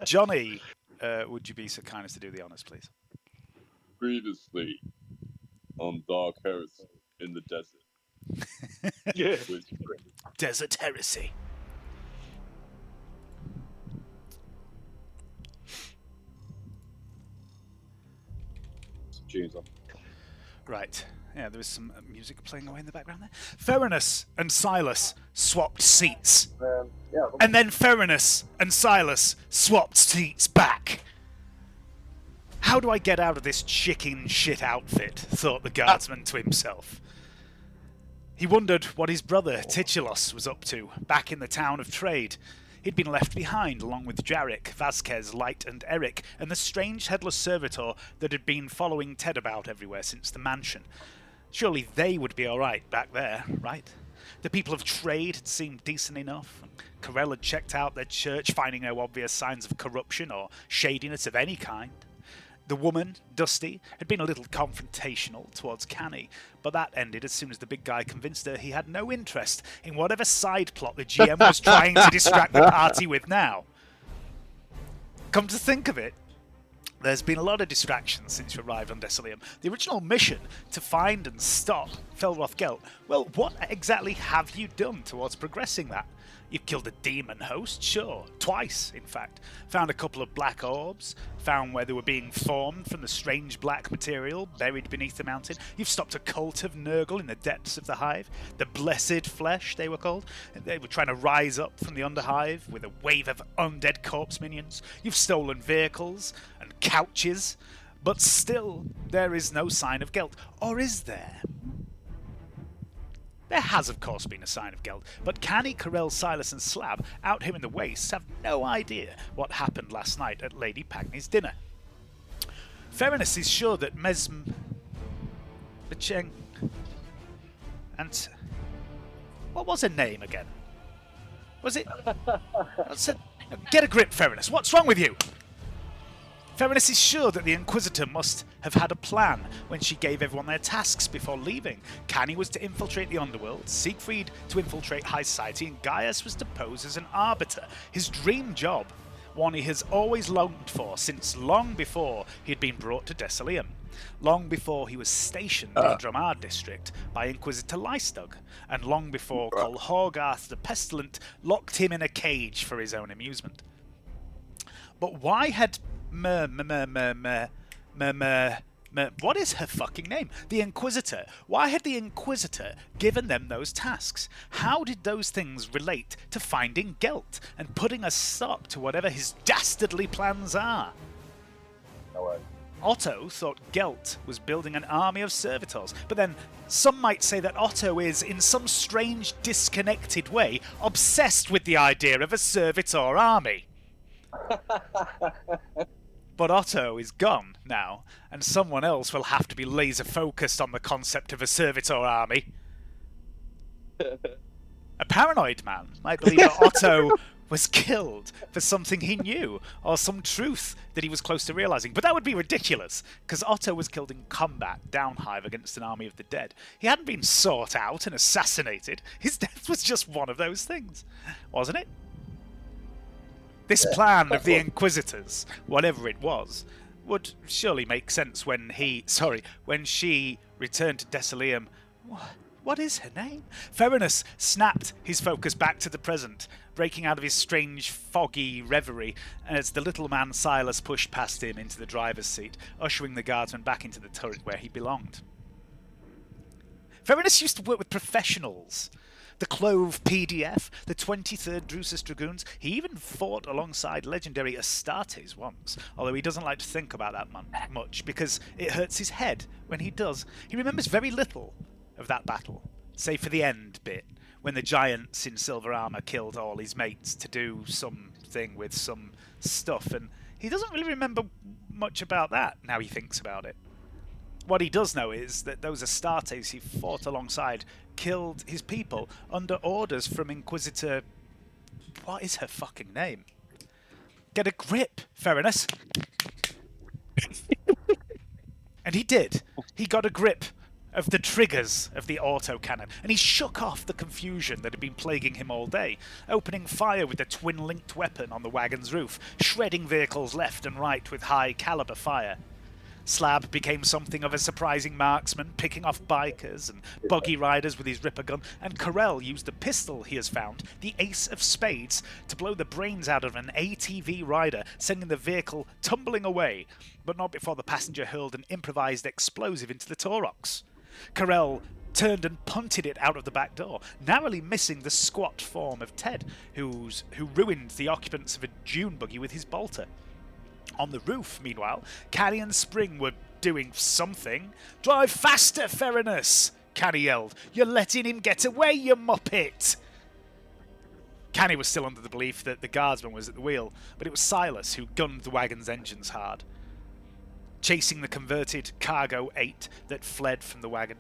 Johnny, would you be so kind as to do the honours, please? Previously on Dark Heresy in the desert. Yeah. Desert Heresy. Jeez, I'm Right. Yeah, there was some music playing away in the background there. Ferinus and Silas swapped seats. And then Ferinus and Silas swapped seats back. How do I get out of this chicken shit outfit? Thought the guardsman to himself. He wondered what his brother Titulos was up to, back in the town of trade. He'd been left behind along with Jarek, Vasquez, Light and Eric, and the strange headless servitor that had been following Ted about everywhere since the mansion. Surely they would be alright back there, right? The people of trade had seemed decent enough. Karrel had checked out their church, finding no obvious signs of corruption or shadiness of any kind. The woman, Dusty, had been a little confrontational towards Canni, but that ended as soon as the big guy convinced her he had no interest in whatever side plot the GM was trying to distract the party with now. Come to think of it, there's been a lot of distractions since you arrived on Desilium. The original mission to find and stop Felroth Gelt, well, what exactly have you done towards progressing that? You've killed a demon host, sure. Twice, in fact. Found a couple of black orbs. Found where they were being formed from the strange black material buried beneath the mountain. You've stopped a cult of Nurgle in the depths of the hive. The Blessed Flesh, they were called. They were trying to rise up from the Underhive with a wave of undead corpse minions. You've stolen vehicles and couches. But still, there is no sign of Gelt. Or is there? There has, of course, been a sign of Gelt, but Canni, Karrel, Silus and Slab, out here in the wastes, have no idea what happened last night at Lady Pagny's dinner. Ferinus is sure that Becheng and... what was her name again? Was it... Get a grip, Ferinus. What's wrong with you? Ferinus is sure that the Inquisitor must have had a plan when she gave everyone their tasks before leaving. Canni was to infiltrate the underworld, Siegfried to infiltrate high society, and Gaius was to pose as an arbiter. His dream job, one he has always longed for since long before he had been brought to Desilium. Long before he was stationed in the Dramar district by Inquisitor Lystug, and long before Col Horgarth the Pestilent locked him in a cage for his own amusement. But why had what is her fucking name? The Inquisitor. Why had the Inquisitor given them those tasks? How did those things relate to finding Gelt and putting a stop to whatever his dastardly plans are? No way. Otto thought Gelt was building an army of servitors, but then some might say that Otto is, in some strange, disconnected way, obsessed with the idea of a servitor army. But Otto is gone now, and someone else will have to be laser-focused on the concept of a servitor army. A paranoid man might believe that Otto was killed for something he knew, or some truth that he was close to realizing. But that would be ridiculous, because Otto was killed in combat downhive against an army of the dead. He hadn't been sought out and assassinated. His death was just one of those things, wasn't it? This plan of the Inquisitors, whatever it was, would surely make sense when she returned to Desilium. What is her name? Ferinus snapped his focus back to the present, breaking out of his strange, foggy reverie as the little man Silas pushed past him into the driver's seat, ushering the guardsman back into the turret where he belonged. Ferinus used to work with professionals. The Clove PDF, the 23rd Drusus Dragoons. He even fought alongside legendary Astartes once, although he doesn't like to think about that much because it hurts his head when he does. He remembers very little of that battle, save for the end bit, when the giants in silver armour killed all his mates to do something with some stuff, and he doesn't really remember much about that now he thinks about it. What he does know is that those Astartes he fought alongside killed his people under orders from Inquisitor... What is her fucking name? Get a grip, Ferinus. And he did. He got a grip of the triggers of the autocannon, and he shook off the confusion that had been plaguing him all day, opening fire with the twin-linked weapon on the wagon's roof, shredding vehicles left and right with high-caliber fire. Slab became something of a surprising marksman, picking off bikers and buggy riders with his ripper gun, and Karrel used the pistol he has found, the Ace of Spades, to blow the brains out of an ATV rider, sending the vehicle tumbling away, but not before the passenger hurled an improvised explosive into the Taurox. Karrel turned and punted it out of the back door, narrowly missing the squat form of Ted, who ruined the occupants of a dune buggy with his bolter. On the roof, meanwhile, Canni and Spring were doing something. "Drive faster, Ferinus!" Canni yelled. "You're letting him get away, you muppet!" Canni was still under the belief that the guardsman was at the wheel, but it was Silus who gunned the wagon's engines hard, chasing the converted Cargo 8 that fled from the wagon.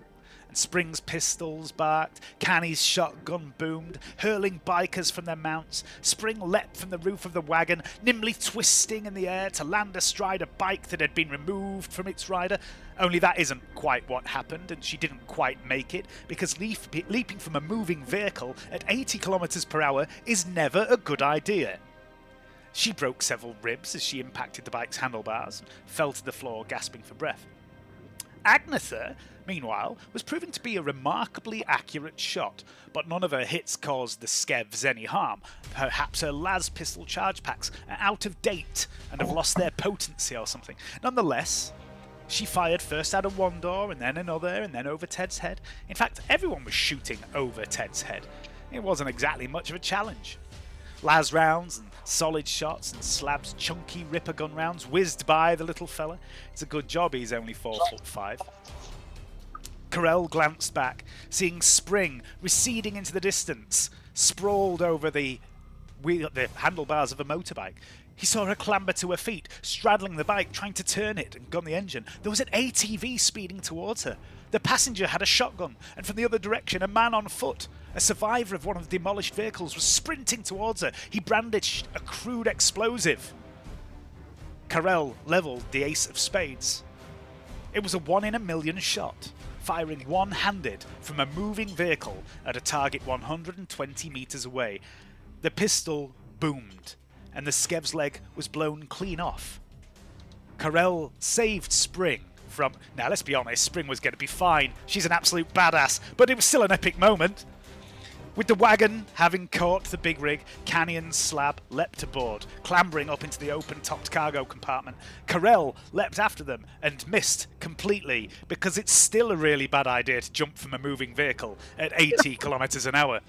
And Spring's pistols barked, Canni's shotgun boomed, hurling bikers from their mounts. Spring leapt from the roof of the wagon, nimbly twisting in the air to land astride a bike that had been removed from its rider. Only that isn't quite what happened, and she didn't quite make it, because leaping from a moving vehicle at 80 kilometers per hour is never a good idea. She broke several ribs as she impacted the bike's handlebars and fell to the floor, gasping for breath. Agnetha, meanwhile, was proving to be a remarkably accurate shot, but none of her hits caused the Skevs any harm. Perhaps her las pistol charge packs are out of date and have lost their potency or something. Nonetheless, she fired first out of one door and then another and then over Ted's head. In fact, everyone was shooting over Ted's head. It wasn't exactly much of a challenge. Las rounds and solid shots and Slab's chunky ripper gun rounds whizzed by the little fella. It's a good job he's only 4'5". Karrel glanced back, seeing Spring receding into the distance, sprawled over the handlebars of a motorbike. He saw her clamber to her feet, straddling the bike, trying to turn it and gun the engine. There was an ATV speeding towards her. The passenger had a shotgun, and from the other direction, a man on foot, a survivor of one of the demolished vehicles, was sprinting towards her. He brandished a crude explosive. Karrel levelled the Ace of Spades. It was a 1 in a million shot, firing one-handed from a moving vehicle at a target 120 meters away. The pistol boomed, and the Skev's leg was blown clean off. Karrel saved Spring from... Now, let's be honest, Spring was going to be fine. She's an absolute badass, but it was still an epic moment. With the wagon having caught the big rig, Canni and Slab leapt aboard, clambering up into the open-topped cargo compartment. Karrel leapt after them and missed completely, because it's still a really bad idea to jump from a moving vehicle at 80 kilometers an hour.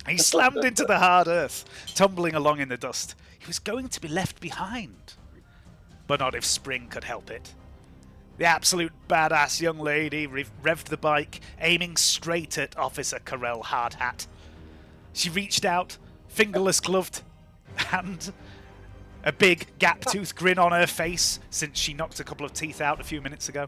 He slammed into the hard earth, tumbling along in the dust. He was going to be left behind. But not if Spring could help it. The absolute badass young lady revved the bike, aiming straight at Officer Karrel Hardhat. She reached out, fingerless gloved hand, a big gap-toothed grin on her face since she knocked a couple of teeth out a few minutes ago.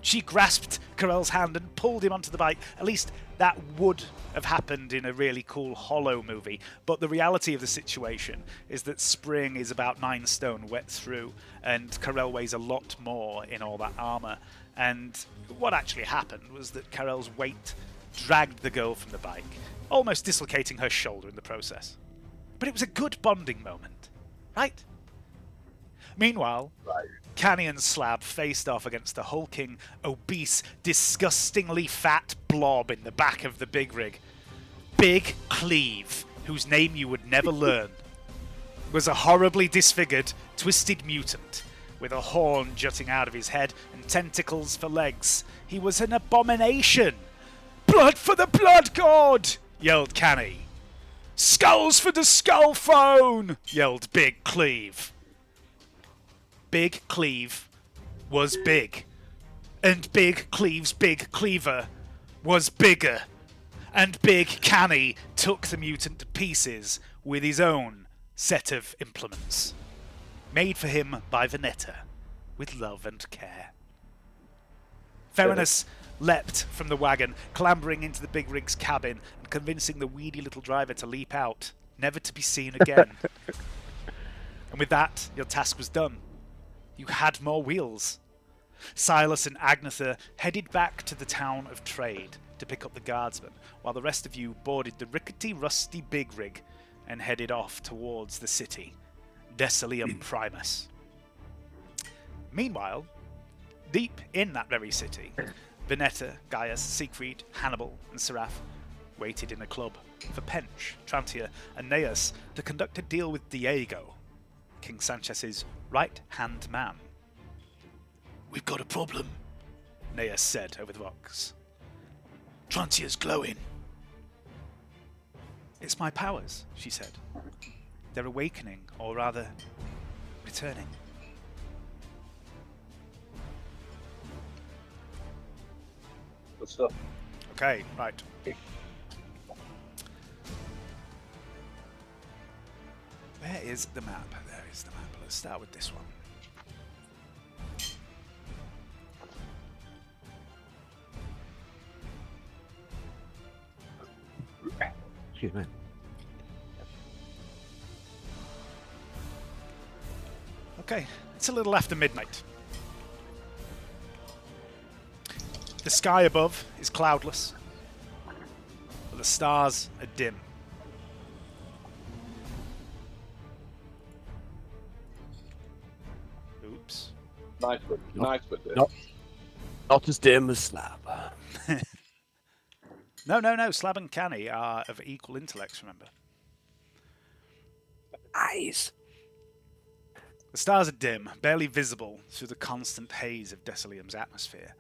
She grasped Karrel's hand and pulled him onto the bike. At least that would have happened in a really cool Hollow movie. But the reality of the situation is that Spring is about 9 stone wet through, and Karrel weighs a lot more in all that armour. And what actually happened was that Karrel's weight dragged the girl from the bike, almost dislocating her shoulder in the process. But it was a good bonding moment, right? Meanwhile, Canni and Slab faced off against the hulking, obese, disgustingly fat blob in the back of the big rig. Big Cleave, whose name you would never learn, was a horribly disfigured, twisted mutant with a horn jutting out of his head and tentacles for legs. He was an abomination. "Blood for the blood god!" yelled Canni. "Skulls for the skull throne!" yelled Big Cleave. Big Cleave was big, and Big Cleave's big cleaver was bigger, and Big Canni took the mutant to pieces with his own set of implements, made for him by Vernetta with love and care. Ferinus leapt from the wagon, clambering into the big rig's cabin and convincing the weedy little driver to leap out, never to be seen again. And with that, your task was done. You had more wheels. Silus and Agnetha headed back to the town of Trade to pick up the guardsmen, while the rest of you boarded the rickety, rusty big rig and headed off towards the city, Desilium Primus. Meanwhile, deep in that very city, Vernetta, Gaius, Siegfried, Hannibal, and Seraph waited in a club for Pench, Trantia, and Neas to conduct a deal with Diego, King Sanchez's right-hand man. "We've got a problem," Neas said over the box. "Trantia's glowing." "It's my powers," she said. "They're awakening, or rather, returning." Good stuff. Okay, right. Where is the map? There is the map. Let's start with this one. Excuse me. Okay, it's a little after midnight. The sky above is cloudless, but the stars are dim. Oops. Nice one. Nice one. Not as dim as Slab. No. Slab and Canni are of equal intellects, remember. Eyes. The stars are dim, barely visible through the constant haze of Desilium's atmosphere.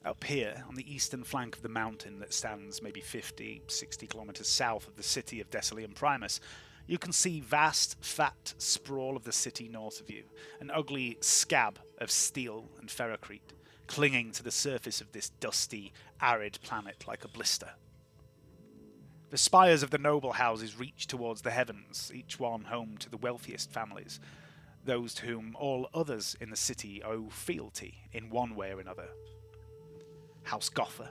Up here, on the eastern flank of the mountain that stands maybe 50, 60 kilometers south of the city of Desilium Primus, you can see vast, fat sprawl of the city north of you, an ugly scab of steel and ferrocrete, clinging to the surface of this dusty, arid planet like a blister. The spires of the noble houses reach towards the heavens, each one home to the wealthiest families, those to whom all others in the city owe fealty in one way or another. House Gotha,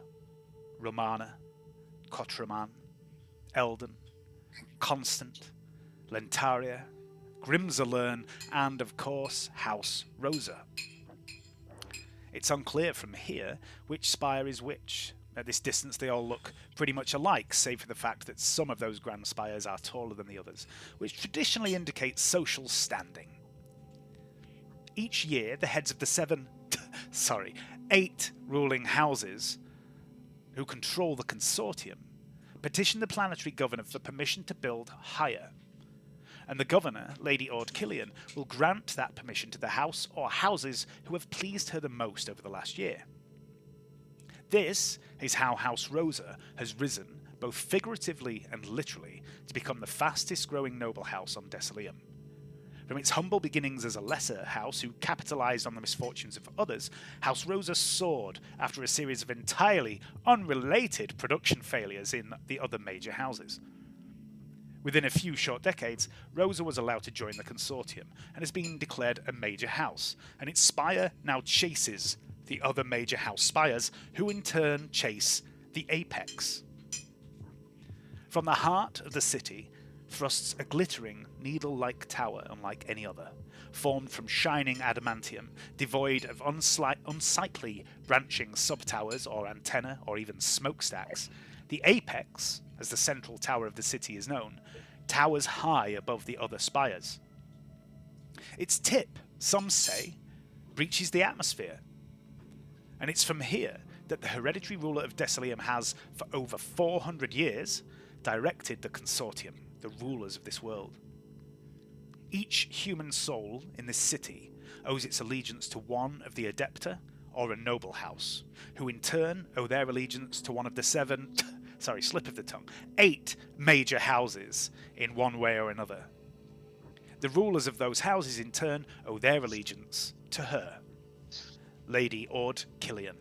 Romana, Kotraman, Eldon, Constant, Lentaria, Grimzalern, and of course House Rosa. It's unclear from here which spire is which. At this distance they all look pretty much alike, save for the fact that some of those grand spires are taller than the others, which traditionally indicates social standing. Each year the heads of the 8 ruling houses who control the consortium petition the planetary governor for permission to build higher. And the governor, Lady Ord Killian, will grant that permission to the house or houses who have pleased her the most over the last year. This is how House Rosa has risen, both figuratively and literally, to become the fastest growing noble house on Desilium. From its humble beginnings as a lesser house who capitalized on the misfortunes of others, House Rosa soared after a series of entirely unrelated production failures in the other major houses. Within a few short decades, Rosa was allowed to join the consortium and has been declared a major house, and its spire now chases the other major house spires, who in turn chase the apex. From the heart of the city thrusts a glittering, needle-like tower unlike any other, formed from shining adamantium, devoid of unsightly branching sub-towers or antennae or even smokestacks. The apex, as the central tower of the city is known, towers high above the other spires. Its tip, some say, breaches the atmosphere. And it's from here that the hereditary ruler of Desilium has, for over 400 years, directed the consortium, the rulers of this world. Each human soul in this city owes its allegiance to one of the Adepta or a noble house, who in turn owe their allegiance to one of the 8 major houses in one way or another. The rulers of those houses in turn owe their allegiance to her, Lady Ord Killian.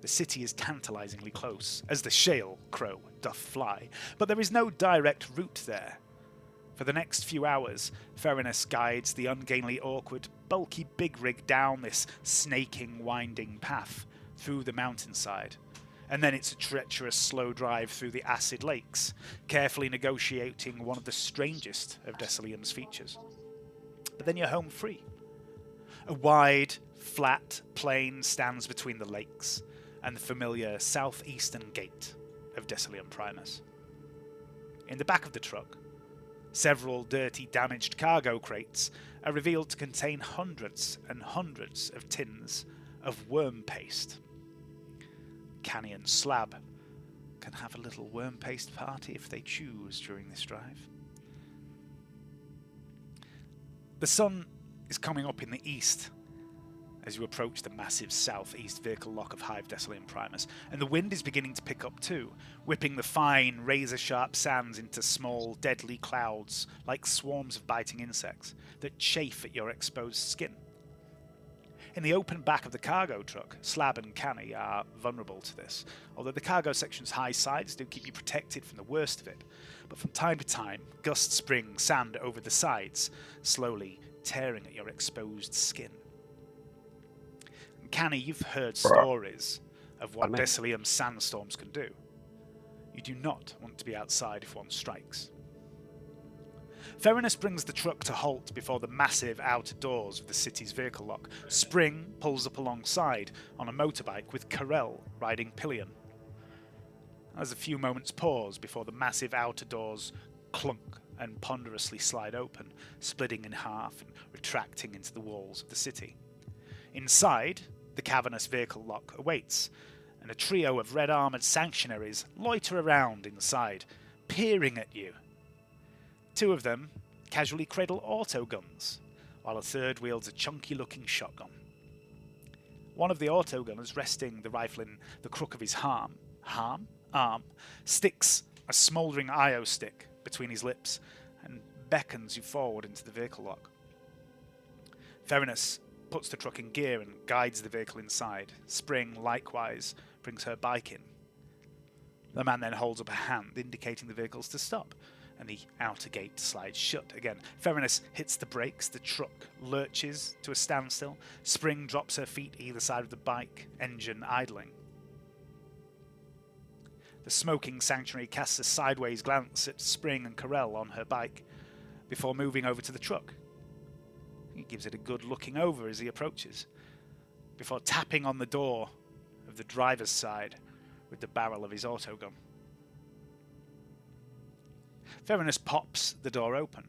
The city is tantalizingly close, as the shale crow doth fly, but there is no direct route there. For the next few hours, Ferinus guides the ungainly, awkward, bulky big rig down this snaking, winding path through the mountainside, and then it's a treacherous, slow drive through the acid lakes, carefully negotiating one of the strangest of Desilium's features. But then you're home free. A wide, flat plain stands between the lakes and the familiar southeastern gate of Decilium Primus. In the back of the truck, several dirty, damaged cargo crates are revealed to contain hundreds and hundreds of tins of worm paste. Canni and Slab can have a little worm paste party if they choose during this drive. The sun is coming up in the east as you approach the massive southeast vehicle lock of Hive Decilium Primus, and the wind is beginning to pick up too, whipping the fine, razor-sharp sands into small, deadly clouds like swarms of biting insects that chafe at your exposed skin. In the open back of the cargo truck, Slab and Canni are vulnerable to this, although the cargo section's high sides do keep you protected from the worst of it. But from time to time, gusts bring sand over the sides, slowly tearing at your exposed skin. And Canni, you've heard stories of what Decilium sandstorms can do. You do not want to be outside if one strikes. Ferinus brings the truck to halt before the massive outer doors of the city's vehicle lock. Spring pulls up alongside on a motorbike with Karrel riding pillion. There's a few moments pause before the massive outer doors clunk and ponderously slide open, splitting in half and retracting into the walls of the city. Inside, the cavernous vehicle lock awaits, and a trio of red-armoured sanctuaries loiter around inside, peering at you. Two of them casually cradle autoguns, while a third wields a chunky-looking shotgun. One of the autogunners, resting the rifle in the crook of his arm, sticks a smouldering IO stick between his lips and beckons you forward into the vehicle lock. Ferinus puts the truck in gear and guides the vehicle inside. Spring, likewise, brings her bike in. The man then holds up a hand, indicating the vehicles to stop, and the outer gate slides shut again. Ferinus hits the brakes, the truck lurches to a standstill. Spring drops her feet either side of the bike, engine idling. The smoking sanctuary casts a sideways glance at Spring and Karrel on her bike before moving over to the truck. He gives it a good looking over as he approaches, before tapping on the door of the driver's side with the barrel of his autogun. Ferinus pops the door open.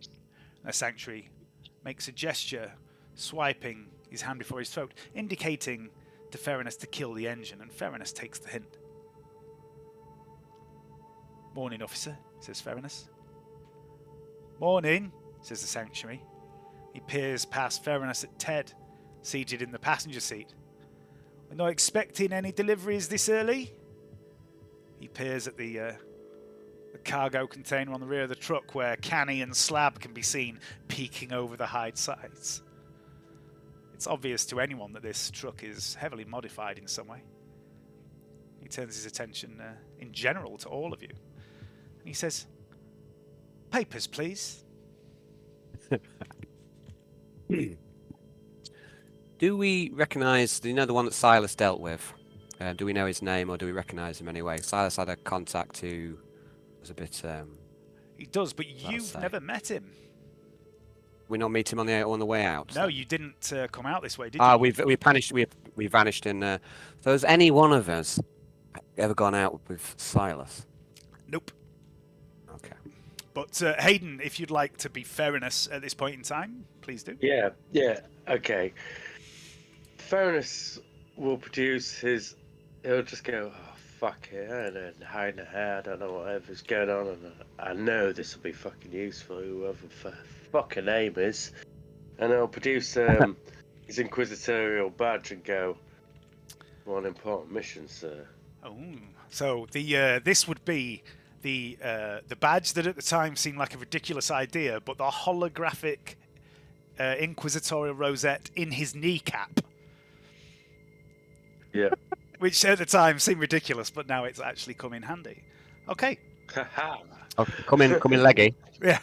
The sanctuary makes a gesture, swiping his hand before his throat, indicating to Ferinus to kill the engine, and Ferinus takes the hint. "Morning, officer," says Ferinus. "Morning," says the sanctuary. He peers past Ferinus at Ted, seated in the passenger seat. "We're not expecting any deliveries this early?" He peers at the cargo container on the rear of the truck, where Canni and Slab can be seen peeking over the hide sides. It's obvious to anyone that this truck is heavily modified in some way. He turns his attention in general to all of you. And he says, "Papers, please." Do we recognise, do you know the one that Silus dealt with? Do we know his name, or do we recognise him anyway? Silus had a contact who was a bit... He does, but you've never met him. We not meet him on the way out? No, you didn't come out this way, did you? We vanished in... So has any one of us ever gone out with Silus? Nope. Okay. But Hayden, if you'd like to be Ferinus at this point in time, please do. Yeah, okay. Ferinus will produce his... He'll just go, "Oh, fuck it, and then hide in the hair, I don't know whatever's going on, and I know this will be fucking useful, whoever the fucking name is." And he'll produce his inquisitorial badge and go, "One important mission, sir." Oh, so the this would be the badge that at the time seemed like a ridiculous idea, but the holographic inquisitorial rosette in his kneecap. Yeah. Which at the time seemed ridiculous, but now it's actually come in handy. Okay. Oh, come in, leggy. Yeah.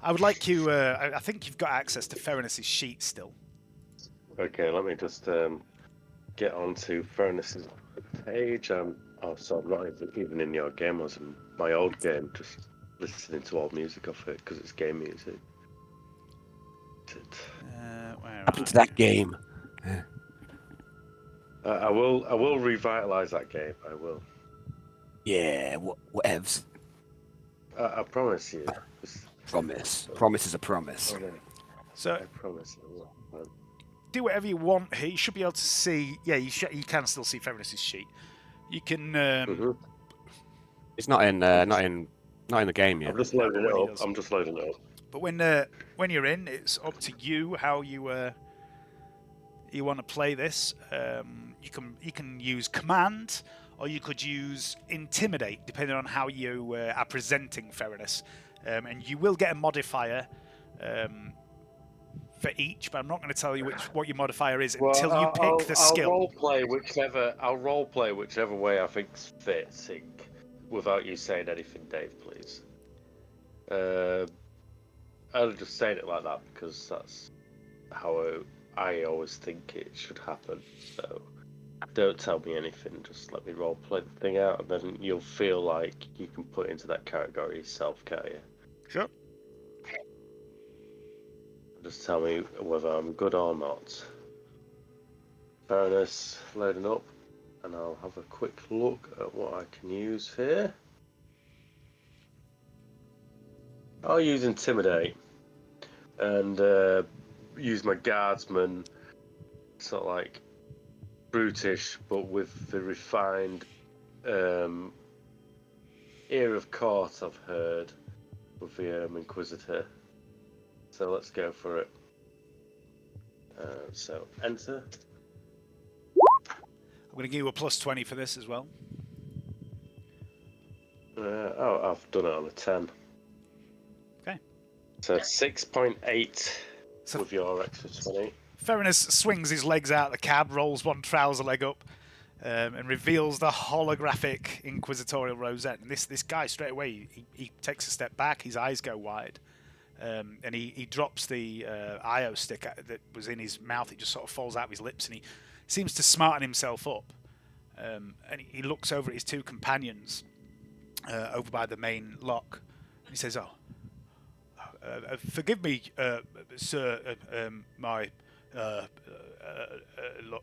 I would like you. I think you've got access to Ferinus's sheet still. Okay, let me just get onto Ferinus's page. So I'm not even in your game. I was in my old game, just listening to old music off it because it's game music. Where Happened to that game. I will revitalize that game. I will. Yeah, whatevs. I promise you. Promise. Promise is a promise. Okay. So I promise I will. do whatever you want here. You should be able to see. Yeah, you can still see Ferinus's sheet. You can. It's not in the game yet. I'm just loading when he it does. up. I'm just loading it up. But when you're in, it's up to you how you want to play this. You can use command, or you could use intimidate, depending on how you are presenting Ferinus. And you will get a modifier for each, but I'm not going to tell you what your modifier is until you pick the skill. I'll role play whichever way I think's fitting, without you saying anything, Dave, please. I'll just say it like that because that's how I always think it should happen. So don't tell me anything. Just let me role play the thing out, and then you'll feel like you can put into that category yourself, can't you? Sure. Just tell me whether I'm good or not. Fairness loading up, and I'll have a quick look at what I can use here. I'll use Intimidate and use my Guardsman, sort of like brutish, but with the refined ear of court I've heard with the Inquisitor. So let's go for it. So enter. I'm going to give you a +20 for this as well. I've done it on a 10. Okay. So 6.8 with your extra 20. Ferinus swings his legs out the cab, rolls one trouser leg up, and reveals the holographic inquisitorial rosette. And this guy straight away, he takes a step back, his eyes go wide, and he drops the IO stick that was in his mouth. It just sort of falls out of his lips, and he seems to smarten himself up. And he looks over at his two companions over by the main lock, and he says, forgive me, sir, my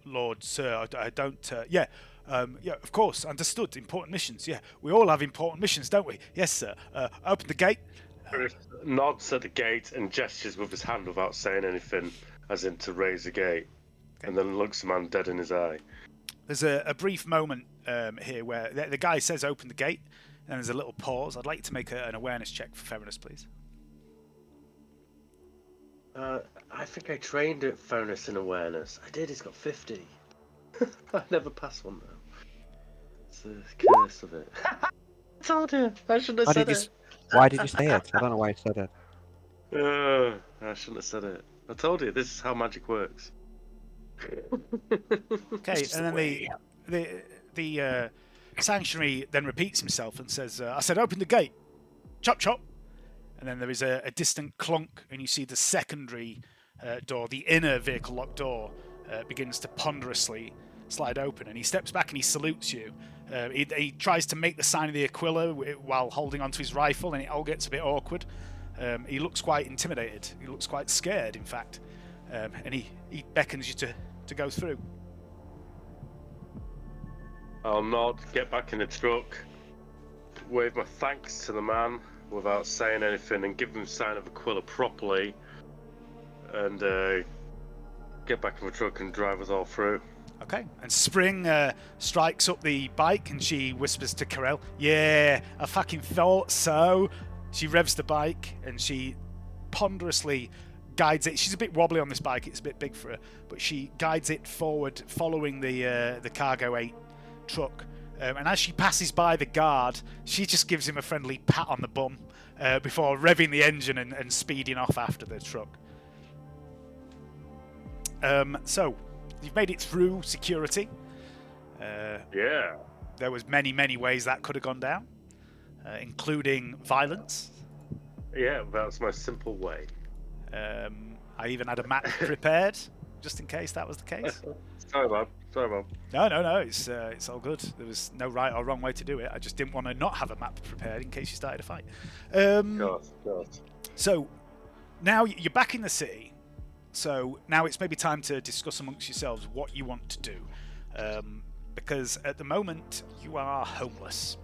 Lord, sir, I don't... yeah, of course, understood, important missions, yeah. We all have important missions, don't we? Yes, sir. Open the gate. Nods at the gate and gestures with his hand without saying anything, as in to raise the gate, and then looks the man dead in his eye. There's a brief moment here where the guy says open the gate, and there's a little pause. I'd like you to make an awareness check for Ferinus, please. I think I trained at Furnace in awareness. I did, it's got 50. I never passed one though. It's the curse of it. I told you, I shouldn't have said it. Why did you say it? I don't know why you said it. I shouldn't have said it. I told you, this is how magic works. Okay, and then the sanctuary then repeats himself and says, I said open the gate. Chop chop. And then there is a distant clunk, and you see the secondary door, the inner vehicle lock door, begins to ponderously slide open. And he steps back and he salutes you. He tries to make the sign of the Aquila while holding onto his rifle, and it all gets a bit awkward. He looks quite intimidated. He looks quite scared, in fact. And he beckons you to go through. I'll nod, get back in the truck, wave my thanks to the man without saying anything, and give him a sign of Aquila properly, and get back in the truck and drive us all through. Okay, and Spring strikes up the bike and she whispers to Karrel, yeah, I fucking thought so. She revs the bike and she ponderously guides it. She's a bit wobbly on this bike, it's a bit big for her, but she guides it forward following the Cargo 8 truck. And as she passes by the guard, she just gives him a friendly pat on the bum before revving the engine and speeding off after the truck. So, you've made it through security. Yeah. There was many ways that could have gone down, including violence. Yeah, that's my simple way. I even had a map prepared, just in case that was the case. Sorry, Bob. No, it's all good. There was no right or wrong way to do it. I just didn't want to not have a map prepared in case you started a fight. God. So, now you're back in the city. So now it's maybe time to discuss amongst yourselves what you want to do. Because at the moment, you are homeless.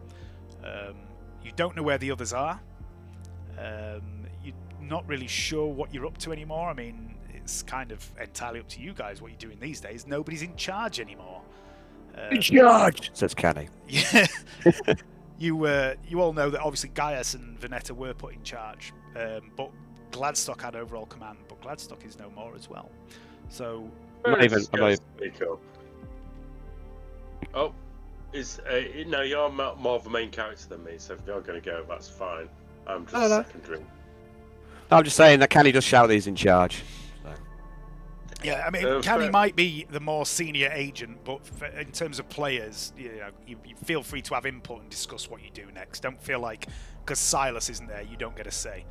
You don't know where the others are. You're not really sure what you're up to anymore. I mean, it's kind of entirely up to you guys what you're doing these days. Nobody's in charge anymore. In charge, says Canni. Yeah. You all know that obviously Gaius and Vernetta were put in charge, but Gladstock had overall command, but Gladstock is no more as well. So Oh, no, you're more of a main character than me, so if you're going to go, that's fine. I'm just secondary. I'm just saying that Canni does shout that he's in charge. So. Yeah, I mean, Canni might be the more senior agent, but in terms of players, you feel free to have input and discuss what you do next. Don't feel like, because Silus isn't there, you don't get a say.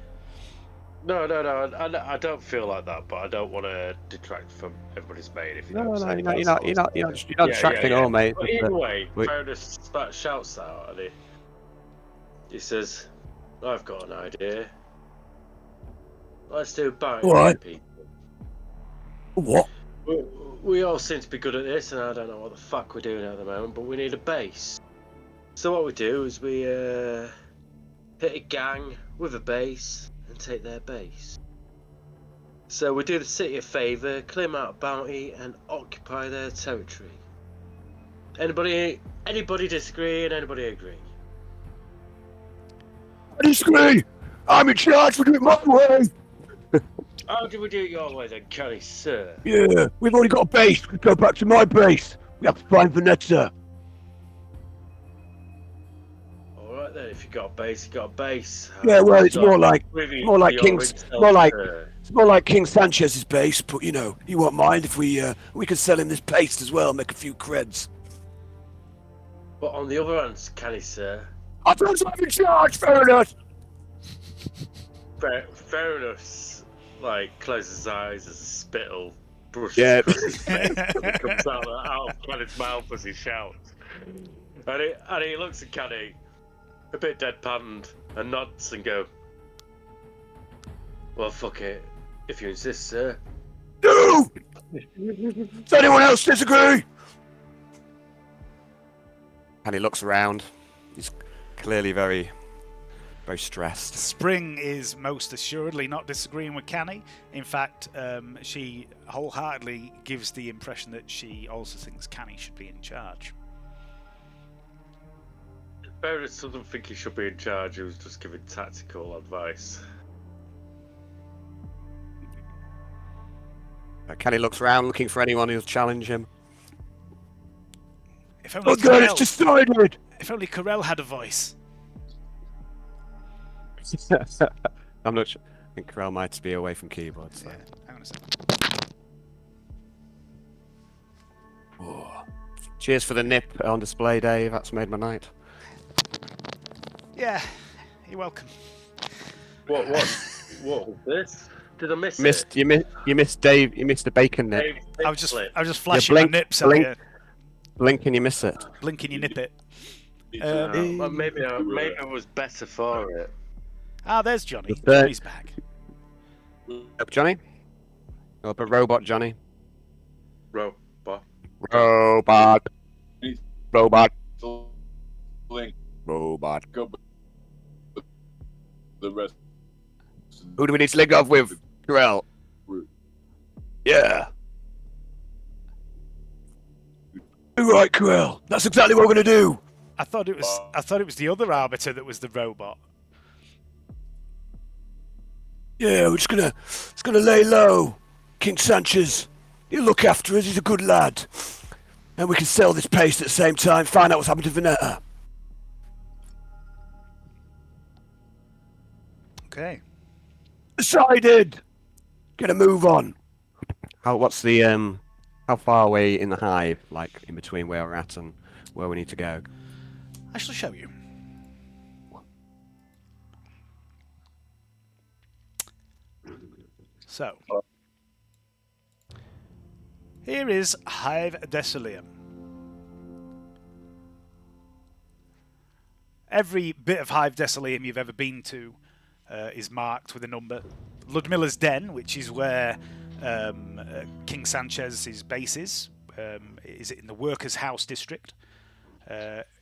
No, I don't feel like that, but I don't want to detract from everybody's mate. If you know what I'm saying. You're not distracting at all, mate. But either way, Paradis shouts out, and he says, "I've got an idea. Let's do a bounty on people." What? We all seem to be good at this, and I don't know what the fuck we're doing at the moment, but we need a base. So what we do is we hit a gang with a base and take their base. So we do the city a favour, claim out a bounty, and occupy their territory. Anybody disagree and anybody agree? I disagree! I'm in charge, we're doing it my way! How do we do it your way then, Canni, sir? Yeah, we've already got a base. We go back to my base. We have to find Vernetta. Alright then, if you got a base, you got a base. Yeah, well, it's more like King Sanchez's base, but you know, he won't mind if we could sell him this paste as well, make a few creds. But on the other hand, Canni, sir. I don't have in charge, fair enough. Fair enough. Like, closes his eyes as a spittle brushes across his face and it comes out of Canni's mouth as he shouts. And he looks at Canni, a bit deadpanned, and nods and go, "Well, fuck it, if you insist, sir." No! Does anyone else disagree? And he looks around. He's clearly very stressed. Spring is most assuredly not disagreeing with Canni. In fact, she wholeheartedly gives the impression that she also thinks Canni should be in charge. Paradis doesn't think he should be in charge, he was just giving tactical advice. Canni looks around looking for anyone who'll challenge him. If only Karrel, it's decided! If only Karrel had a voice. I'm not sure. I think Karrel might be away from keyboards. So. Yeah, hang on a second. Oh. Cheers for the nip on display, Dave. That's made my night. Yeah, you're welcome. What was this? Did I miss it? You missed Dave. You missed the bacon nip. I was just flashing my nips at you. Blink and you miss it. Blink and you nip it. Well, maybe I was better for it. Ah, there's Johnny. Johnny's back. Up, Johnny. Up a robot, Johnny. Robot. Robot. Robot. Link. Robot. Go. The rest. Who do we need to link up with? Karrel. Yeah. Right, Karrel. That's exactly what we're gonna do. I thought it was the other arbiter that was the robot. Yeah, we're just gonna lay low. King Sanchez, he'll look after us. He's a good lad, and we can sell this paste at the same time. Find out what's happened to Vernetta. Okay. Decided. Get a move on. What's the how far away in the hive, like in between where we're at and where we need to go? I shall show you. So, here is Hive Decilium. Every bit of Hive Decilium you've ever been to is marked with a number. Ludmilla's Den, which is where King Sanchez's base is. Is it in the Workers' House district?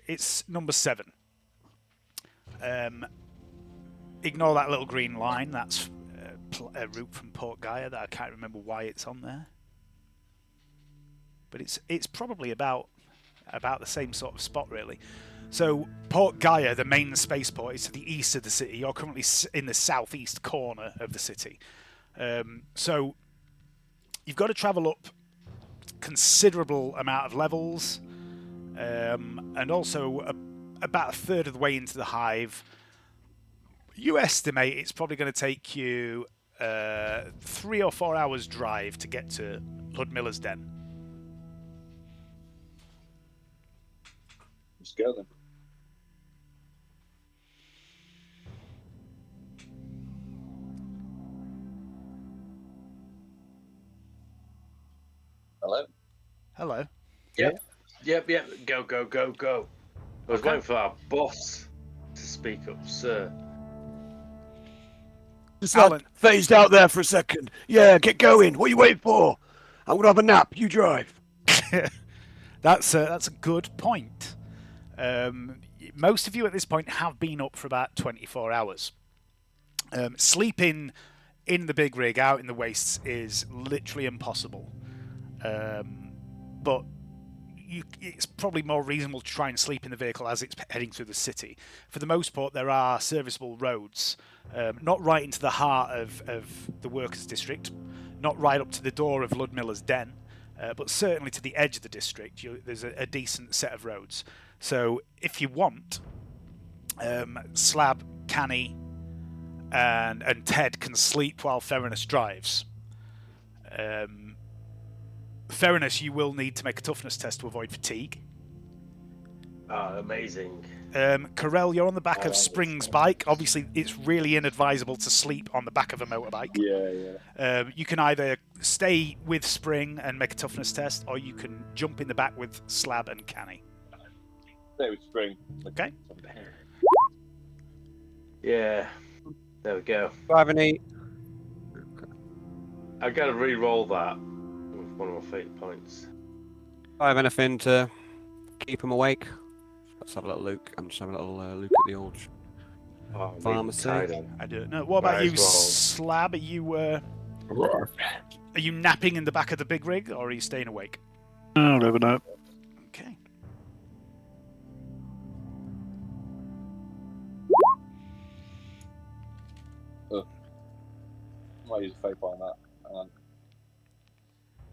It's number 7. Ignore that little green line. That's a route from Port Gaia that I can't remember why it's on there. But it's probably about the same sort of spot, really. So Port Gaia, the main spaceport, is to the east of the city. You're currently in the southeast corner of the city. So you've got to travel up considerable amount of levels, and also about a third of the way into the hive. You estimate it's probably going to take you 3 or 4 hours drive to get to Ludmilla's den. Let's go then. Hello? Hello. Yep. Go, go, go, go. I was waiting for our boss to speak up, sir. Just Alan. phased out there for a second. Yeah, get going. What are you waiting for? I'm gonna have a nap. You drive. That's a good point. Most of you at this point have been up for about 24 hours. Sleeping in the big rig out in the wastes is literally impossible. But it's probably more reasonable to try and sleep in the vehicle as it's heading through the city. For the most part, there are serviceable roads, not right into the heart of the workers' district, not right up to the door of Ludmilla's den, but certainly to the edge of the district. There's a decent set of roads. So if you want, Slab, Canni, and Ted can sleep while Theranos drives. Theranos, you will need to make a toughness test to avoid fatigue. Oh, amazing. Karrel, you're on the back of Spring's bike. Obviously, it's really inadvisable to sleep on the back of a motorbike. Yeah. You can either stay with Spring and make a toughness test, or you can jump in the back with Slab and Canni. Stay with Spring. Okay. Yeah. There we go. 5 and 8. I gotta re-roll that with one of my fate points. 5 anything to keep him awake. Let's have a little look. I'm just having a little look at the old Oh, pharmacy. I don't know. What about Might you, as well. Slab? Are you napping in the back of the big rig, or are you staying awake? I'll never know. Okay. I might use a fake on that.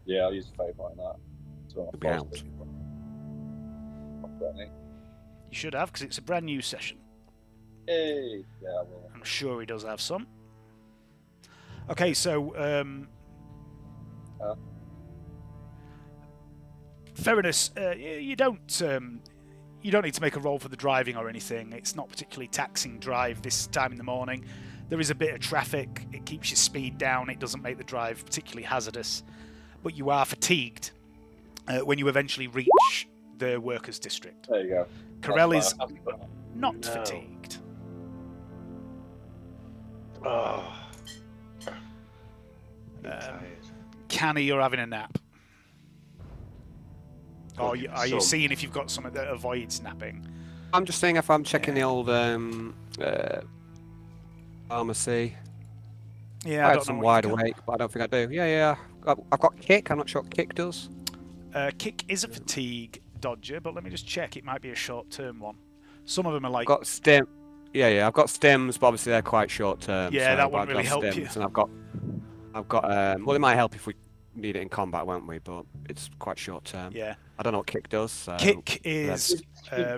Yeah, I'll use a fake on that. So It'll be out. You should have, because it's a brand new session. Hey, yeah, I will. I'm sure he does have some. Okay, so Theranos, you don't need to make a roll for the driving or anything. It's not particularly taxing drive this time in the morning. There is a bit of traffic. It keeps your speed down. It doesn't make the drive particularly hazardous. But you are fatigued when you eventually reach the workers' district. There you go. Karrel is That's fine. not No. fatigued. Oh. I'm tired. Canni, you're having a nap. Or are you Some. seeing if you've got something that avoids napping? I'm just seeing if I'm checking the old pharmacy. Yeah, I I had don't some know wide what you've awake, but I don't think I do. Yeah. I've got kick. I'm not sure what kick does. got. Kick is a fatigue dodger, but let me just check. It might be a short-term one. Some of them are like... I've got stim. Yeah. I've got stims, but obviously they're quite short term. Yeah, so that I've wouldn't got really help stims, you. And I've got. Well, it might help if we need it in combat, won't we? But it's quite short term. Yeah. I don't know what kick does. So Kick is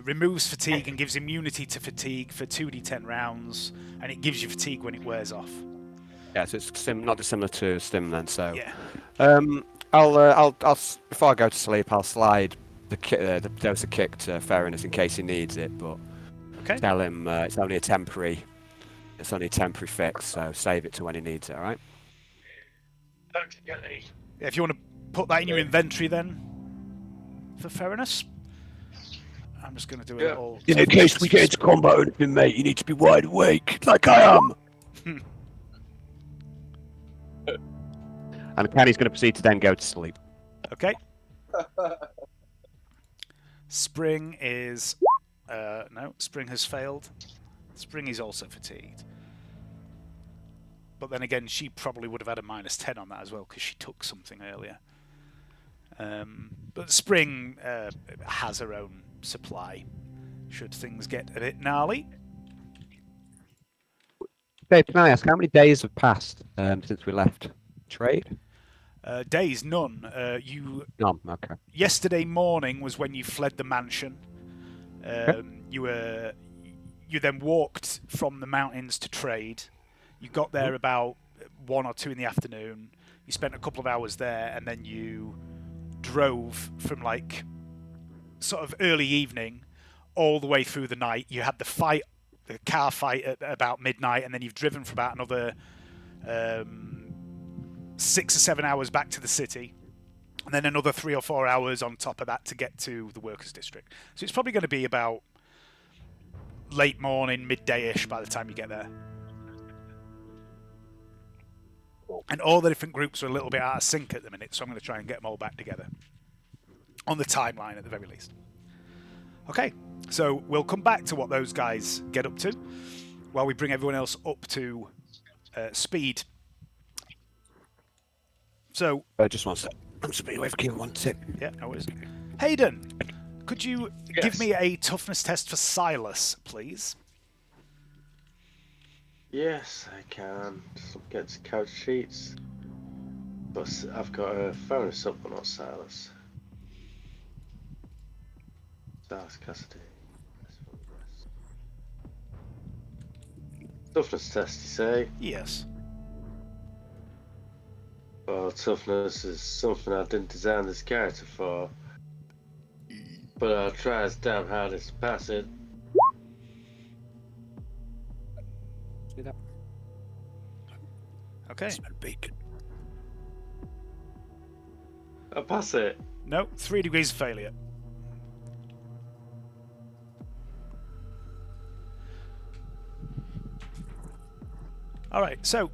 removes fatigue and gives immunity to fatigue for 2d10 rounds, and it gives you fatigue when it wears off. Yeah, so it's not dissimilar to stim then. So Yeah. I'll before I go to sleep, I'll slide the dose of kick to Theranos in case he needs it. But Okay. tell him it's only a temporary fix. So save it to when he needs it. All right. Thanks, Canni. Yeah, if you want to put that in your inventory then, for Theranos. I'm just going to do a Yeah. little... In case we get into combat or anything, mate, you need to be wide awake, like I am. And Canni's going to proceed to then go to sleep. Okay. Spring is... no, Spring has failed. Spring is also fatigued. But then again, she probably would have had a -10 on that as well, because she took something earlier. But Spring has her own supply, should things get a bit gnarly. Dave, can I ask, how many days have passed since we left trade? Days, none. None, okay. Yesterday morning was when you fled the mansion. You then walked from the mountains to trade. You got there about 1 or 2 in the afternoon. You spent a couple of hours there, and then you drove from like sort of early evening all the way through the night. You had the car fight at about midnight, and then you've driven for about another 6 or 7 hours back to the city, and then another 3 or 4 hours on top of that to get to the workers' district. So it's probably going to be about late morning, midday-ish by the time you get there. And all the different groups are a little bit out of sync at the minute, so I'm going to try and get them all back together. On the timeline, at the very least. Okay, so we'll come back to what those guys get up to while we bring everyone else up to speed. So... just one sec. I'm speed away for King 1 tip. Yeah, no worries. Hayden, could you give me a toughness test for Silas, please? Yes, I can. Just get to couch sheets. But I've got a Furnace up, but not Silas. Silas Cassidy. Toughness test, you say? Yes. Well, toughness is something I didn't design this character for. But I'll try as damn hardest to pass it. Do that. Okay. Smell bacon. I'll pass it. No, 3 degrees of failure. Alright, so...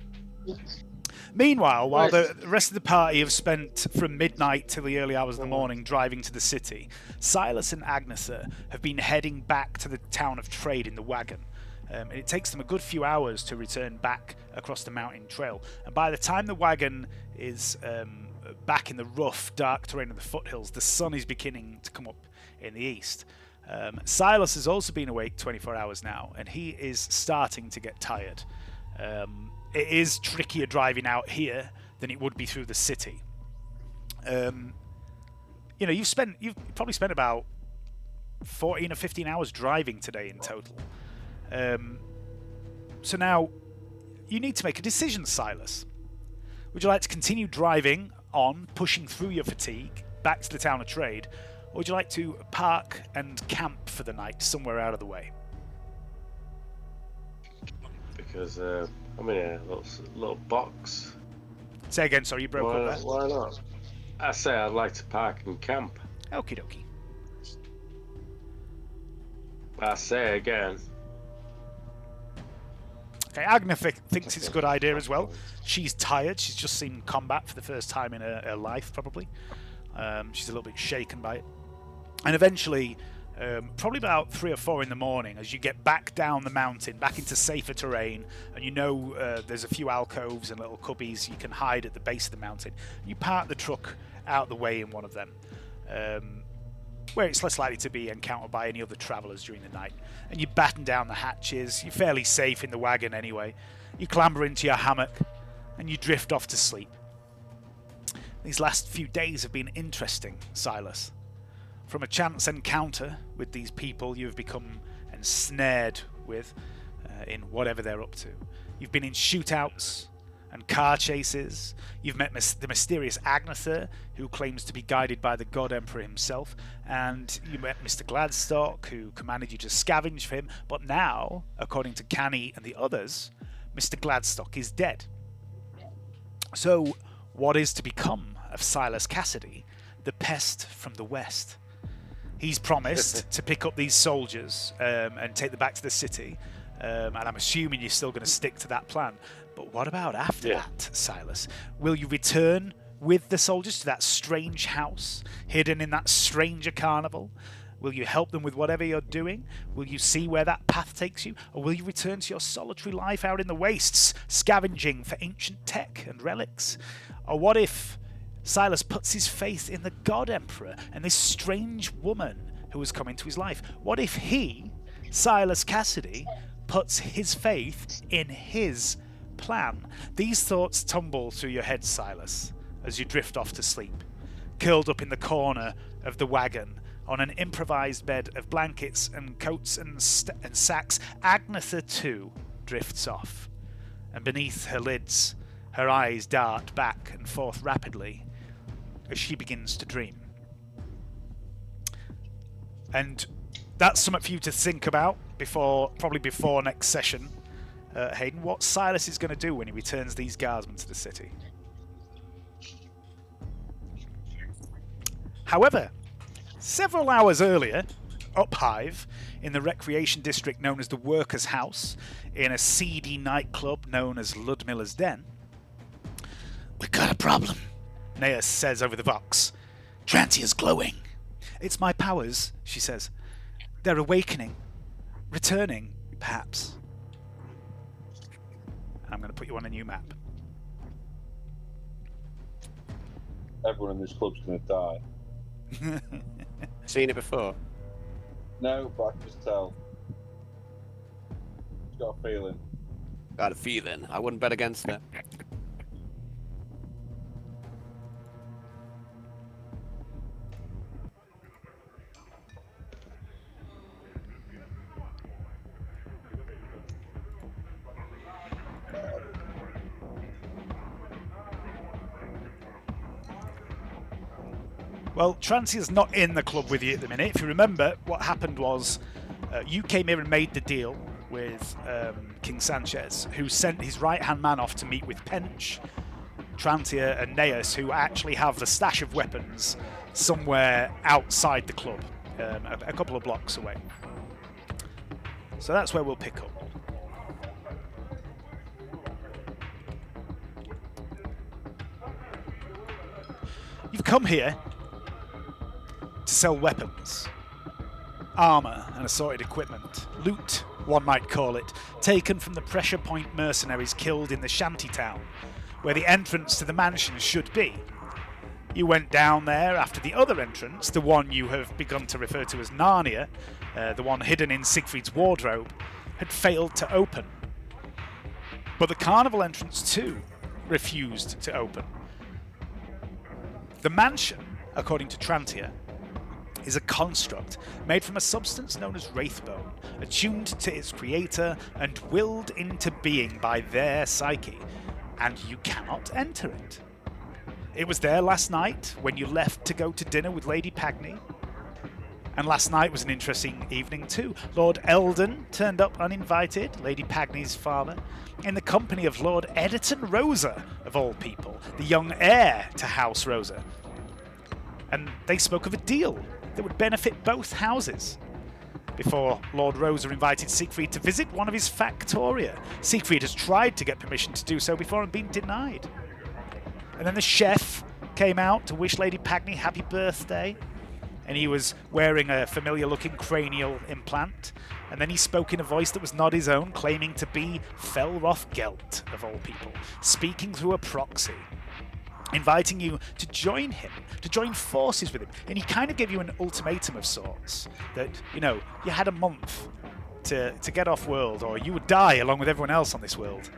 Meanwhile, while the rest of the party have spent from midnight till the early hours of the morning driving to the city, Silas and Agnetha have been heading back to the town of Trade in the wagon. And it takes them a good few hours to return back across the mountain trail. And by the time the wagon is back in the rough, dark terrain of the foothills, the sun is beginning to come up in the east. Silas has also been awake 24 hours now, and he is starting to get tired. It is trickier driving out here than it would be through the city. You know, you've probably spent about 14 or 15 hours driving today in total. So now you need to make a decision, Silas. Would you like to continue driving on, pushing through your fatigue back to the town of Trade, or would you like to park and camp for the night somewhere out of the way? Because I'm in a little box. Say again, sorry, you broke up there. Why not? I say I'd like to park and camp. Okie dokie. I say again. Okay, Agnetha thinks it's a good idea as well. She's tired. She's just seen combat for the first time in her life, probably. She's a little bit shaken by it. And eventually, probably about 3 or 4 in the morning, as you get back down the mountain, back into safer terrain, and you know there's a few alcoves and little cubbies you can hide at the base of the mountain, you park the truck out the way in one of them, where it's less likely to be encountered by any other travellers during the night. And you batten down the hatches. You're fairly safe in the wagon anyway. You clamber into your hammock, and you drift off to sleep. These last few days have been interesting, Silas. From a chance encounter with these people you have become ensnared with in whatever they're up to. You've been in shootouts and car chases. You've met the mysterious Agnetha, who claims to be guided by the God Emperor himself. And you met Mr. Gladstock, who commanded you to scavenge for him. But now, according to Canni and the others, Mr. Gladstock is dead. So, what is to become of Silas Cassidy, the pest from the west? He's promised to pick up these soldiers and take them back to the city. And I'm assuming you're still going to stick to that plan. But what about after Yeah. that, Silas? Will you return with the soldiers to that strange house, hidden in that stranger carnival? Will you help them with whatever you're doing? Will you see where that path takes you? Or will you return to your solitary life out in the wastes, scavenging for ancient tech and relics? Or what if Silas puts his faith in the God Emperor and this strange woman who has come into his life? What if he, Silas Cassidy, puts his faith in his plan? These thoughts tumble through your head, Silas, as you drift off to sleep, curled up in the corner of the wagon on an improvised bed of blankets and coats and sacks. Agnetha too drifts off, and beneath her lids her eyes dart back and forth rapidly as she begins to dream. And that's something for you to think about probably before next session, Hayden. What Silas is going to do when he returns these guardsmen to the city. However, several hours earlier, up Hive, in the recreation district known as the Workers' House, in a seedy nightclub known as Ludmilla's Den, "We got a problem," Neas says over the vox. "Trantia's glowing." "It's my powers," she says. "They're awakening. Returning, perhaps." I'm going to put you on a new map. Everyone in this club's going to die. Seen it before? No, but I can just tell. Just got a feeling. Got a feeling. I wouldn't bet against it. Well, Trantia's not in the club with you at the minute. If you remember, what happened was you came here and made the deal with King Sanchez, who sent his right-hand man off to meet with Pench, Trantia and Neas, who actually have the stash of weapons somewhere outside the club, a couple of blocks away. So that's where we'll pick up. You've come here to sell weapons, armour and assorted equipment. Loot, one might call it, taken from the pressure point mercenaries killed in the shanty town, where the entrance to the mansion should be. You went down there after the other entrance, the one you have begun to refer to as Narnia, the one hidden in Siegfried's wardrobe, had failed to open. But the carnival entrance too refused to open. The mansion, according to Trantia, is a construct made from a substance known as Wraithbone, attuned to its creator and willed into being by their psyche, and you cannot enter it. It was there last night when you left to go to dinner with Lady Pagny, and last night was an interesting evening too. Lord Eldon turned up uninvited, Lady Pagny's father, in the company of Lord Editon Rosa, of all people, the young heir to House Rosa. And they spoke of a deal that would benefit both houses. Before Lord Rosa invited Siegfried to visit one of his factoria. Siegfried has tried to get permission to do so before and been denied. And then the chef came out to wish Lady Pagny happy birthday, and he was wearing a familiar-looking cranial implant, and then he spoke in a voice that was not his own, claiming to be Felroth Gelt, of all people, speaking through a proxy, inviting you to join him, to join forces with him. And he kind of gave you an ultimatum of sorts, that, you know, you had a month to get off world, or you would die along with everyone else on this world.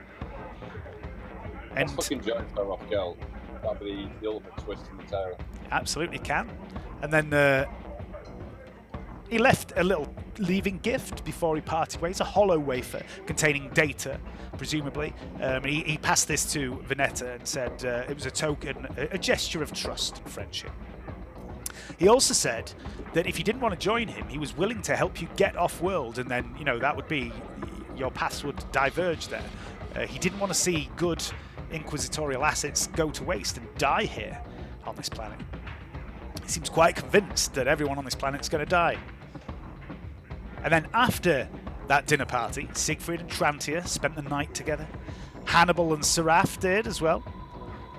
And That's fucking joke for off Gel. That'd be the ultimate twist in the terror. absolutely can. And then he left a little leaving gift before he parted ways, a hollow wafer containing data, presumably. He passed this to Vernetta and said it was a token, a gesture of trust and friendship. He also said that if you didn't want to join him, he was willing to help you get off-world, and then, you know, that would be, your paths would diverge there. He didn't want to see good inquisitorial assets go to waste and die here on this planet. He seems quite convinced that everyone on this planet is going to die. And then after that dinner party, Siegfried and Trantia spent the night together, Hannibal and Seraph did as well.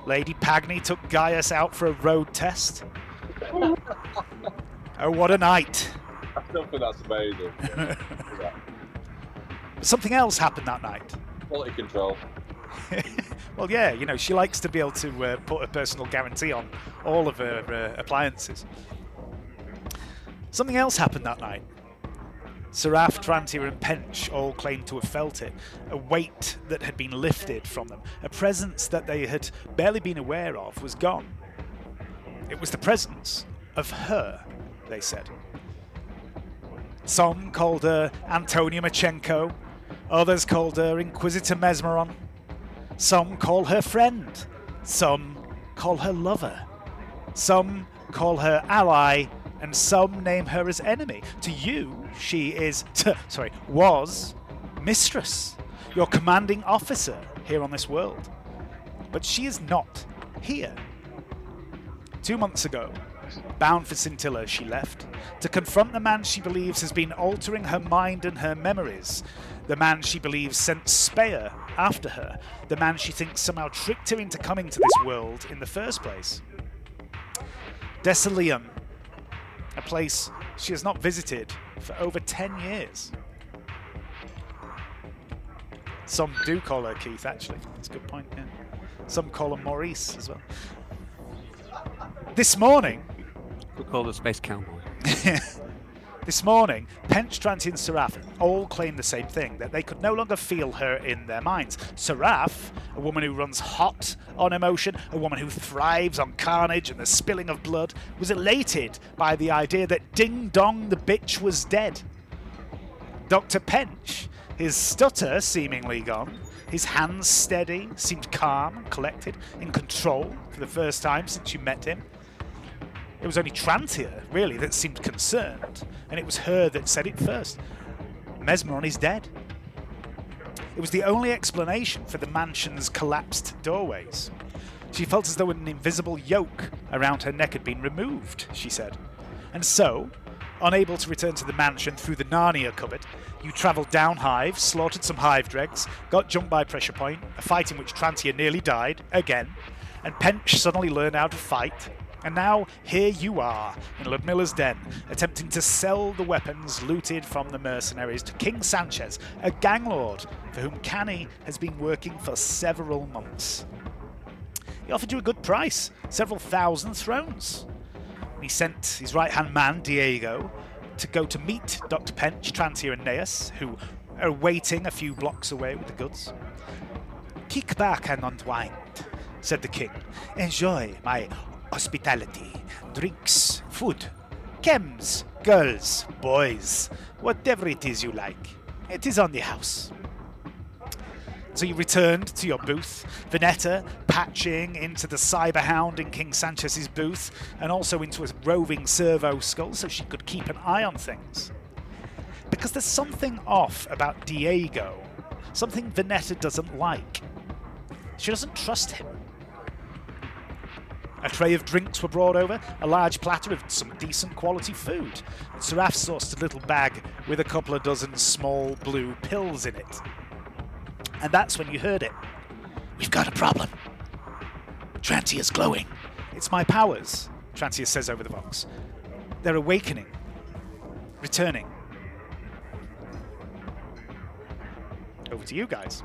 Lady Pagny took Gaius out for a road test. Oh, what a night. I don't think that's amazing. Yeah. Something else happened that night. Quality control. Well, yeah, you know, she likes to be able to put a personal guarantee on all of her appliances. Something else happened that night. Seraph, Trantia and Pench all claimed to have felt it, a weight that had been lifted from them, a presence that they had barely been aware of was gone. It was the presence of her, they said. Some called her Antonia Machenko, others called her Inquisitor Mesmeron. Some call her friend, some call her lover, some call her ally, and some name her as enemy. To you, she is, was mistress, your commanding officer here on this world. But she is not here. 2 months ago, bound for Scintilla, she left to confront the man she believes has been altering her mind and her memories, the man she believes sent Speyer after her, the man she thinks somehow tricked her into coming to this world in the first place. Desilium, a place she has not visited for over 10 years. Some do call her Keith, actually. That's a good point, yeah. Some call her Maurice as well. This morning... We'll call her Space Cowboy. This morning, Pench, Trantia and Seraph all claimed the same thing, that they could no longer feel her in their minds. Seraph, a woman who runs hot on emotion, a woman who thrives on carnage and the spilling of blood, was elated by the idea that Ding Dong the bitch was dead. Dr. Pench, his stutter seemingly gone, his hands steady, seemed calm and collected, in control for the first time since you met him. It was only Trantia, really, that seemed concerned, and it was her that said it first. Mesmeron is dead. It was the only explanation for the mansion's collapsed doorways. She felt as though an invisible yoke around her neck had been removed, she said. And so, unable to return to the mansion through the Narnia cupboard, you travelled down Hive, slaughtered some hive dregs, got jumped by Pressure Point, a fight in which Trantia nearly died, again, and Pench suddenly learned how to fight. And now, here you are, in Ludmilla's den, attempting to sell the weapons looted from the mercenaries to King Sanchez, a gang lord for whom Canni has been working for several months. He offered you a good price, several thousand thrones. And he sent his right-hand man, Diego, to go to meet Dr. Pench, Trantia and Neas, who are waiting a few blocks away with the goods. "Kick back and unwind," said the king. "Enjoy my hospitality, drinks, food, chems, girls, boys, whatever it is you like. It is on the house." So you returned to your booth, Vernetta patching into the Cyberhound in King Sanchez's booth, and also into a roving servo skull so she could keep an eye on things. Because there's something off about Diego, something Vernetta doesn't like. She doesn't trust him. A tray of drinks were brought over, a large platter of some decent quality food. Seraph sourced a little bag with a couple of dozen small blue pills in it. And that's when you heard it. "We've got a problem. Trantia's glowing." "It's my powers," Trantia says over the box. "They're awakening. Returning." Over to you guys.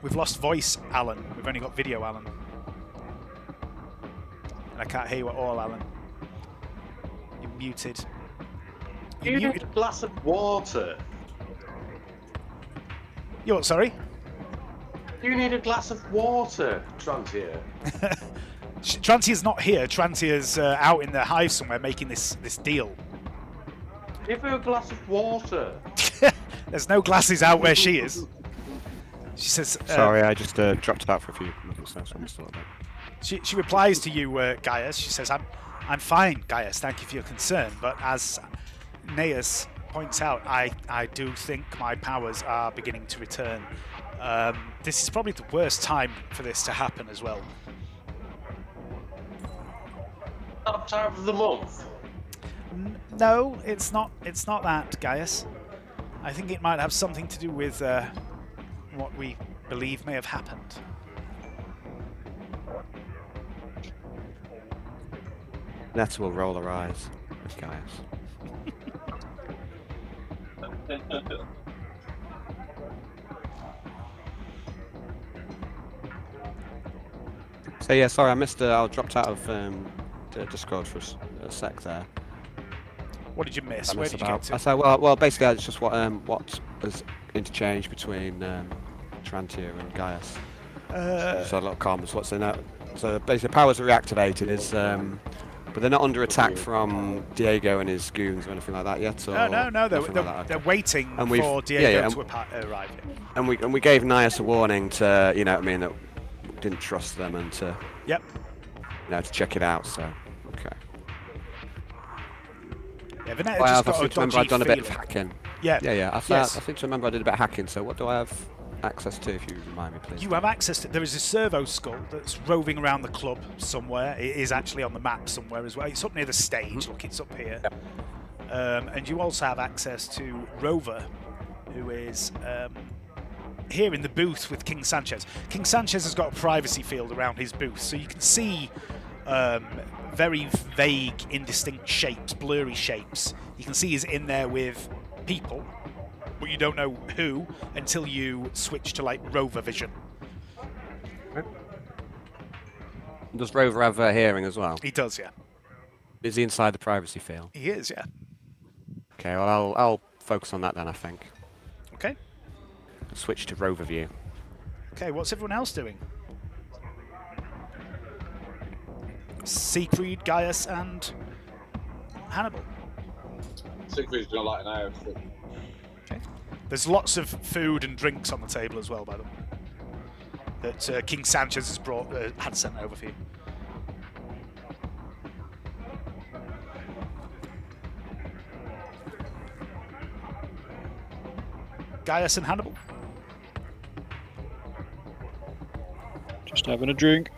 We've lost voice, Alan. We've only got video, Alan. And I can't hear you at all, Alan. You're muted. You need a glass of water. You what, sorry? You need a glass of water, Trantia. Trantia's not here. Trantia's out in the hive somewhere making this deal. Give her a glass of water. There's no glasses out where she is. She says... Sorry, I just dropped out for a few minutes there, so I'm still at that. She replies to you, Gaius. She says, I'm fine, Gaius, thank you for your concern, but as Neas points out, I do think my powers are beginning to return. This is probably the worst time for this to happen as well. Not time of the month. No, it's not. It's not that, Gaius. I think it might have something to do with what we believe may have happened. Netta will roll her eyes with Gaius. So yeah, sorry, I missed. I dropped out of the Discord for a sec there. What did you miss? I Where missed did you get to? I said, well, basically, it's just what was interchanged between Trantia and Gaius. So a lot of comments. What's in that? So basically, powers are reactivated. But they're not under attack from Diego and his goons or anything like that yet. Or No. They're waiting for Diego to arrive. And we gave Nias a warning to, you know what I mean, that we didn't trust them and to, Yep. to check it out. So okay. Yeah, Vernetta I just got seem a to remember dodgy I'd done a bit of feeling. hacking. Yeah. I Yes. seem to remember I did a bit of hacking. So what do I have access to, if you remind me, please? You have access to. There is a servo skull that's roving around the club somewhere. It is actually on the map somewhere as well. It's up near the stage. Look, it's up here. And you also have access to Rover, who is here in the booth with King Sanchez. King Sanchez has got a privacy field around his booth, so you can see very vague, indistinct shapes, blurry shapes. You can see he's in there with people, but you don't know who until you switch to like Rover vision. Does Rover have hearing as well? He does, yeah. Is he inside the privacy field? He is, yeah. Okay, well I'll focus on that then. I think. Okay. Switch to Rover view. Okay, what's everyone else doing? Siegfried, Gaius, and Hannibal. Siegfried's gonna light an hour. Okay. There's lots of food and drinks on the table as well, by the way. That King Sanchez has had sent over for you. Gaius and Hannibal. Just having a drink.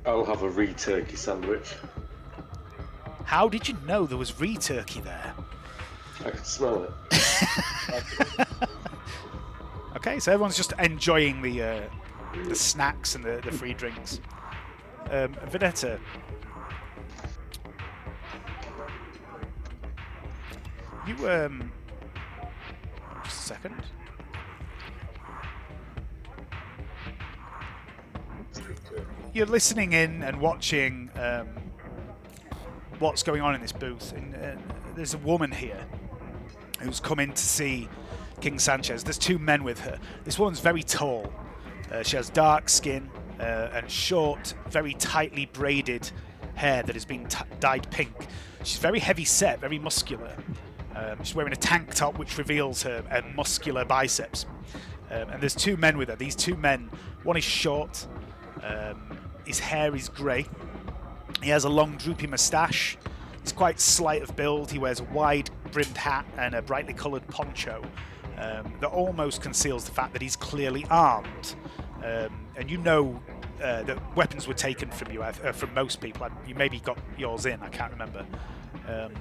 I'll have a re-turkey sandwich. How did you know there was re-turkey there? I can smell it. Okay, so everyone's just enjoying the snacks and the free drinks. Vernetta. You, just a second. You're listening in and watching what's going on in this booth. And there's a woman here who's come in to see King Sanchez. There's two men with her. This woman's very tall. She has dark skin and short, very tightly braided hair that has been dyed pink. She's very heavy set, very muscular. She's wearing a tank top which reveals her muscular biceps. And there's two men with her. These two men, one is short, his hair is grey. He has a long droopy moustache. He's quite slight of build. He wears a wide brimmed hat and a brightly coloured poncho that almost conceals the fact that he's clearly armed. And you know that weapons were taken from you, from most people. You maybe got yours in, I can't remember.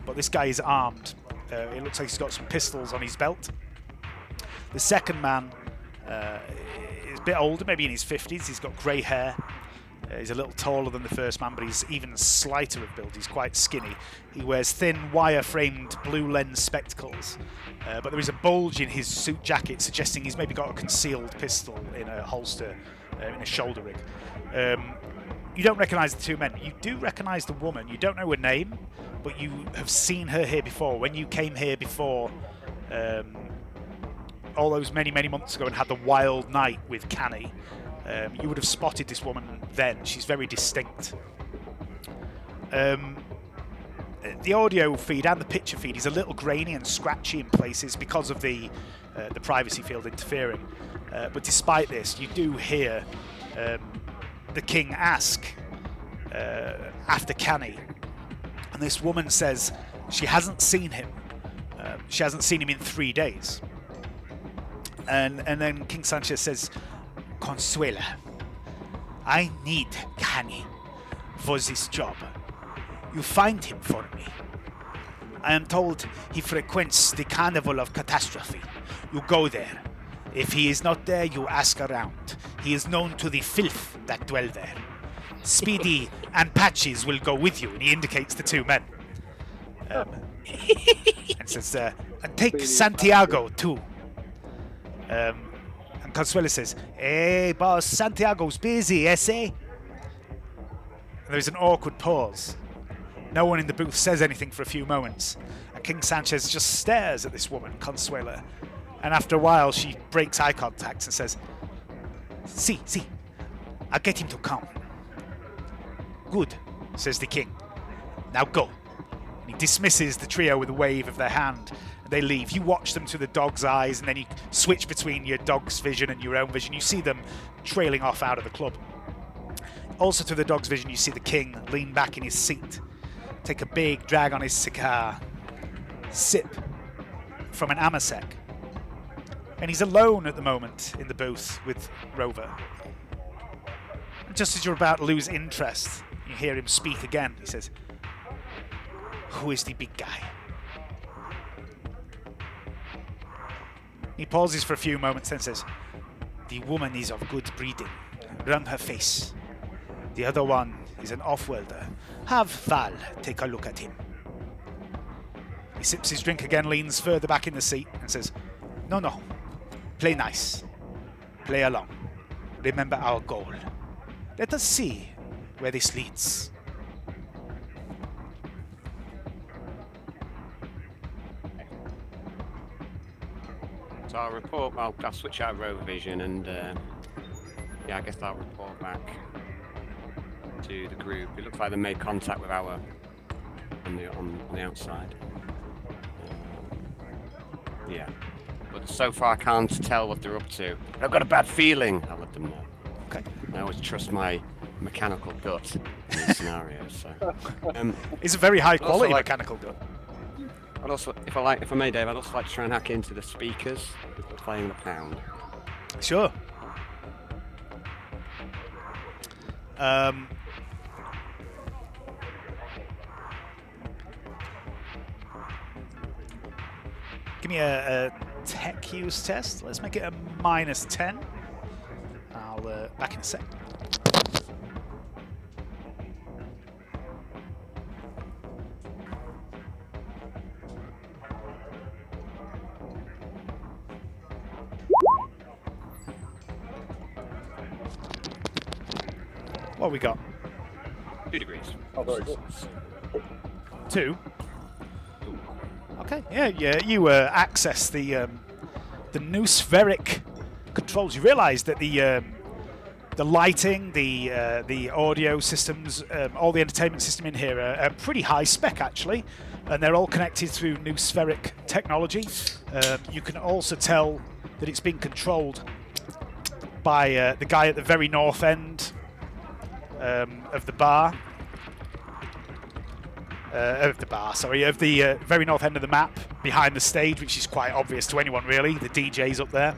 But this guy is armed. It looks like he's got some pistols on his belt. The second man is a bit older, maybe in his 50s. He's got grey hair. He's a little taller than the first man, but he's even slighter of build. He's quite skinny. He wears thin, wire-framed blue lens spectacles. But there is a bulge in his suit jacket, suggesting he's maybe got a concealed pistol in a holster, in a shoulder rig. You don't recognise the two men. You do recognise the woman. You don't know her name, but you have seen her here before. When you came here before, all those many, many months ago and had the wild night with Canni, you would have spotted this woman then. She's very distinct. The audio feed and the picture feed is a little grainy and scratchy in places because of the privacy field interfering. But despite this, you do hear the king ask after Canni. And this woman says she hasn't seen him. She hasn't seen him in 3 days. And then King Sanchez says, Consuela, I need Canni for this job. You find him for me. I am told he frequents the Carnival of Catastrophe. You go there. If he is not there, you ask around. He is known to the filth that dwell there. Speedy and Patches will go with you, and he indicates the two men. And says, and take Santiago too. And Consuela says, hey boss, Santiago's busy, and there's an awkward pause. No one in the booth says anything for a few moments, and King Sanchez just stares at this woman, Consuela. And after a while, she breaks eye contact and says, See, I'll get him to come. Good, says the king. Now go. And he dismisses the trio with a wave of their hand, and they leave. You watch them through the dog's eyes, and then you switch between your dog's vision and your own vision. You see them trailing off out of the club. Also through the dog's vision, you see the king lean back in his seat, take a big drag on his cigar, sip from an amasec. And he's alone at the moment in the booth with Rover. And just as you're about to lose interest, you hear him speak again. He says, who is the big guy? He pauses for a few moments, then says, the woman is of good breeding. Run her face. The other one is an off-worlder. Have Val take a look at him. He sips his drink again, leans further back in the seat, and says, no. Play nice. Play along. Remember our goal. Let us see where this leads. So I'll report, I'll switch out road vision and yeah, I guess I'll report back to the group. It looks like they made contact with our on the outside. Yeah. But so far I can't tell what they're up to. I've got a bad feeling. I'll let them know. Okay. I always trust my mechanical gut in these scenarios. So. It's a very high quality like, mechanical gun. I'd also, if I may, Dave, I'd also like to try and hack into the speakers if we're playing the pound. Sure. Give me a tech use test. Let's make it a -10. I'll back in a sec. What we got? 2 degrees. Oh, very good. 2. Okay. Yeah. You access the noospheric controls. You realise that the lighting, the audio systems, all the entertainment system in here are pretty high spec actually, and they're all connected through noospheric technology. You can also tell that it's being controlled by the guy at the very north end of the very north end of the map, behind the stage, which is quite obvious to anyone really. The DJ's up there.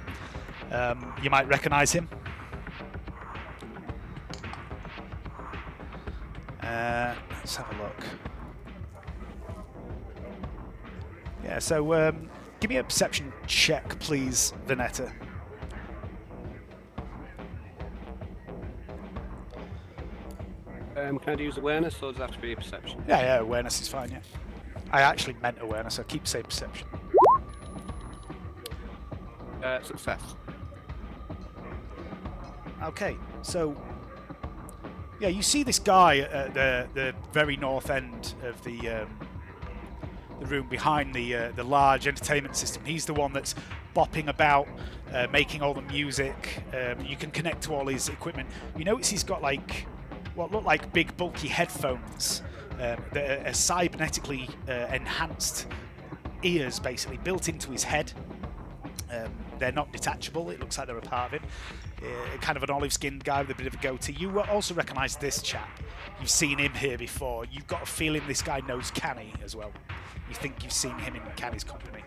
You might recognise him. Let's have a look. Yeah, so give me a perception check, please, Vernetta. Can I use awareness, or does it have to be a perception? Yeah, awareness is fine, yeah. I actually meant awareness, so keep saying perception. Success. Okay, so yeah, you see this guy at the very north end of the room behind the large entertainment system. He's the one that's bopping about, making all the music. You can connect to all his equipment. You notice he's got like what look like big bulky headphones that are cybernetically enhanced ears, basically built into his head. They're not detachable. It looks like they're a part of him. Kind of an olive-skinned guy with a bit of a goatee. You also recognise this chap. You've seen him here before. You've got a feeling this guy knows Canni as well. You think you've seen him in Canni's company.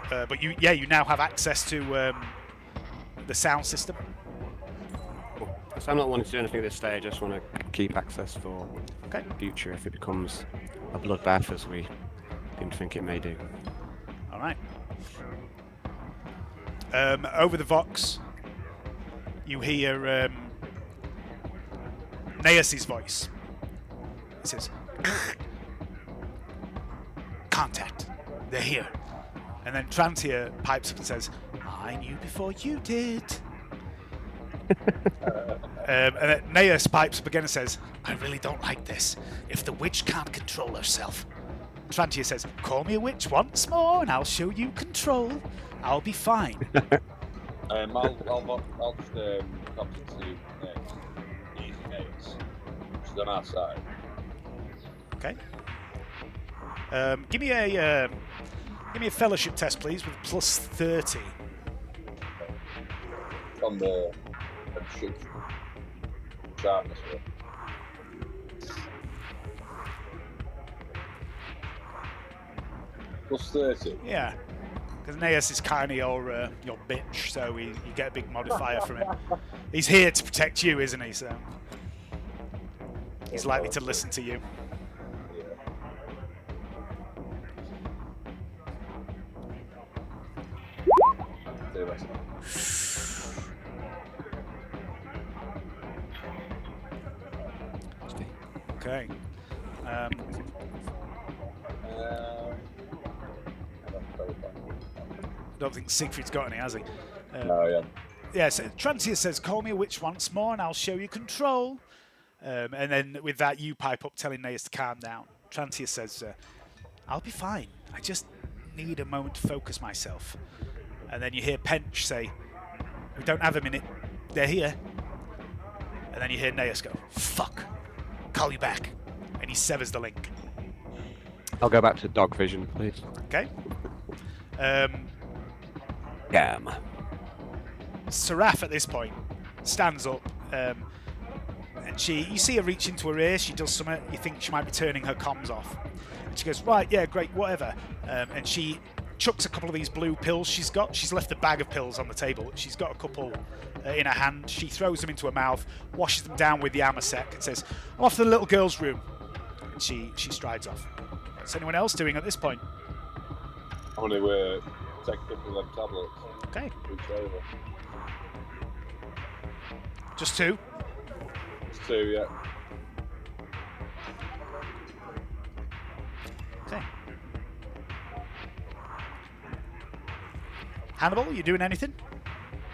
But you now have access to the sound system. So I'm not wanting to do anything at this stage. I just want to keep access for Okay. future if it becomes a bloodbath, as we seem to think it may do. All right. Over the Vox, you hear Gaius' voice. He says, "Contact. They're here." And then Trantia pipes up and says, "I knew before you did." And then Gaius pipes up again and says, "I really don't like this. If the witch can't control herself." Trantia says, "Call me a witch once more and I'll show you control. I'll be fine." I'll just copy to easy names. She's on our side. Okay. Give me a fellowship test, please, with plus 30. On the shoot sharpness. Plus 30. Yeah. Because Gaius is kind of your bitch, so you get a big modifier from him. He's here to protect you, isn't he? So he's likely to listen to you. Okay. I don't think Siegfried's got any, has he? No, yeah. Yeah, so Trantia says, "Call me a witch once more and I'll show you control." And then with that, you pipe up telling Gaius to calm down. Trantia says, "I'll be fine. I just need a moment to focus myself." And then you hear Pench say, "We don't have a minute. They're here." And then you hear Gaius go, "Fuck. Call you back." And he severs the link. I'll go back to dog vision, please. Okay. Damn. Seraph at this point stands up, and you see her reach into her ear. She does something. You think she might be turning her comms off. And she goes, "Right, yeah, great, whatever." And she chucks a couple of these blue pills she's got. She's left a bag of pills on the table. She's got a couple in her hand. She throws them into her mouth, washes them down with the Amasec, and says, "I'm off to the little girl's room." And she strides off. What's anyone else doing at this point? I'm going to take a couple of them tablets. Okay. Reach over. Just two? Just two, yeah. Okay. Hannibal, you doing anything?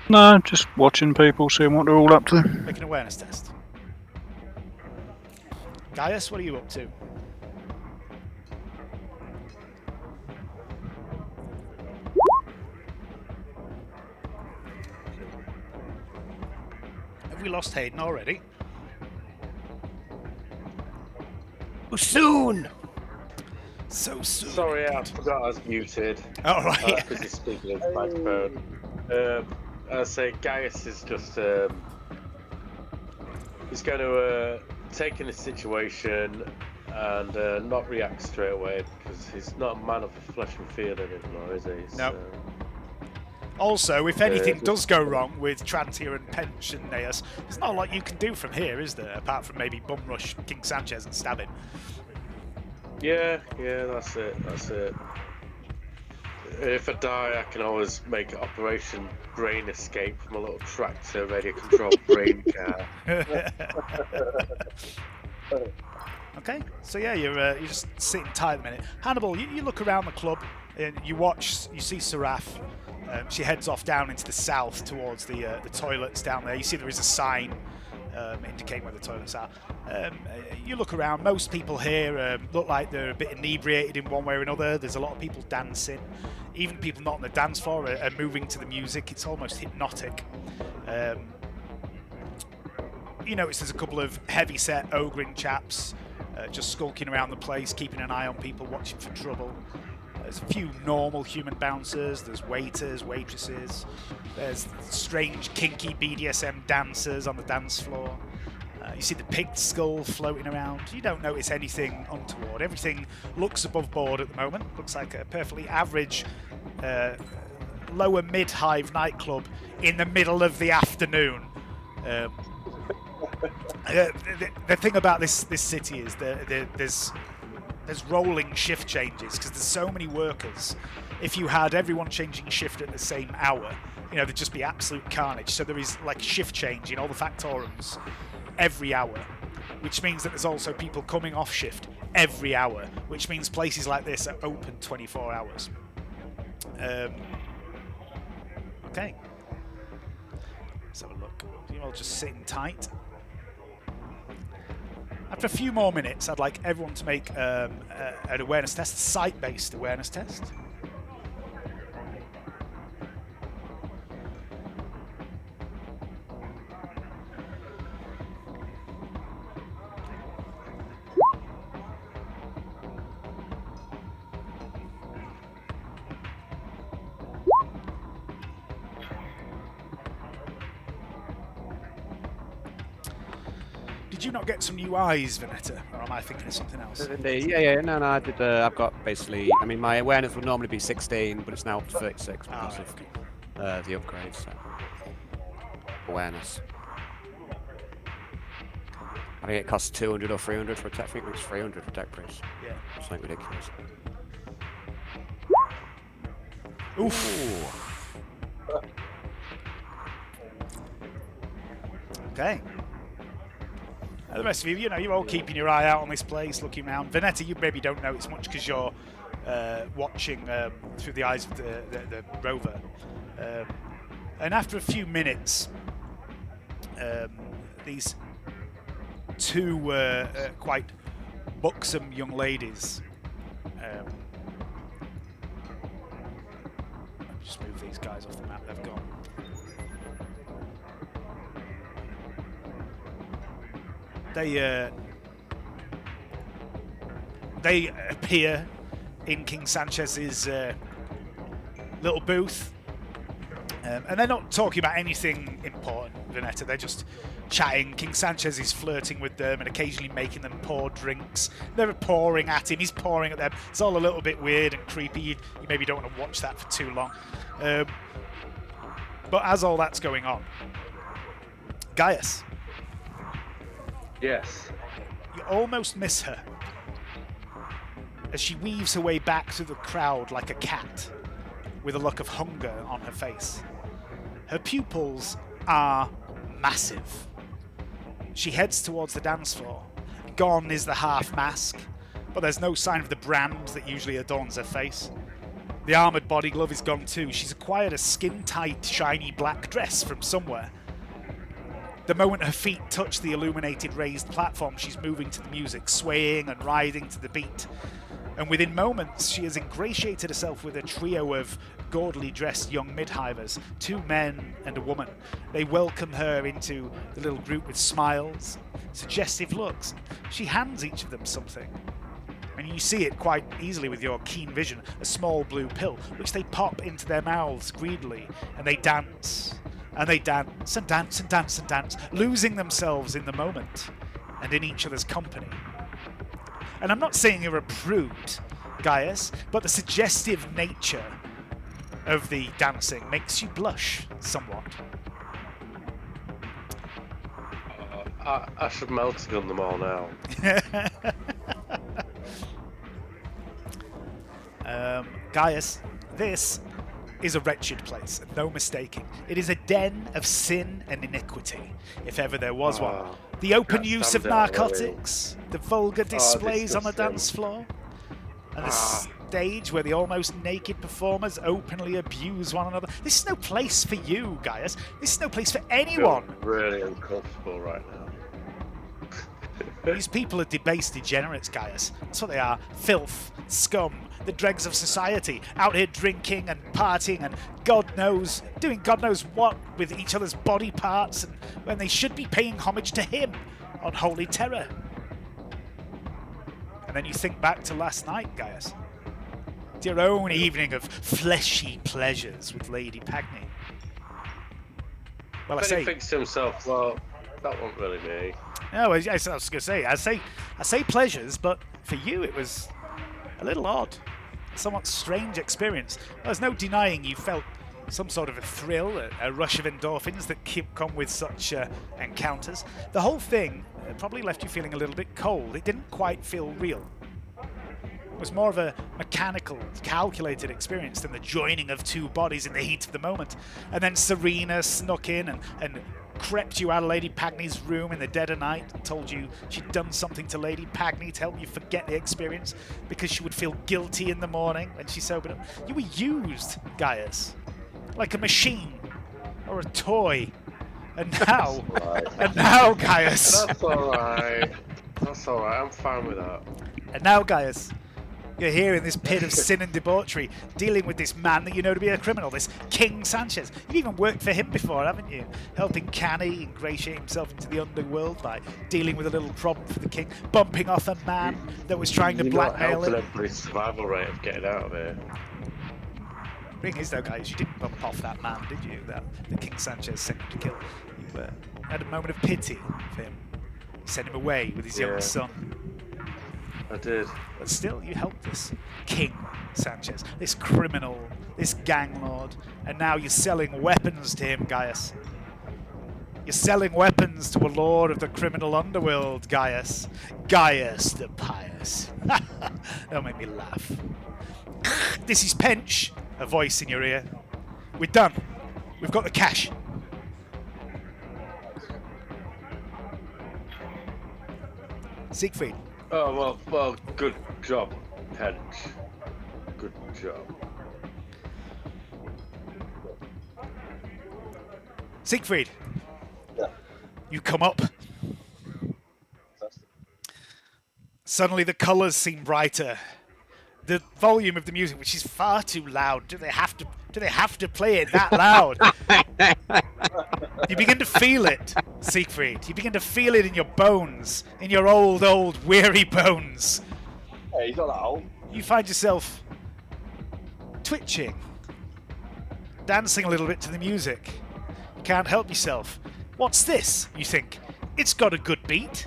No, just watching people, seeing what they're all up to. Make an awareness test. Gaius, what are you up to? Have we lost Hayden already? Soon! So soon. Sorry, I forgot I was muted. All right. Because he's speaking into the microphone. I say Gaius is just he's going to take in the situation and not react straight away, because he's not a man of flesh and fear anymore, is he? No. So, also, if anything does go wrong with Trantia and Pench and Gaius, there's not a lot you can do from here, is there? Apart from maybe bum rush King Sanchez and stab him. yeah, that's it. If I die, I can always make Operation Brain Escape from a little tractor radio controlled brain car. Okay, so yeah, you're just sitting tight at the minute. Hannibal, you look around the club and you see Seraph. She heads off down into the south towards the toilets down there. You see there is a sign indicating where the toilets are. You look around, most people here look like they're a bit inebriated in one way or another. There's a lot of people dancing. Even people not on the dance floor are moving to the music. It's almost hypnotic. You notice there's a couple of heavy-set ogring chaps just skulking around the place, keeping an eye on people, watching for trouble. There's a few normal human bouncers, there's waiters, waitresses, there's strange kinky BDSM dancers on the dance floor. You see the pig skull floating around. You don't notice anything untoward. Everything looks above board at the moment. Looks like a perfectly average lower mid-hive nightclub in the middle of the afternoon. The thing about this city is there's rolling shift changes because there's so many workers. If you had everyone changing shift at the same hour, there'd just be absolute carnage. So there is like shift change in all the factorums every hour, which means that there's also people coming off shift every hour, which means places like this are open 24 hours. Okay. Let's have a look. You're all just sitting tight. After a few more minutes, I'd like everyone to make an awareness test, a site-based awareness test. Did you not get some new eyes, Vernetta? Or am I thinking of something else? Yeah. No, I did. I've got basically. I mean, my awareness would normally be 16, but it's now up to 36 because of the upgrades. So. Awareness. I think it costs 200 or 300 for a tech. I think it's 300 for tech priest. Yeah. Something ridiculous. Oof. Okay. The rest of you, you're all keeping your eye out on this place, looking around. Vernetta, you maybe don't notice much because you're watching through the eyes of the rover. And after a few minutes, these two quite buxom young ladies. I'll just move these guys off the map. They've gone. They appear in King Sanchez's little booth, and they're not talking about anything important, Vernetta. They're just chatting. King Sanchez is flirting with them and occasionally making them pour drinks. They're pouring at him. He's pouring at them. It's all a little bit weird and creepy. You maybe don't want to watch that for too long. But as all that's going on, Gaius. Yes. You almost miss her as she weaves her way back through the crowd like a cat with a look of hunger on her face. Her pupils are massive. She heads towards the dance floor. Gone is the half mask, but there's no sign of the brand that usually adorns her face. The armoured body glove is gone too. She's acquired a skin-tight, shiny black dress from somewhere. The moment her feet touch the illuminated raised platform, she's moving to the music, swaying and riding to the beat. And within moments, she has ingratiated herself with a trio of gaudily dressed young mid-hivers, 2 men and a woman. They welcome her into the little group with smiles, suggestive looks. She hands each of them something. And you see it quite easily with your keen vision, a small blue pill, which they pop into their mouths greedily, and they dance. And they dance and dance and dance and dance, losing themselves in the moment and in each other's company. And I'm not saying you're a prude, Gaius, but the suggestive nature of the dancing makes you blush somewhat. I should melting them all now. Gaius, this is a wretched place, no mistaking. It is a den of sin and iniquity, if ever there was one. The open use of narcotics, the vulgar displays on the dance floor, and the stage where the almost naked performers openly abuse one another. This is no place for you, Gaius. This is no place for anyone. I feel really uncomfortable right now. These people are debased degenerates, Gaius. That's what they are. Filth, scum, the dregs of society, out here drinking and partying and doing God knows what with each other's body parts, and when they should be paying homage to him on holy terror. And then you think back to last night, Gaius. To your own evening of fleshy pleasures with Lady Pagny. Well, But he thinks to himself, well, that wasn't really me. No, I was going to say, I say pleasures, but for you it was a little odd. somewhat strange experience. There's no denying you felt some sort of a thrill, a rush of endorphins that come with such encounters. The whole thing probably left you feeling a little bit cold. It didn't quite feel real. It was more of a mechanical, calculated experience than the joining of two bodies in the heat of the moment. And then Serena snuck in and crept you out of Lady Pagny's room in the dead of night and told you she'd done something to Lady Pagny to help you forget the experience because she would feel guilty in the morning when she sobered up. You were used, Gaius, like a machine or a toy. And now, Gaius. That's alright. That's alright. I'm fine with that. And now, Gaius, you're here in this pit of sin and debauchery, dealing with this man that you know to be a criminal, this King Sanchez. You've even worked for him before, haven't you? Helping Canni ingratiate himself into the underworld by dealing with a little problem for the king, bumping off a man that was trying to blackmail him. You're not helping everybody's survival rate of getting out of here. The thing is, though, Gaius, you didn't bump off that man, did you? That the King Sanchez sent you to kill. You had a moment of pity for him. You sent him away with his young son. I did. But still, you helped this King Sanchez, this criminal, this gang lord, and now you're selling weapons to him, Gaius. You're selling weapons to a lord of the criminal underworld, Gaius. Gaius the Pious. Don't make me laugh. This is Pench, a voice in your ear. We're done. We've got the cash. Siegfried. Oh, well, good job, Pench. Good job. Siegfried. Yeah. You come up. Suddenly the colours seem brighter. The volume of the music, which is far too loud. Do they have to play it that loud? You begin to feel it, Siegfried. You begin to feel it in your bones, in your old, weary bones. Hey, he's not that old. You find yourself twitching, dancing a little bit to the music. You can't help yourself. What's this, you think? It's got a good beat.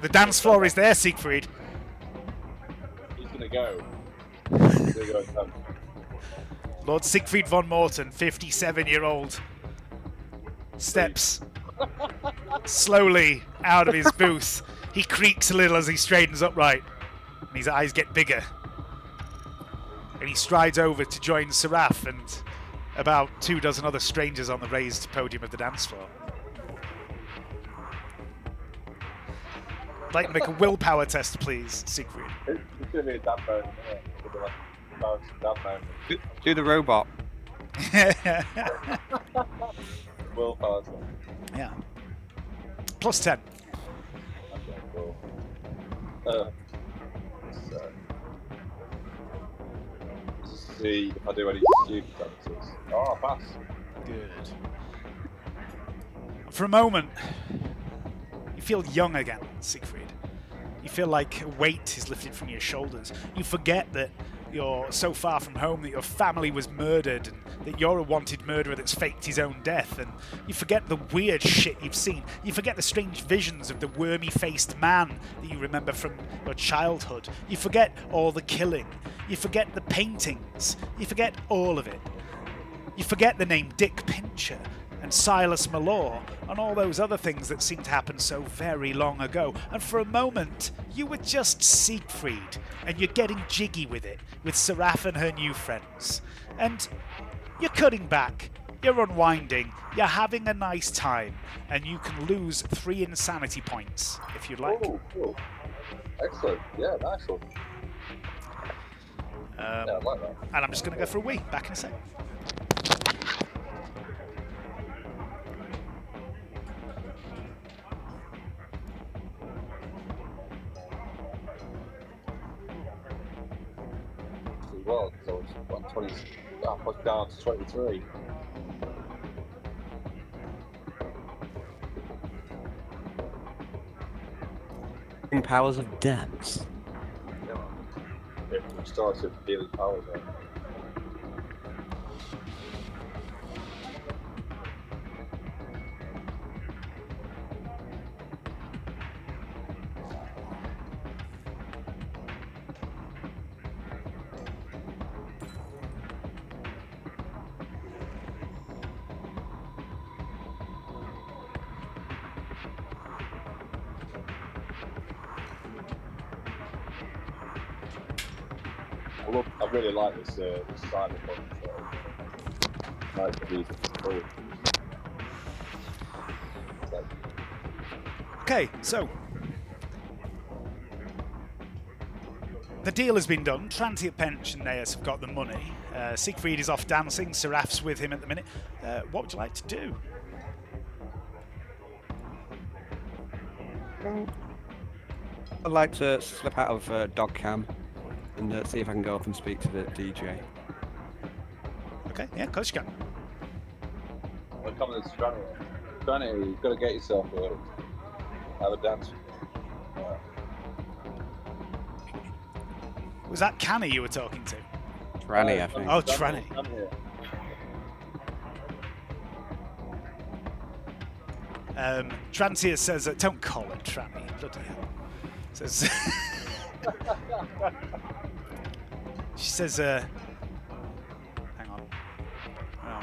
The dance floor is there, Siegfried. He's gonna go. He's gonna go and come. Lord Siegfried von Morton, 57-year-old, steps slowly out of his booth. He creaks a little as he straightens upright, and his eyes get bigger. And he strides over to join Seraph and about 24 other strangers on the raised podium of the dance floor. I'd like to make a willpower test, please, Siegfried. It's gonna be a damn moment. Do the robot. Willpower. Yeah. Plus 10. Okay, cool. Let's see if I do any stupid dances. Oh, I pass. Good. For a moment, you feel young again, Siegfried. You feel like a weight is lifted from your shoulders. You forget that you're so far from home, that your family was murdered, and that you're a wanted murderer that's faked his own death, and you forget the weird shit you've seen. You forget the strange visions of the wormy-faced man that you remember from your childhood. You forget all the killing. You forget the paintings. You forget all of it. You forget the name Dick Pincher and Silas Malore and all those other things that seemed to happen so very long ago. And for a moment, you were just Siegfried, and you're getting jiggy with it, with Seraph and her new friends. And you're cutting back, you're unwinding, you're having a nice time, and you can lose 3 insanity points if you'd like. Oh, cool. Excellent. Yeah, nice one. Yeah, I like that. And I'm just going to go for a wee. Back in a sec. Well, because I was what, 20, I was down to 23. Powers of dance. Yeah, man. It started feeling powers there. I really like this silent one. Nice to be forward. Okay, so the deal has been done. Trantia Pench and Neas have got the money. Siegfried is off dancing. Seraph's with him at the minute. What would you like to do? I'd like to slip out of dog cam and see if I can go up and speak to the DJ. Okay, yeah, of course you can. We're coming to Granny. Granny, you've got to get yourself have a dance. Was that Canni you were talking to? Tranny, I think. Oh, Tranny. Come here. Trantia says, don't call it Tranny, bloody hell. Says, she says, hang on. Oh.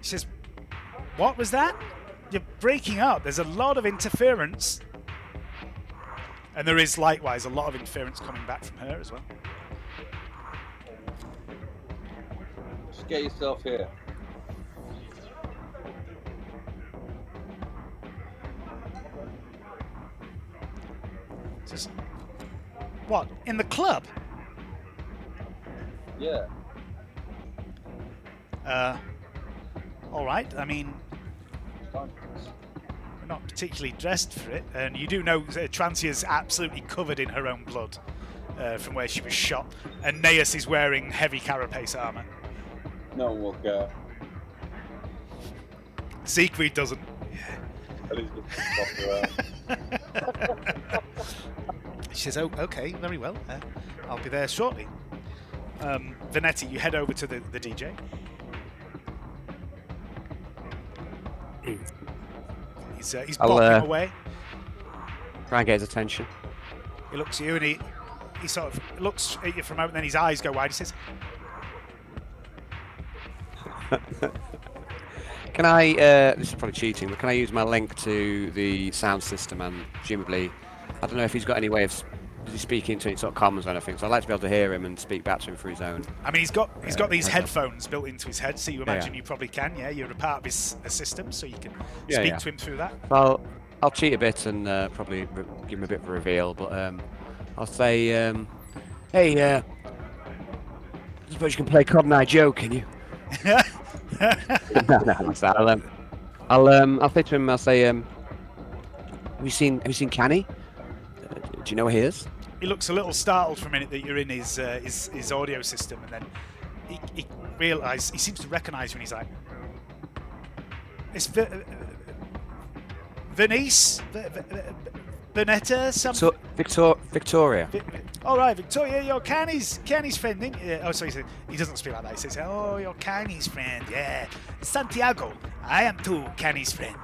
She says, what was that? You're breaking up. There's a lot of interference. And there is likewise a lot of interference coming back from her as well. Just get yourself here. Says, what? In the club? Yeah. All right. I mean, we're not particularly dressed for it, and you do know Trantia's absolutely covered in her own blood from where she was shot, and Neas is wearing heavy carapace armor. No one will care. Siegfried doesn't. At least it's around. She says, "Oh, okay, very well. I'll be there shortly." Vernetta, you head over to the DJ. He's bopping away. Try and get his attention. He looks at you and he sort of looks at you for a moment, then his eyes go wide. He says, Can I, this is probably cheating, but can I use my link to the sound system and presumably, I don't know if he's got any way of speaking to any sort of comms or anything, so I'd like to be able to hear him and speak back to him through his own. I mean, he's got these headphones built into his head, so you imagine you probably can, yeah? You're a part of his system, so you can speak to him through that. Well, I'll cheat a bit and probably give him a bit of a reveal, but I'll say, hey, I suppose you can play Cognite Joe, can you? No, I'll say to him, I'll say, have you seen Canni? Do you know where he is? He looks a little startled for a minute that you're in his audio system, and then he seems to recognise when he's like, it's Venice, Vernetta, something. Victoria. All right, Victoria, you're Canni's friend, ain't you? Oh, sorry, he doesn't speak like that. He says, "Oh, you're Canni's friend, yeah. Santiago, I am too Canni's friend."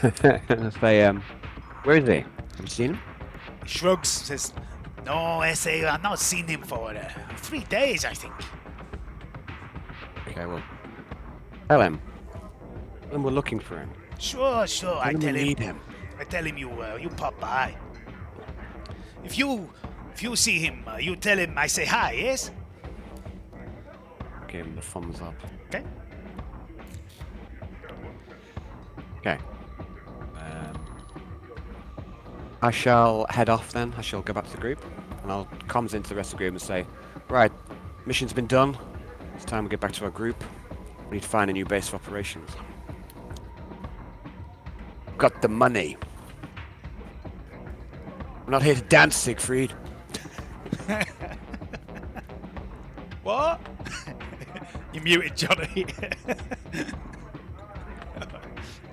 I'll say, where is he? Have you seen him? He shrugs, says, "No, S.A., I've not seen him for 3 days, I think." Okay, well, tell him. When we're looking for him. Sure. I tell need him. I tell him you pop by. If you see him, you tell him I say hi, yes? Give him the thumbs up. Okay. Okay. I shall head off then. I shall go back to the group, and I'll comms into the rest of the group and say, right, mission's been done. It's time we get back to our group. We need to find a new base of operations. Got the money. I'm not here to dance, Siegfried. What? You muted Johnny.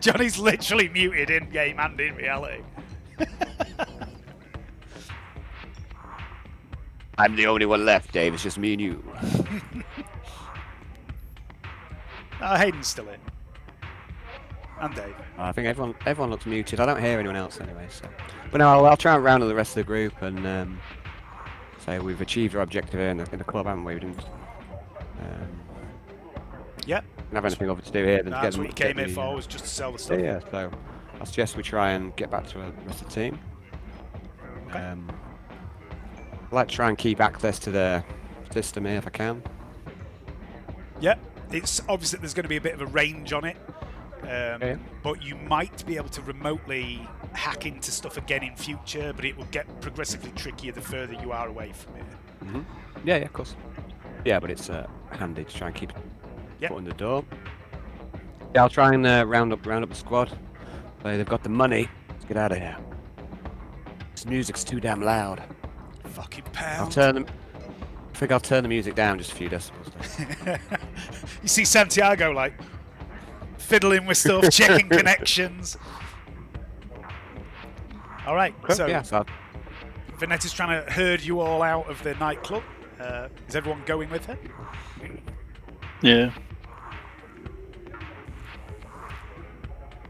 Johnny's literally muted in game and in reality. I'm the only one left, Dave. It's just me and you. Hayden's still in. And Dave. I think everyone looks muted. I don't hear anyone else anyway. So, but no, I'll try and round to the rest of the group and say we've achieved our objective here in the club, haven't we? We didn't. Yep. Have anything over to do here than That's what you came here for, was just to sell the stuff. Yeah. So I suggest we try and get back to the rest of the team. Okay. I'd like to try and keep access to the system here if I can. Yep, it's obvious that there's going to be a bit of a range on it, but you might be able to remotely hack into stuff again in future, but it will get progressively trickier the further you are away from it. Mm-hmm. Yeah, of course. Yeah, but it's handy to try and keep Yep. foot in the door. Yeah, I'll try and round up the squad. So they've got the money. Let's get out of here. This music's too damn loud. Fucking I pound. think I'll turn the music down just a few decibels. You see Santiago like fiddling with stuff, checking connections. All right, so yeah, so Vernetta's trying to herd you all out of the nightclub. Is everyone going with her? Yeah.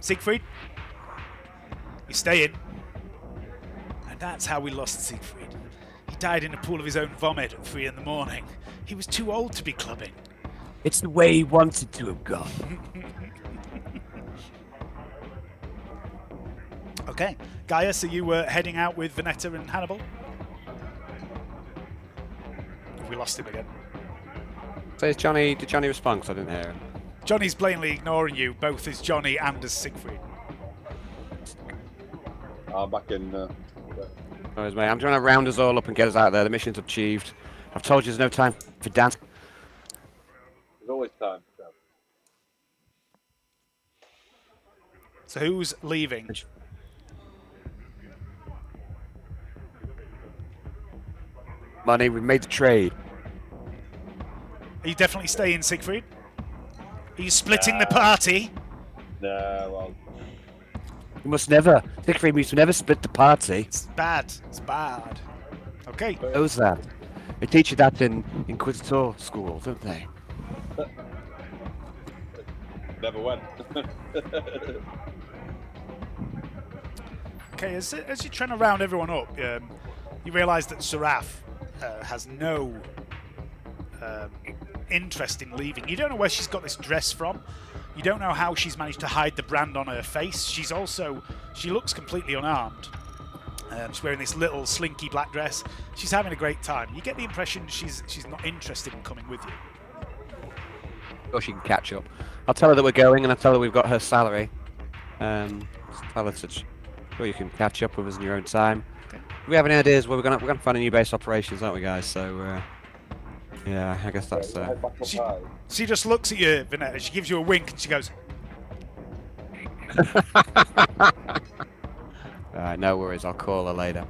Siegfried, you stay in. And that's how we lost Siegfried. He died in a pool of his own vomit at 3 in the morning. He was too old to be clubbing. It's the way he wanted to have gone. Okay, Gaius, are you heading out with Vernetta and Hannibal? We lost him again. So did Johnny respond? 'Cause I didn't hear him. Johnny's blatantly ignoring you, both as Johnny and as Siegfried. I'm back in. Anyways, mate, I'm trying to round us all up and get us out there. The mission's achieved. I've told you there's no time for dance. There's always time. So who's leaving? Money, we made the trade. Are you definitely staying, Siegfried? Are you splitting the party? Nah, well, We must never, Siegfried, we must never split the party. It's bad. It's bad. Okay. Knows that. They teach you that in Inquisitor school, don't they? never went. Okay, as you're trying to round everyone up, you realise that Seraph has no interest in leaving. You don't know where she's got this dress from. You don't know how she's managed to hide the brand on her face. She looks completely unarmed. She's wearing this little slinky black dress. She's having a great time. You get the impression she's not interested in coming with you. Or she can catch up. I'll tell her that we're going, and I'll tell her we've got her salary. Tell her sure you can catch up with us in your own time. Okay. We have any ideas where we're gonna find a new base operations, aren't we, guys? So yeah, I guess that's. She just looks at you, Vernetta. She gives you a wink and she goes, Alright, no worries. I'll call her later.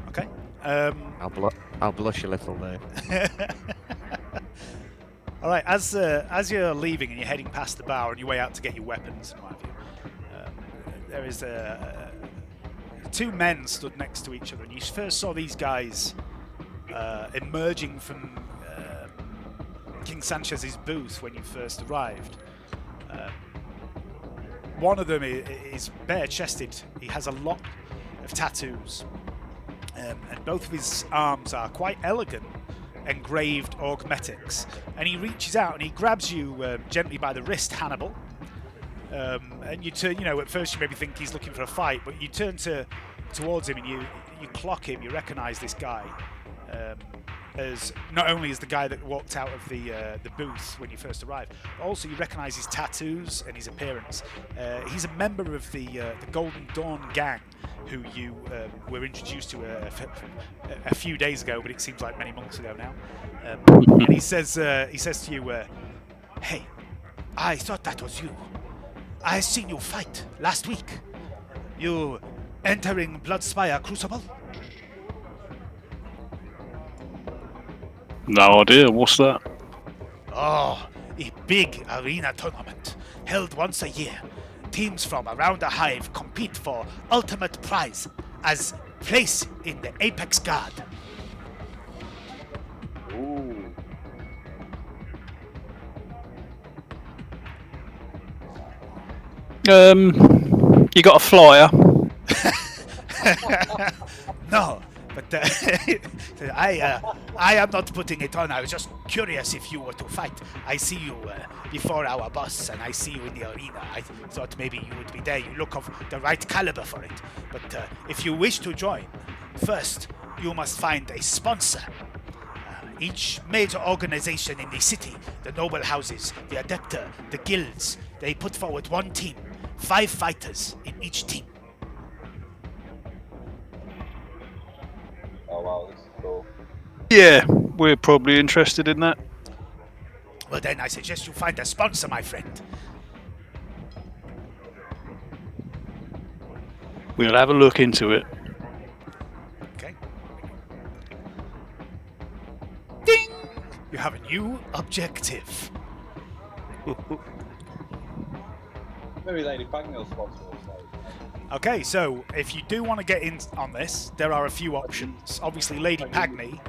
okay. I'll blush a little there. All right, as you're leaving and you're heading past the bar on your way out to get your weapons and what have you, there is two men stood next to each other, and you first saw these guys emerging from King Sanchez's booth when you first arrived. One of them is bare-chested. He has a lot of tattoos, and both of his arms are quite elegant, engraved augmetics. And he reaches out and he grabs you gently by the wrist, Hannibal. And you turn, at first you maybe think he's looking for a fight, but you turn towards him and you clock him. You recognise this guy as not only as the guy that walked out of the booth when you first arrived, but also you recognise his tattoos and his appearance. He's a member of the Golden Dawn gang, who you were introduced to a few days ago, but it seems like many months ago now. And he says to you, "Hey, I thought that was you. I seen you fight last week. You entering Bloodspire Crucible?" No idea. What's that? Oh, a big arena tournament held once a year. Teams from around the hive compete for ultimate prize as place in the Apex Guard. Ooh. You got a flyer? No, but I am not putting it on. I was just curious if you were to fight. I see you before our boss, and I see you in the arena. I thought maybe you would be there. You look of the right caliber for it. But if you wish to join, first you must find a sponsor. Each major organization in the city, the noble houses, the adepta, the guilds, they put forward one team, 5 fighters in each team. Oh wow, this is cool. Yeah, we're probably interested in that. Well then, I suggest you find a sponsor, my friend. We'll have a look into it. Okay. Ding! You have a new objective. Maybe Lady Bagnell's sponsor will say. Okay, so if you do want to get in on this, there are a few options. Obviously, Lady Pagny,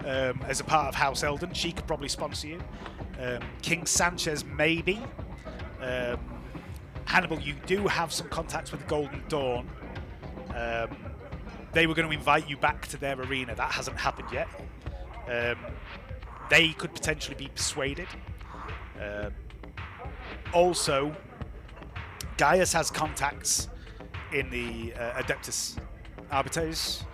as a part of House Eldon, she could probably sponsor you. King Sanchez, maybe. Hannibal, you do have some contacts with the Golden Dawn. They were going to invite you back to their arena. That hasn't happened yet. They could potentially be persuaded. Also, Gaius has contacts in the Adeptus Arbites.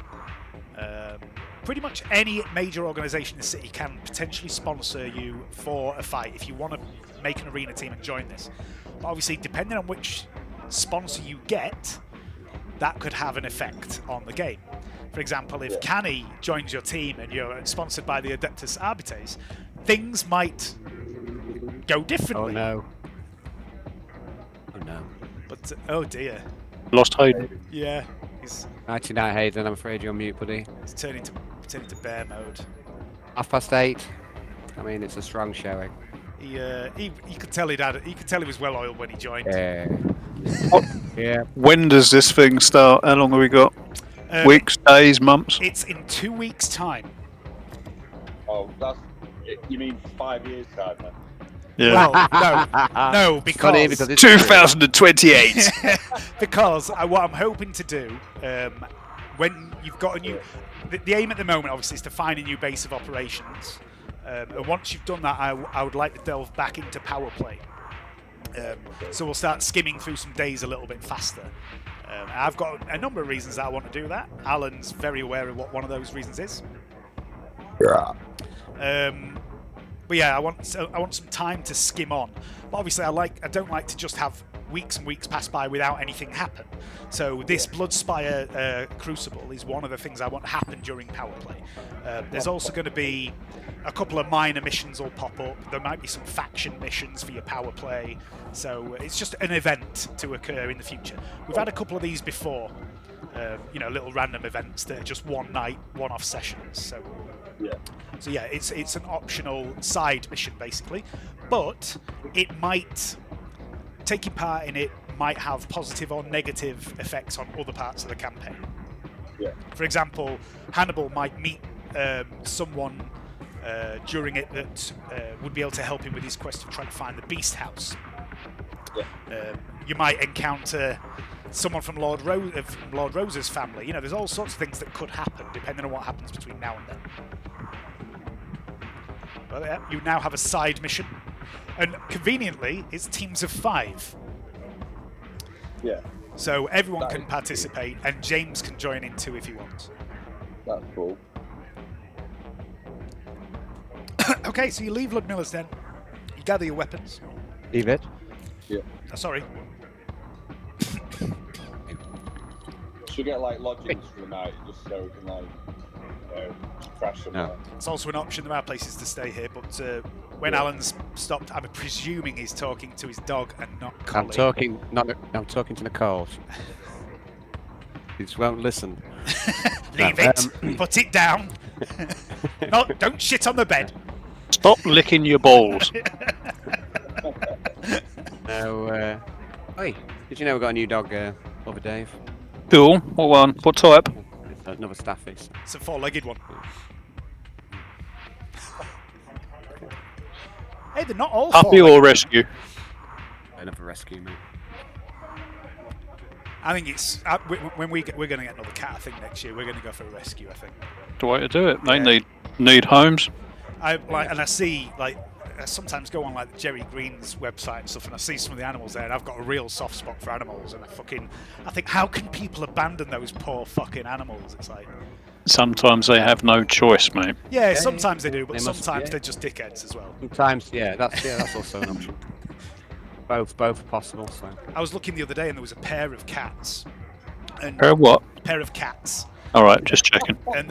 Pretty much any major organization in the city can potentially sponsor you for a fight if you want to make an arena team and join this. But obviously, depending on which sponsor you get, that could have an effect on the game. For example, if Canni joins your team and you're sponsored by the Adeptus Arbites, things might go differently. Oh no. Oh no. But, oh dear. Lost Hayden. Yeah, he's 99 Hayden, I'm afraid you're on mute, buddy. turning to bear mode. 8:30. I mean, it's a strong showing. He could tell he was well oiled when he joined. Yeah. Yeah. When does this thing start? How long have we got? Weeks, days, months? It's in 2 weeks' time. Oh, you mean 5 years time then? Yeah. Well, no, Funny, because it's 2028. because what I'm hoping to do when you've got a new, the aim at the moment obviously is to find a new base of operations, and once you've done that, I would like to delve back into power play. So we'll start skimming through some days a little bit faster. I've got a number of reasons that I want to do that. Alan's very aware of what one of those reasons is. Yeah. But yeah, I want some time to skim on. But obviously, I don't like to just have weeks and weeks pass by without anything happen. So this Bloodspire Crucible is one of the things I want to happen during power play. There's also going to be a couple of minor missions will pop up. There might be some faction missions for your power play. So it's just an event to occur in the future. We've had a couple of these before. Little random events that are just one night, one-off sessions. So yeah, it's an optional side mission basically, but it might, taking part in it might have positive or negative effects on other parts of the campaign. Yeah. For example, Hannibal might meet someone during it that would be able to help him with his quest of trying to find the Beast House. Yeah. You might encounter someone from Lord Rosa's family. There's all sorts of things that could happen depending on what happens between now and then. Well, yeah, you now have a side mission, and conveniently, it's teams of 5. Yeah. So everyone can participate, and James can join in too if he wants. That's cool. Okay, so you leave Ludmilla's den. You gather your weapons. Leave it. Yeah. Sorry. Should get like lodgings for the night, just so we can crash somewhere. It's also an option. There are places to stay here, but when Alan's stopped, I'm presuming he's talking to his dog and not Collie. I'm talking to Nicole. He just won't listen. Leave it. Put it down. No, don't shit on the bed. Stop licking your balls. No. Hey, did you know we got a new dog over Dave? Cool. What one? What type? It's another staffy. It's a 4-legged one. Hey, they're not all Puppy or rescue? Another rescue, mate. I think it's when we're going to get another cat. I think next year we're going to go for a rescue. I think. The way to do it. They need homes. I see like. I sometimes go on like Jerry Green's website and stuff, and I see some of the animals there, and I've got a real soft spot for animals. And I think, how can people abandon those poor fucking animals? It's like Sometimes they have no choice, mate. yeah, sometimes they do, but They must- sometimes yeah. they're just dickheads as well. Sometimes, that's also an option. Both are possible. So I was looking the other day, and there was a pair of cats, and What? pair of cats, All right, just checking. and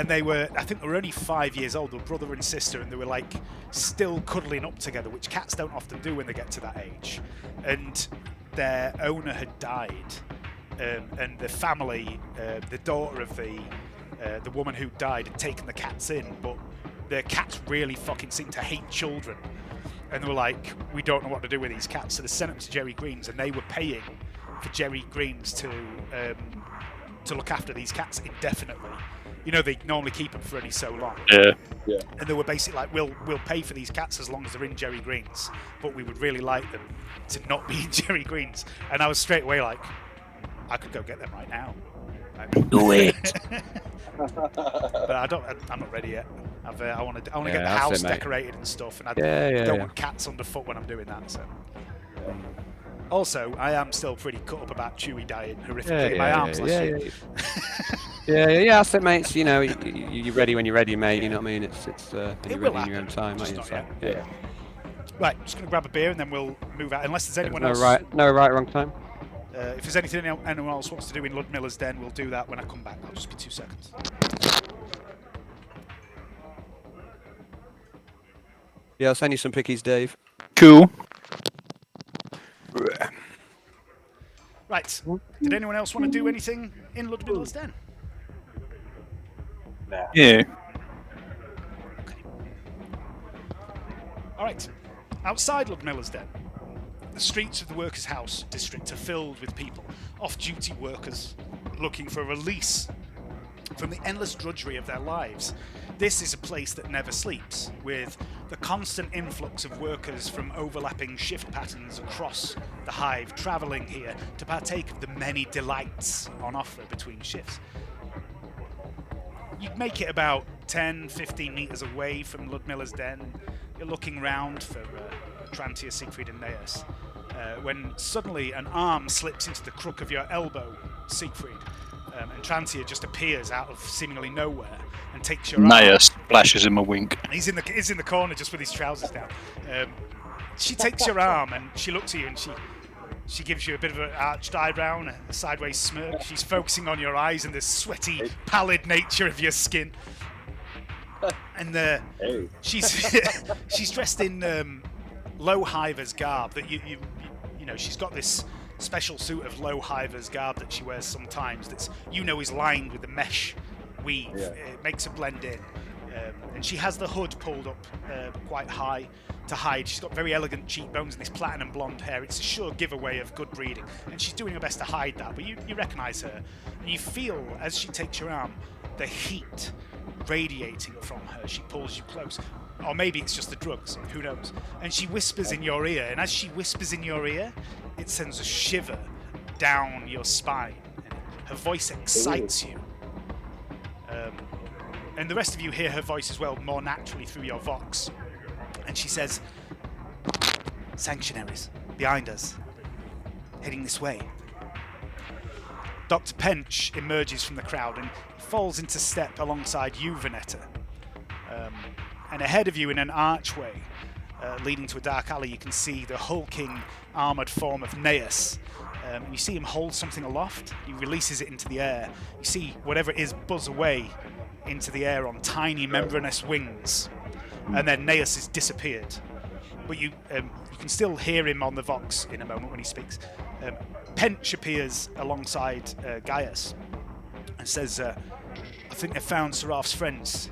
they were, I think they were only 5 years old, they were brother and sister, and they were like still cuddling up together, which cats don't often do when they get to that age. And their owner had died, and the family, the daughter of the woman who died, had taken the cats in, but the cats really fucking seemed to hate children, and they were like, we don't know what to do with these cats, so they sent them to Jerry Green's, and they were paying for Jerry Green's to look after these cats indefinitely. You know, they normally keep them for only so long. Yeah. And they were basically like, we'll pay for these cats as long as they're in Jerry Green's, but we would really like them to not be in Jerry Green's. And I was straight away like, I could go get them right now. Do it. But I'm not ready yet. I want to get the that's house it, mate. decorated and stuff, and I Yeah. don't want cats underfoot when I'm doing that. So. Also, I am still pretty cut up about Chewy dying horrifically in my arms last year. Yeah. That's it, mate. It's, you know, you're ready when you're ready, mate. You know what I mean? It's It you're will ready in your own happen, time, just aren't not you? yet. So, yeah. Right, just going to grab a beer and then we'll move out. Unless there's anyone No else. wrong time. If there's anything anyone else wants to do in Ludmilla's den, we'll do that when I come back. I'll just be 2 seconds. Yeah, I'll send you some pickies, Dave. Cool. Right. Did anyone else want to do anything in Ludmilla's den? Nah. Yeah. All right. Outside Ludmilla's den, the streets of the workers' house district are filled with people, off-duty workers, looking for a release from the endless drudgery of their lives. This is a place that never sleeps, with the constant influx of workers from overlapping shift patterns across the hive travelling here to partake of the many delights on offer between shifts. You'd make it about 10-15 metres away from Ludmilla's den. You're looking round for Trantia, Siegfried and Gaius, when suddenly an arm slips into the crook of your elbow, Siegfried, and Trantia just appears out of seemingly nowhere and takes your arm. Naya splashes him a wink. And he's in the corner just with his trousers down. She takes your arm and she looks at you and she gives you a bit of an arched eyebrow and a sideways smirk. She's focusing on your eyes and the sweaty, pallid nature of your skin. And she's dressed in low hiver's garb that you know, she's got this special suit of low hiver's garb that she wears sometimes that's, you know, is lined with a mesh weave. Yeah. It makes her blend in. And she has the hood pulled up quite high to hide. She's got very elegant cheekbones and this platinum blonde hair. It's a sure giveaway of good breeding, and she's doing her best to hide that, but you recognise her, and you feel, as she takes your arm, the heat radiating from her. She pulls you close. Or maybe it's just the drugs, who knows. And she whispers in your ear, and as she whispers in your ear, it sends a shiver down your spine. Her voice excites you. And the rest of you hear her voice as well, more naturally through your vox. And she says, "Sanctuaries, behind us, heading this way." Dr. Pench emerges from the crowd and falls into step alongside you, Vernetta. And ahead of you in an archway leading to a dark alley, you can see the hulking armoured form of Gaius. And you see him hold something aloft. He releases it into the air. You see whatever it is buzz away into the air on tiny membranous wings. And then Gaius has disappeared. But you can still hear him on the vox in a moment when he speaks. Pench appears alongside Gaius and says, "I think they've found Seraf's friends.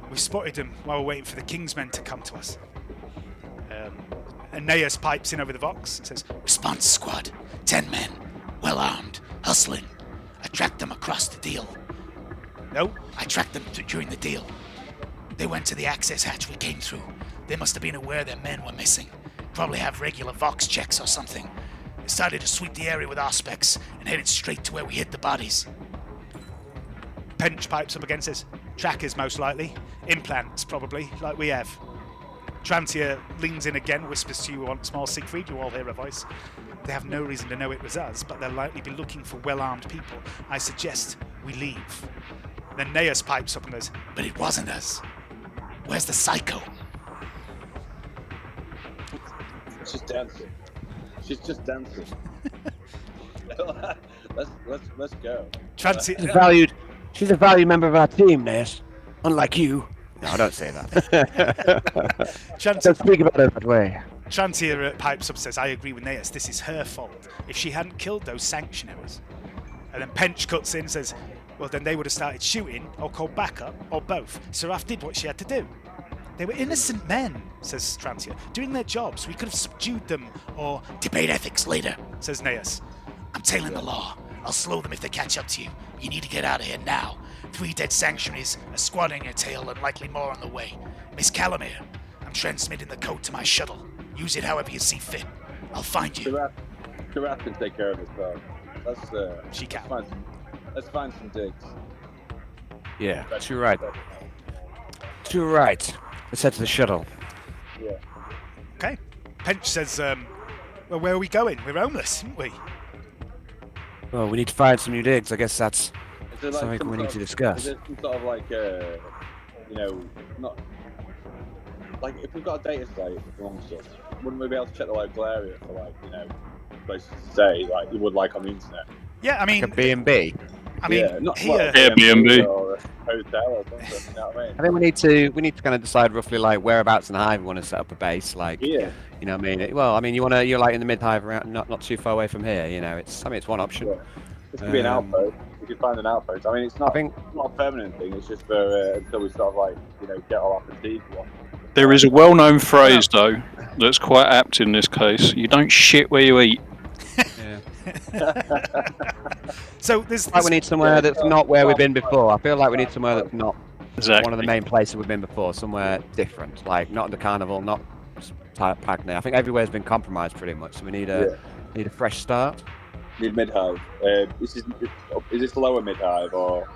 We spotted them while we're waiting for the Kingsmen to come to us." And Gaius pipes in over the vox and says, "Response squad, 10 men, well armed, hustling. I tracked them across the deal." "No, I tracked them during the deal. They went to the access hatch we came through. They must have been aware their men were missing. Probably have regular vox checks or something. They started to sweep the area with auspex and headed straight to where we hid the bodies." Pench pipes up again and says, Trackers, most likely. Implants, probably, like we have. Trantia leans in again, whispers to you once more. Siegfried, you all hear a voice. They have no reason to know it was us, but they'll likely be looking for well-armed people. I suggest we leave. Then Neus pipes up and goes, but it wasn't us. Where's the psycho? She's dancing. She's just dancing. let's go. Trantia... She's a valued member of our team, Ness. Unlike you. No, don't say that. Don't speak about it that way. Trantia pipes up and says, I agree with Neus. This is her fault. If she hadn't killed those sanctionaries. And then Pench cuts in and says, well, then they would have started shooting or called backup or both. Seraph did what she had to do. They were innocent men, says Trantia, doing their jobs. We could have subdued them or... Debate ethics later, says Neus. I'm tailing the law. I'll slow them if they catch up to you. You need to get out of here now. 3 dead sanctuaries, a squad on your tail, and likely more on the way. Miss Calamere, I'm transmitting the code to my shuttle. Use it however you see fit. I'll find you. Karrel can take care of his dog. She can. Let's find some digs. Yeah, too right. Too right. Let's head to the shuttle. Yeah. Okay. Pench says, well, where are we going? We're homeless, aren't we? Well, we need to find some new digs. I guess that's Is there, like, something some we need sort to of- discuss. Is there some sort of like, not like if we've got a data site amongst us, wouldn't we be able to check the local area for like, places to stay like you would like on the internet? Yeah, I mean... Like a B&B. I mean, yeah, not here... like Airbnb. or a hotel or something. You know what I mean? I think we need to kind of decide roughly like whereabouts in the hive we want to set up a base. Like, Yeah. you know what I mean? Well, I mean, you're like in the mid hive around, not too far away from here. You know, it's one option. Yeah. This could be an outpost. We could find an outpost. I mean, it's not think- a permanent thing. It's just for until we sort of like get all our fatigue one. There is a well-known phrase though that's quite apt in this case. You don't shit where you eat. Yeah. So there's... Like we need somewhere that's not where we've been before. I feel like we need somewhere that's not Exactly. one of the main places we've been before. Somewhere different, like not the carnival, not Pagny. I think everywhere's been compromised pretty much. So we need a fresh start. Need mid-hive. Is this lower mid-hive or?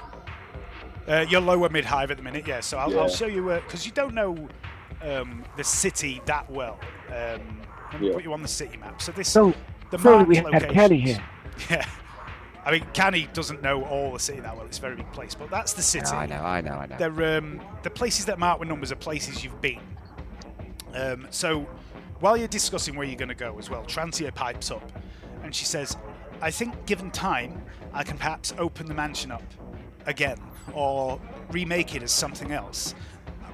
You're lower mid-hive at the minute, yeah. So I'll Yeah. show you, because you don't know the city that well. Let me put you on the city map. So this... So, the clearly we marked had Canni locations- here. Yeah. I mean, Canni doesn't know all the city that well. It's a very big place, but that's the city. I know. They're, the places that mark with numbers are places you've been. So while you're discussing where you're going to go as well, Trantia pipes up and she says, I think given time, I can perhaps open the mansion up again or remake it as something else.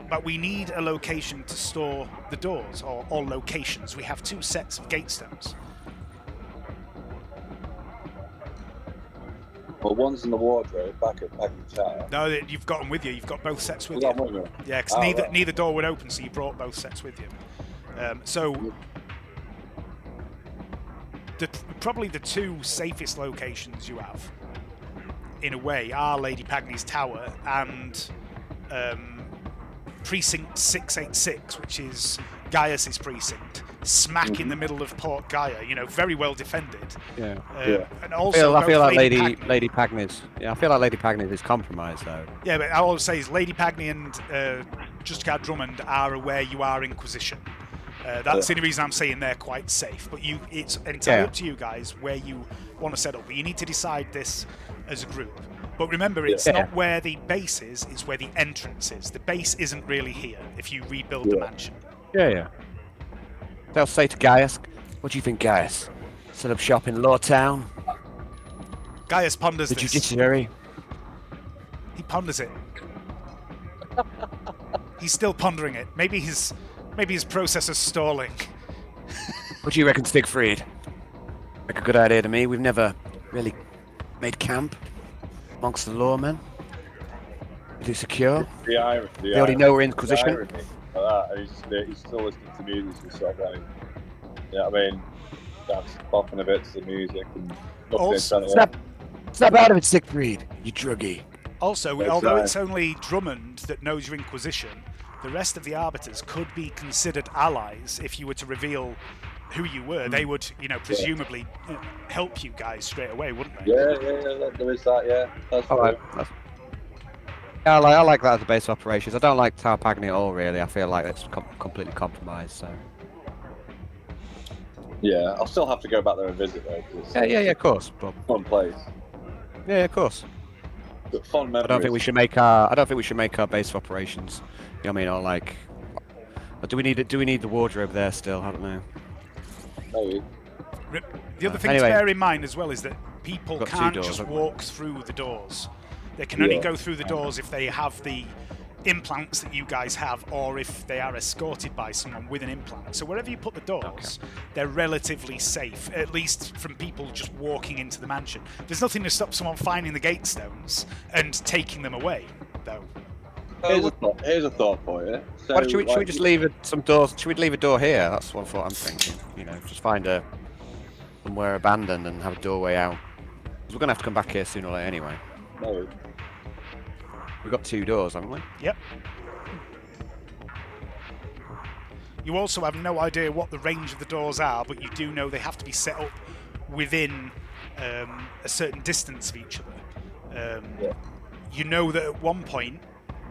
But we need a location to store the doors, or locations. We have 2 sets of gate stones. Well, one's in the wardrobe back at the tower. No, you've got them with you. You've got both sets with Well, you. I'm with you. Yeah, because neither door would open, so you brought both sets with you. So probably the 2 safest locations you have, in a way, are Lady Pagny's Tower and Precinct 686, which is Gaius's precinct, smack in the middle of Port Gaia. Very well defended. Yeah. And also, I feel like Lady Lady Pagny's. Yeah, I feel like Lady Pagny's is compromised though. Yeah, but all I'll say is Lady Pagny and Justicar Drummond are aware you are Inquisition. That's the only reason I'm saying they're quite safe. But it's entirely up to you guys where you want to set up. But you need to decide this as a group. But remember, it's not where the base is, it's where the entrance is. The base isn't really here if you rebuild the mansion. Yeah. They'll say to Gaius, what do you think, Gaius? Set up shop in Lawtown? Gaius ponders The this. judiciary? He ponders it. He's still pondering it. Maybe his processor's stalling. What do you reckon, Siegfried? Like a good idea to me. We've never really made camp amongst the lawmen. Is it secure? The irony. They already know we're Inquisition. The irony of that, he's still listening to music and stuff. I mean, that's popping a bit to the music and. Also, Snap out of it, Siegfried, you druggie. Also, That's although right. it's only Drummond that knows your Inquisition, the rest of the Arbiters could be considered allies if you were to reveal who you were. They would, presumably help you guys straight away, wouldn't they? Yeah, there is that. Yeah, that's All right. true. Yeah, I like that as a base of operations. I don't like Tower Pagny at all, really. I feel like it's completely compromised. So. Yeah, I'll still have to go back there and visit though. 'Cause Yeah, of course. But it's a fun place. yeah, of course. But fun memories. I don't think we should make our base of operations. You know what I mean? Or like, do we need the wardrobe there still? I don't know. Maybe. The other thing Anyway. to bear in mind as well is that people Got two can't doors, just haven't we? walk through the doors. They can only Yeah. go through the doors if they have the implants that you guys have, or if they are escorted by someone with an implant. So wherever you put the doors, they're relatively safe, at least from people just walking into the mansion. There's nothing to stop someone finding the gate stones and taking them away, though. Here's a thought for you. So, Should we just leave some doors? Should we leave a door here? That's what I'm thinking. You know, just find somewhere abandoned and have a doorway out. 'Cause we're gonna have to come back here sooner or later anyway. No. We've got 2 doors, haven't we? Yep. You also have no idea what the range of the doors are, but you do know they have to be set up within a certain distance of each other. You know that at one point,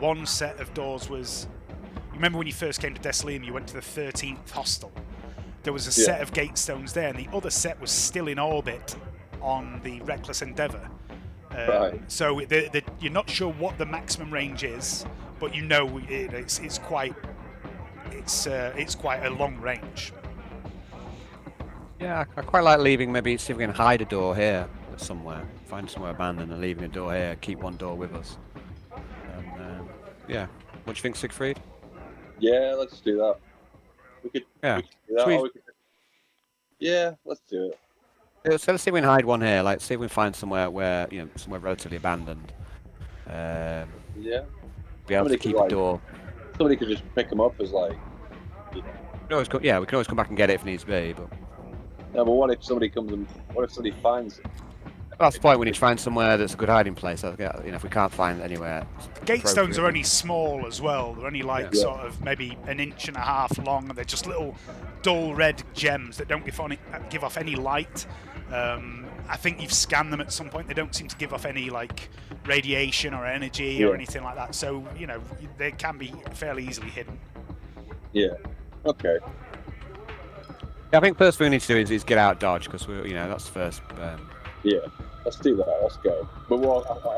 one set of doors was... You remember when you first came to Deslium, you went to the 13th hostel. There was a set of gate stones there, and the other set was still in orbit on the Reckless Endeavour. Right. So you're not sure what the maximum range is, but you know it's quite a long range. Yeah, I quite like leaving. Maybe see if we can hide a door here somewhere. Find somewhere abandoned and leaving a door here. Keep one door with us. And yeah, what do you think, Siegfried? Yeah, let's do that. We could do that. Sweet. Or we could... Yeah, let's do it. So let's see if we can hide one here. Like, see if we can find somewhere where somewhere relatively abandoned. Yeah. Be able to keep a door. Somebody could just pick them up as like. We can always come back and get it if needs be. But No, but what if somebody comes and what if somebody finds it? that's the point. We need to find somewhere that's a good hiding place. If we can't find it anywhere. Gate stones are only small as well. They're only like sort of maybe 1.5 inches long, and they're just little dull red gems that don't give off any light. I think you've scanned them at some point. They don't seem to give off any like radiation or energy or anything like that. So they can be fairly easily hidden. Yeah. Okay. Yeah, I think first thing we need to do is get out dodge because that's the first. Yeah. Let's do that. Let's go. But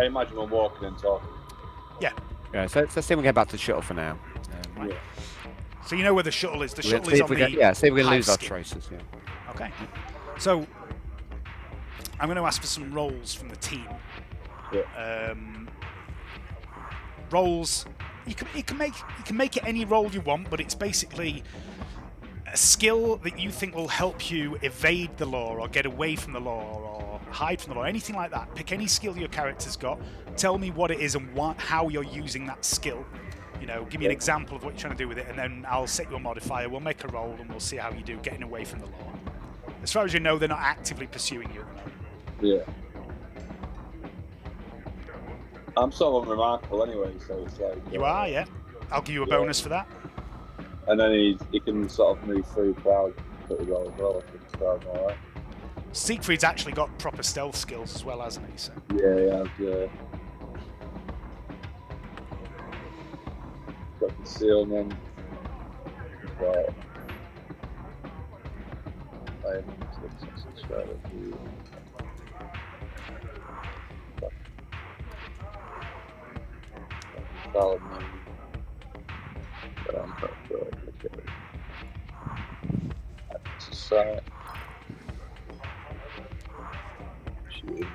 I imagine we're walking and talking. Yeah. So let's see if we can get back to the shuttle for now. Yeah. So you know where the shuttle is. The shuttle see is if on we the see if we can lose our hive skin. traces. Yeah. Okay. So I'm going to ask for some rolls from the team. Yeah. Rolls. You can make it any role you want, but it's basically a skill that you think will help you evade the law or get away from the law or hide from the law, anything like that. Pick any skill your character's got. Tell me what it is and how you're using that skill. Give me an example of what you're trying to do with it, and then I'll set your modifier. We'll make a roll and we'll see how you do getting away from the law. As far as you know, they're not actively pursuing you at the moment. Yeah. I'm sort of unremarkable anyway, so it's like... You are, yeah. I'll give you a bonus for that. And then he can sort of move through crowd pretty well as well. I think crowd all right. Siegfried's actually got proper stealth skills as well, hasn't he? So. Yeah. Got concealment. Right. Solid name. But I'm not sure. That's a side. Shoot.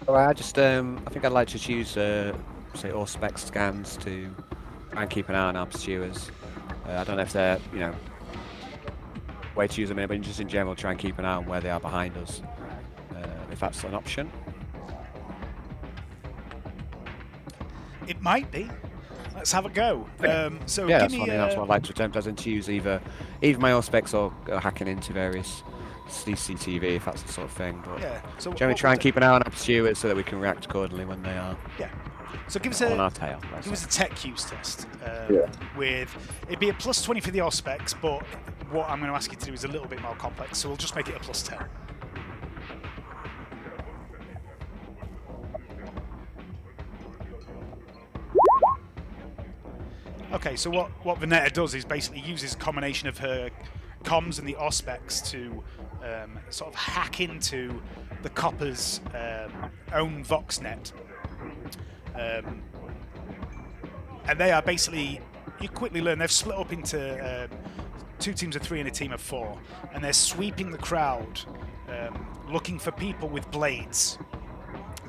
Well, I think I'd like to choose, say, all spec scans to try and keep an eye on our pursuers. I don't know if they're, way to use them in, but just in general, try and keep an eye on where they are behind us, if that's an option. It might be. let's have a go. So Yeah, give that's me. what that's what I'd like to attempt, as in to use either my Auspex or hacking into various CCTV, if that's the sort of thing. But Yeah. So generally try and keep an eye on our pursuers so that we can react accordingly when they are Yeah. So give us on our tail. give us a tech use test. Yeah. With it'd be a +20 for the Auspex, but what I'm going to ask you to do is a little bit more complex. So we'll just make it a +10. Okay, so what Vernetta does is basically uses a combination of her comms and the Auspex to sort of hack into the Copper's own Voxnet. And they are basically, you quickly learn, they've split up into 2 teams of 3 and a team of 4, and they're sweeping the crowd looking for people with blades.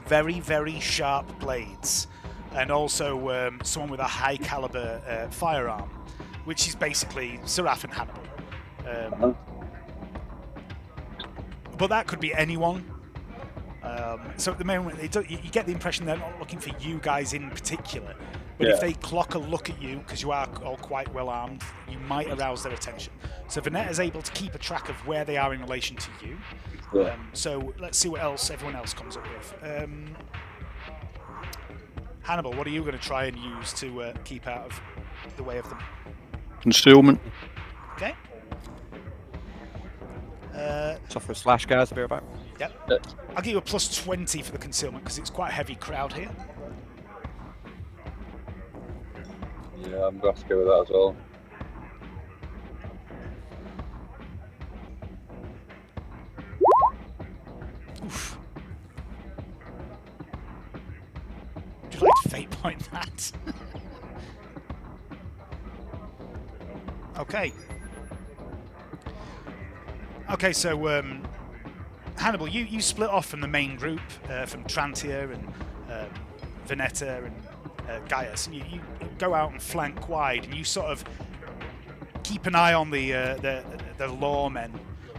Very, very sharp blades. And also someone with a high caliber firearm, which is basically Seraph and Hannibal. But that could be anyone. So at the moment, you get the impression they're not looking for you guys in particular. But if they clock a look at you, because you are all quite well armed, you might arouse their attention. So Vernetta is able to keep a track of where they are in relation to you. So let's see what else everyone else comes up with. Hannibal, what are you going to try and use to keep out of the way of them? Concealment. Okay. Suffer a slash, guys. I'll be right back. Yep. I'll give you a +20 for the concealment because it's quite a heavy crowd here. Yeah, I'm going to have to go with that as well. Oof. Would you like to fate point that? Okay. Okay, so Hannibal, you split off from the main group, from Trantia and Vernetta and Gaius, and you go out and flank wide, and you sort of keep an eye on the lawmen,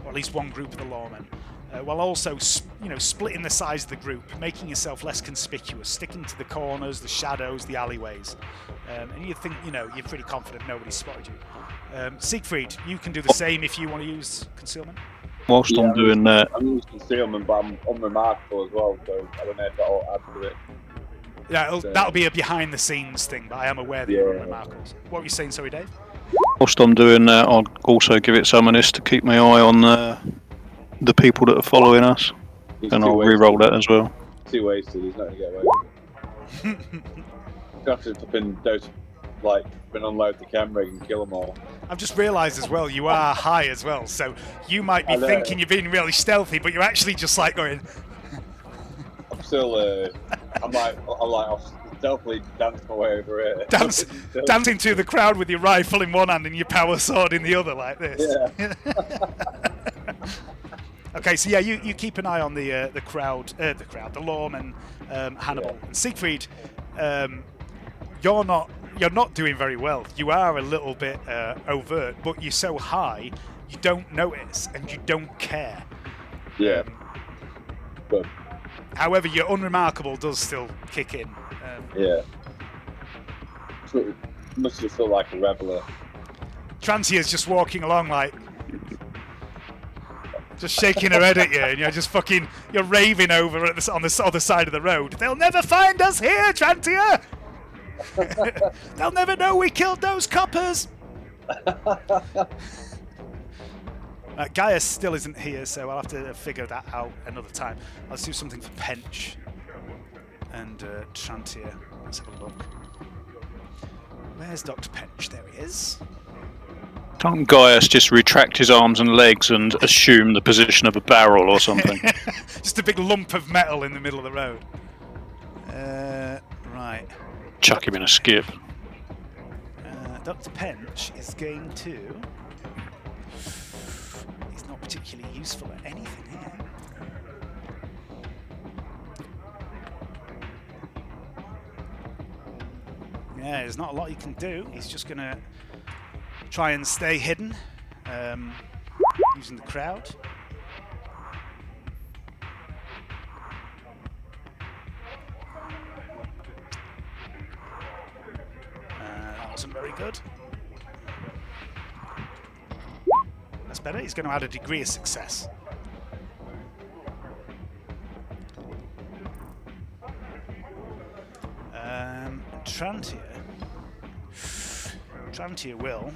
or at least one group of the lawmen, while also splitting the size of the group, making yourself less conspicuous, sticking to the corners, the shadows, the alleyways, and you think you're pretty confident nobody's spotted you. Siegfried, you can do the same if you want to use concealment. Whilst I'm doing that, I'm using concealment, but I'm unremarkable as well, so I don't know if that'll add to it. Yeah, that'll be a behind-the-scenes thing, but I am aware that you're unremarkable. What were you saying, sorry, Dave? whilst I'm doing that, I'll also give it summonist to keep my eye on the people that are following us, and I'll re-roll that as well. Too wasted, he's not going to get away with it. You have to flipping unload the camera and kill them all. I've just realised as well, you are high as well, so you might be thinking you're being really stealthy, but you're actually just like going... I'm still, I'll stealthily dance my way over here. Dancing to the crowd with your rifle in one hand and your power sword in the other like this. Yeah. Okay, so yeah, you keep an eye on the crowd, the lawmen, Hannibal. And Siegfried, you're not doing very well. You are a little bit overt, but you're so high, you don't notice and you don't care. Yeah. Good. However, your unremarkable does still kick in. Yeah. So, must just feel like a reveller. Trantia's just walking along like... just shaking her head at you, and you're just you're raving over on the other side of the road. They'll never find us here, Trantia! They'll never know we killed those coppers! Gaius still isn't here, so I'll have to figure that out another time. Let's do something for Pench and Trantia. Let's have a look. Where's Dr. Pench? There he is. Can't Gaius just retract his arms and legs and assume the position of a barrel or something? Just a big lump of metal in the middle of the road. Right. Chuck him in a skip. Dr. Pench is going to... He's not particularly useful at anything here. Yeah, there's not a lot he can do. He's just going to try and stay hidden, using the crowd. Very good. That's better. He's going to add a degree of success. Trantier will.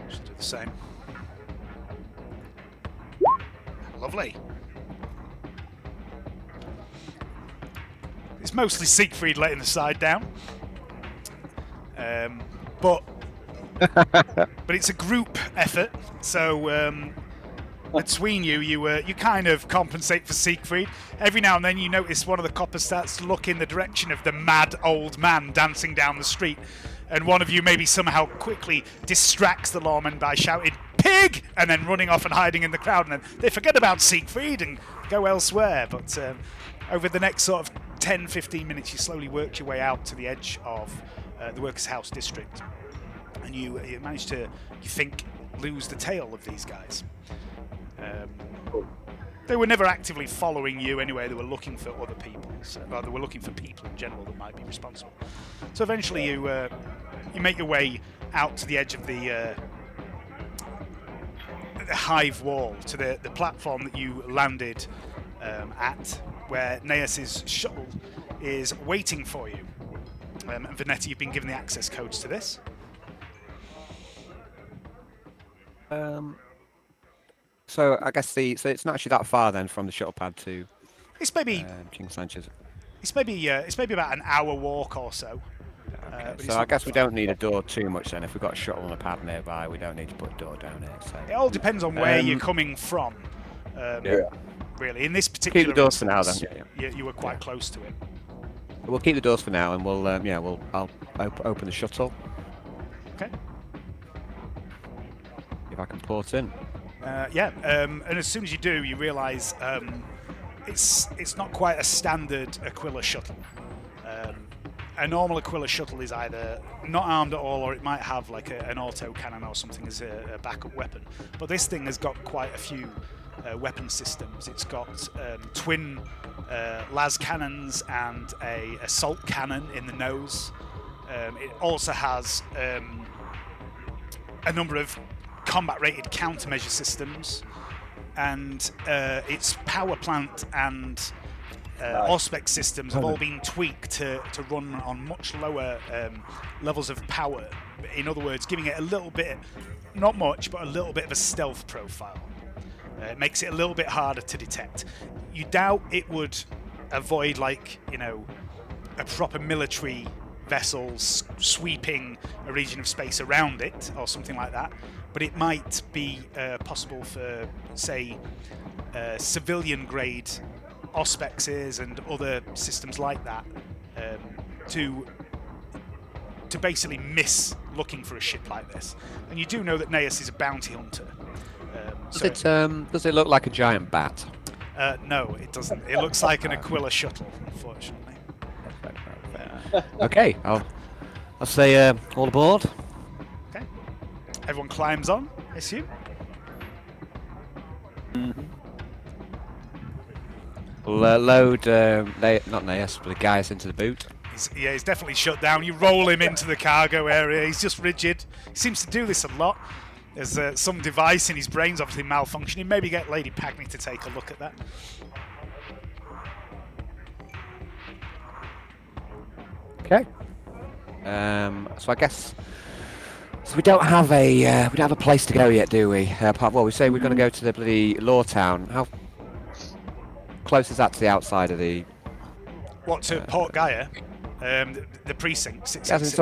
Should do the same. Lovely. It's mostly Siegfried letting the side down, but it's a group effort. So between you kind of compensate for Siegfried. Every now and then you notice one of the coppers starts to look in the direction of the mad old man dancing down the street, and one of you maybe somehow quickly distracts the lawman by shouting "Pig!" and then running off and hiding in the crowd, and then they forget about Siegfried and go elsewhere. But over the next sort of 10-15 minutes, you slowly work your way out to the edge of the workers' house district, and you manage to, you think, lose the tail of these guys. They were never actively following you anyway. They were looking for other people. Well, they were looking for people in general that might be responsible. So eventually, you make your way out to the edge of the hive wall, to the platform that you landed at, where Gaius's shuttle is waiting for you. And Vernetta, you've been given the access codes to this. So I guess so it's not actually that far then from the shuttle pad to It's maybe King Sanchez. it's maybe about an hour walk or so. But So I guess we don't need a door too much then. If we've got a shuttle and a pad nearby, we don't need to put a door down here. So it all depends on where you're coming from. Really, in this particular keep the doors for now then. instance, you were quite close to it. We'll keep the doors for now, and I'll open the shuttle Okay. if I can port in. And as soon as you do, you realise it's not quite a standard Aquila shuttle. A normal Aquila shuttle is either not armed at all, or it might have like an auto cannon or something as a backup weapon. But this thing has got quite a few weapon systems. It's got twin las cannons and a assault cannon in the nose. It also has a number of combat-rated countermeasure systems, and its power plant and Auspex systems have all been tweaked to run on much lower levels of power. In other words, giving it a little bit, not much, but a little bit of a stealth profile. It makes it a little bit harder to detect. You doubt it would avoid, like, a proper military vessel sweeping a region of space around it or something like that, but it might be possible for, say, civilian-grade Auspexes and other systems like that to basically miss looking for a ship like this. And you do know that Gaius is a bounty hunter. Does it look like a giant bat? No, it doesn't. It looks like an Aquila shuttle, unfortunately. Okay, I'll say all aboard. Okay. Everyone climbs on, I assume. We'll load, not Gaius, but Gaius into the boot. He's definitely shut down. You roll him into the cargo area. He's just rigid. He seems to do this a lot. There's some device in his brain's obviously malfunctioning. Maybe get Lady Pagney to take a look at that. Okay. So I guess we don't have a place to go yet, do we? Well, we say we're going to go to the bloody Law Town. How close is that to the outside of the? What, to Port Gaia? The precinct. 666.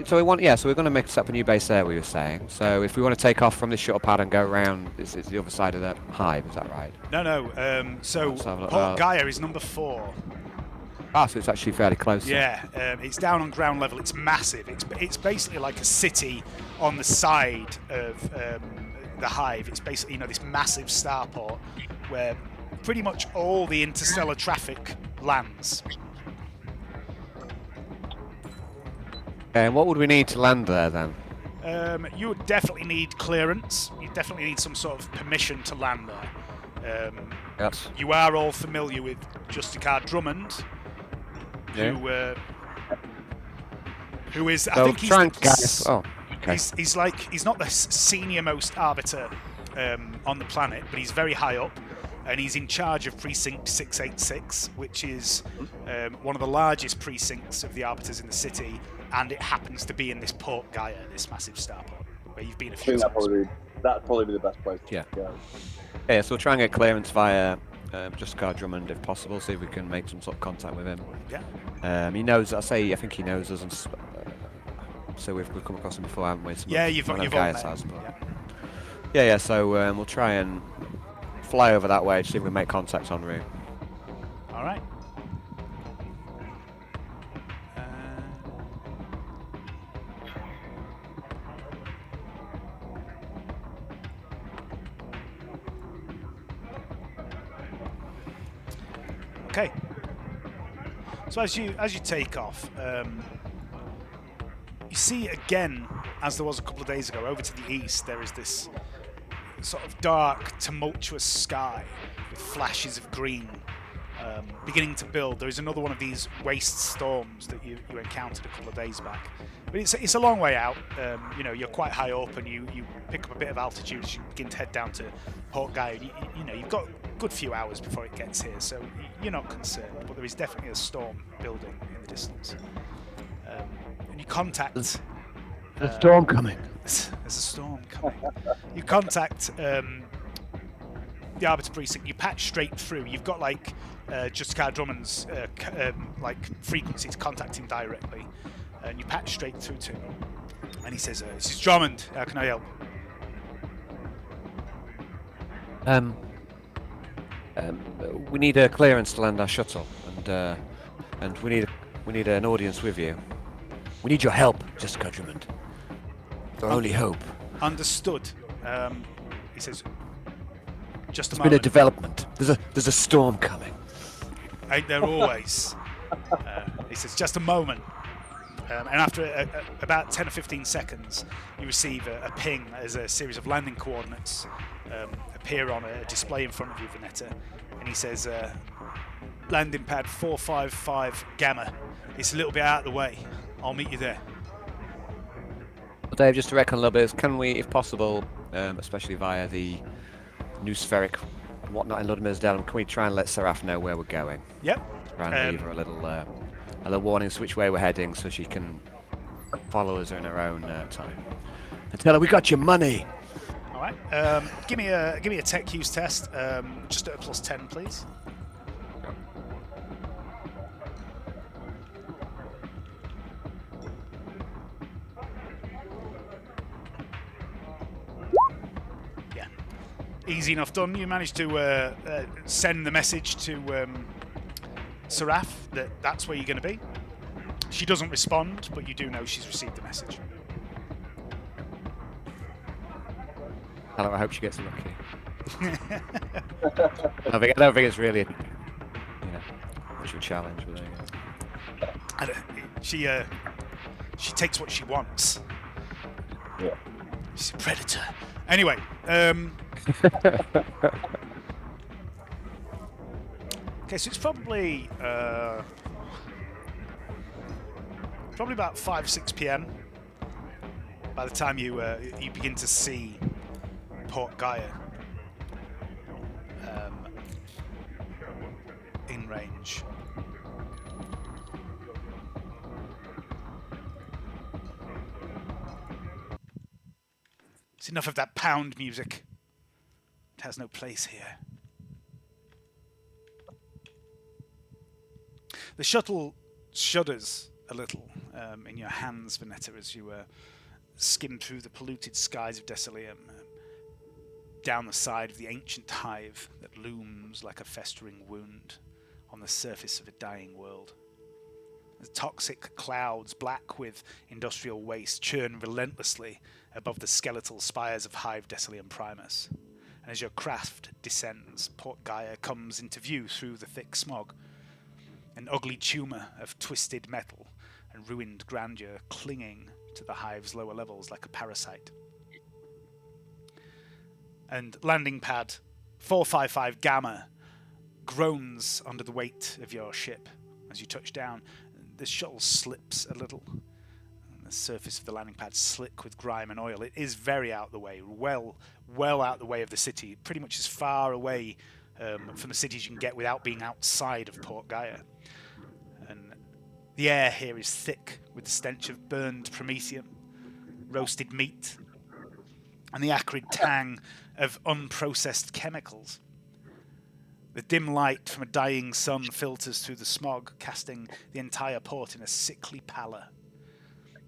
So we're going to mix up a new base there. We were saying. So if we want to take off from this shuttle pad and go around, it's the other side of the hive. Is that right? No. So Port Gaia is number 4. Ah, so it's actually fairly close. Yeah, it's down on ground level. It's massive. It's basically like a city on the side of the hive. It's basically this massive starport where pretty much all the interstellar traffic lands. And what would we need to land there then? You would definitely need clearance. You definitely need some sort of permission to land there. Yes. You are all familiar with Justicar Drummond, Yeah. who is, I So think he's try and the, Gaius. Oh, okay. he's not the senior most arbiter on the planet, but he's very high up, and he's in charge of Precinct 686, which is one of the largest precincts of the arbiters in the city, and it happens to be in this Port Gaia, this massive starport, where you've been a few I think times. that'd probably be the best place to Yeah. go. Yeah, so we'll try and get clearance via Justicar Drummond if possible, see if we can make some sort of contact with him. Yeah. He knows, I think he knows us, and so we've come across him before, haven't we? Yeah, you've all Gaius met has, him, but... yeah. Yeah, so we'll try and fly over that way to see if we can make contact en route. All right. Okay. So as you take off, you see again, as there was a couple of days ago, over to the east, there is this sort of dark, tumultuous sky with flashes of green beginning to build. There is another one of these waste storms that you encountered a couple of days back. But it's a long way out. You're quite high up, and you pick up a bit of altitude as you begin to head down to Port Gaia. You've got a good few hours before it gets here, so you're not concerned. But there is definitely a storm building in the distance. And you contact... There's a storm coming. There's a storm coming. You contact the Arbiter Precinct. You patch straight through. You've got Justicar Drummond's frequency to contact him directly, and you patch straight through to him. And he says, "This is Drummond. How can I help?" We need a clearance to land our shuttle, and we need an audience with you. We need your help, Justicar Drummond. Our only hope. Understood. He says, "Just a It's moment." been a development. There's a storm coming. Ain't there always? He says, "Just a moment." And after about 10 or 15 seconds, you receive a ping as a series of landing coordinates appear on a display in front of you, Vernetta. And he says, "Landing pad 455 Gamma. It's a little bit out of the way. I'll meet you there." Well, Dave, just to reckon a little bit, can we, if possible, especially via the new spheric and whatnot in Ludmilla's Delm, can we try and let Seraph know where we're going? Yep. Try and leave her a little warning as to which way we're heading, so she can follow us in her own time. And tell her we got your money. All right. Give me a tech use test. Just at a +10, please. Yeah. Easy enough done. You managed to send the message to Seraph that that's where you're going to be. She doesn't respond, but you do know she's received the message. Hello, I hope she gets lucky. I don't think it's really much of a challenge, but there you go. She takes what she wants. Yeah. She's a predator. Anyway, okay, so it's probably about 5 or 6 p.m. by the time you begin to see Port Gaia in range. It's enough of that pound music. It has no place here. The shuttle shudders a little in your hands, Vernetta, as you skim through the polluted skies of Desilium, down the side of the ancient hive that looms like a festering wound on the surface of a dying world. The toxic clouds, black with industrial waste, churn relentlessly above the skeletal spires of Hive Desilium Primus. And as your craft descends, Port Gaia comes into view through the thick smog. An ugly tumour of twisted metal and ruined grandeur clinging to the hive's lower levels like a parasite. And landing pad 455 Gamma groans under the weight of your ship as you touch down. The shuttle slips a little. The surface of the landing pad slick with grime and oil. It is very out the way, well out the way of the city, pretty much as far away from the city as you can get without being outside of Port Gaia. And the air here is thick with the stench of burned promethium, roasted meat, and the acrid tang of unprocessed chemicals. The dim light from a dying sun filters through the smog, casting the entire port in a sickly pallor.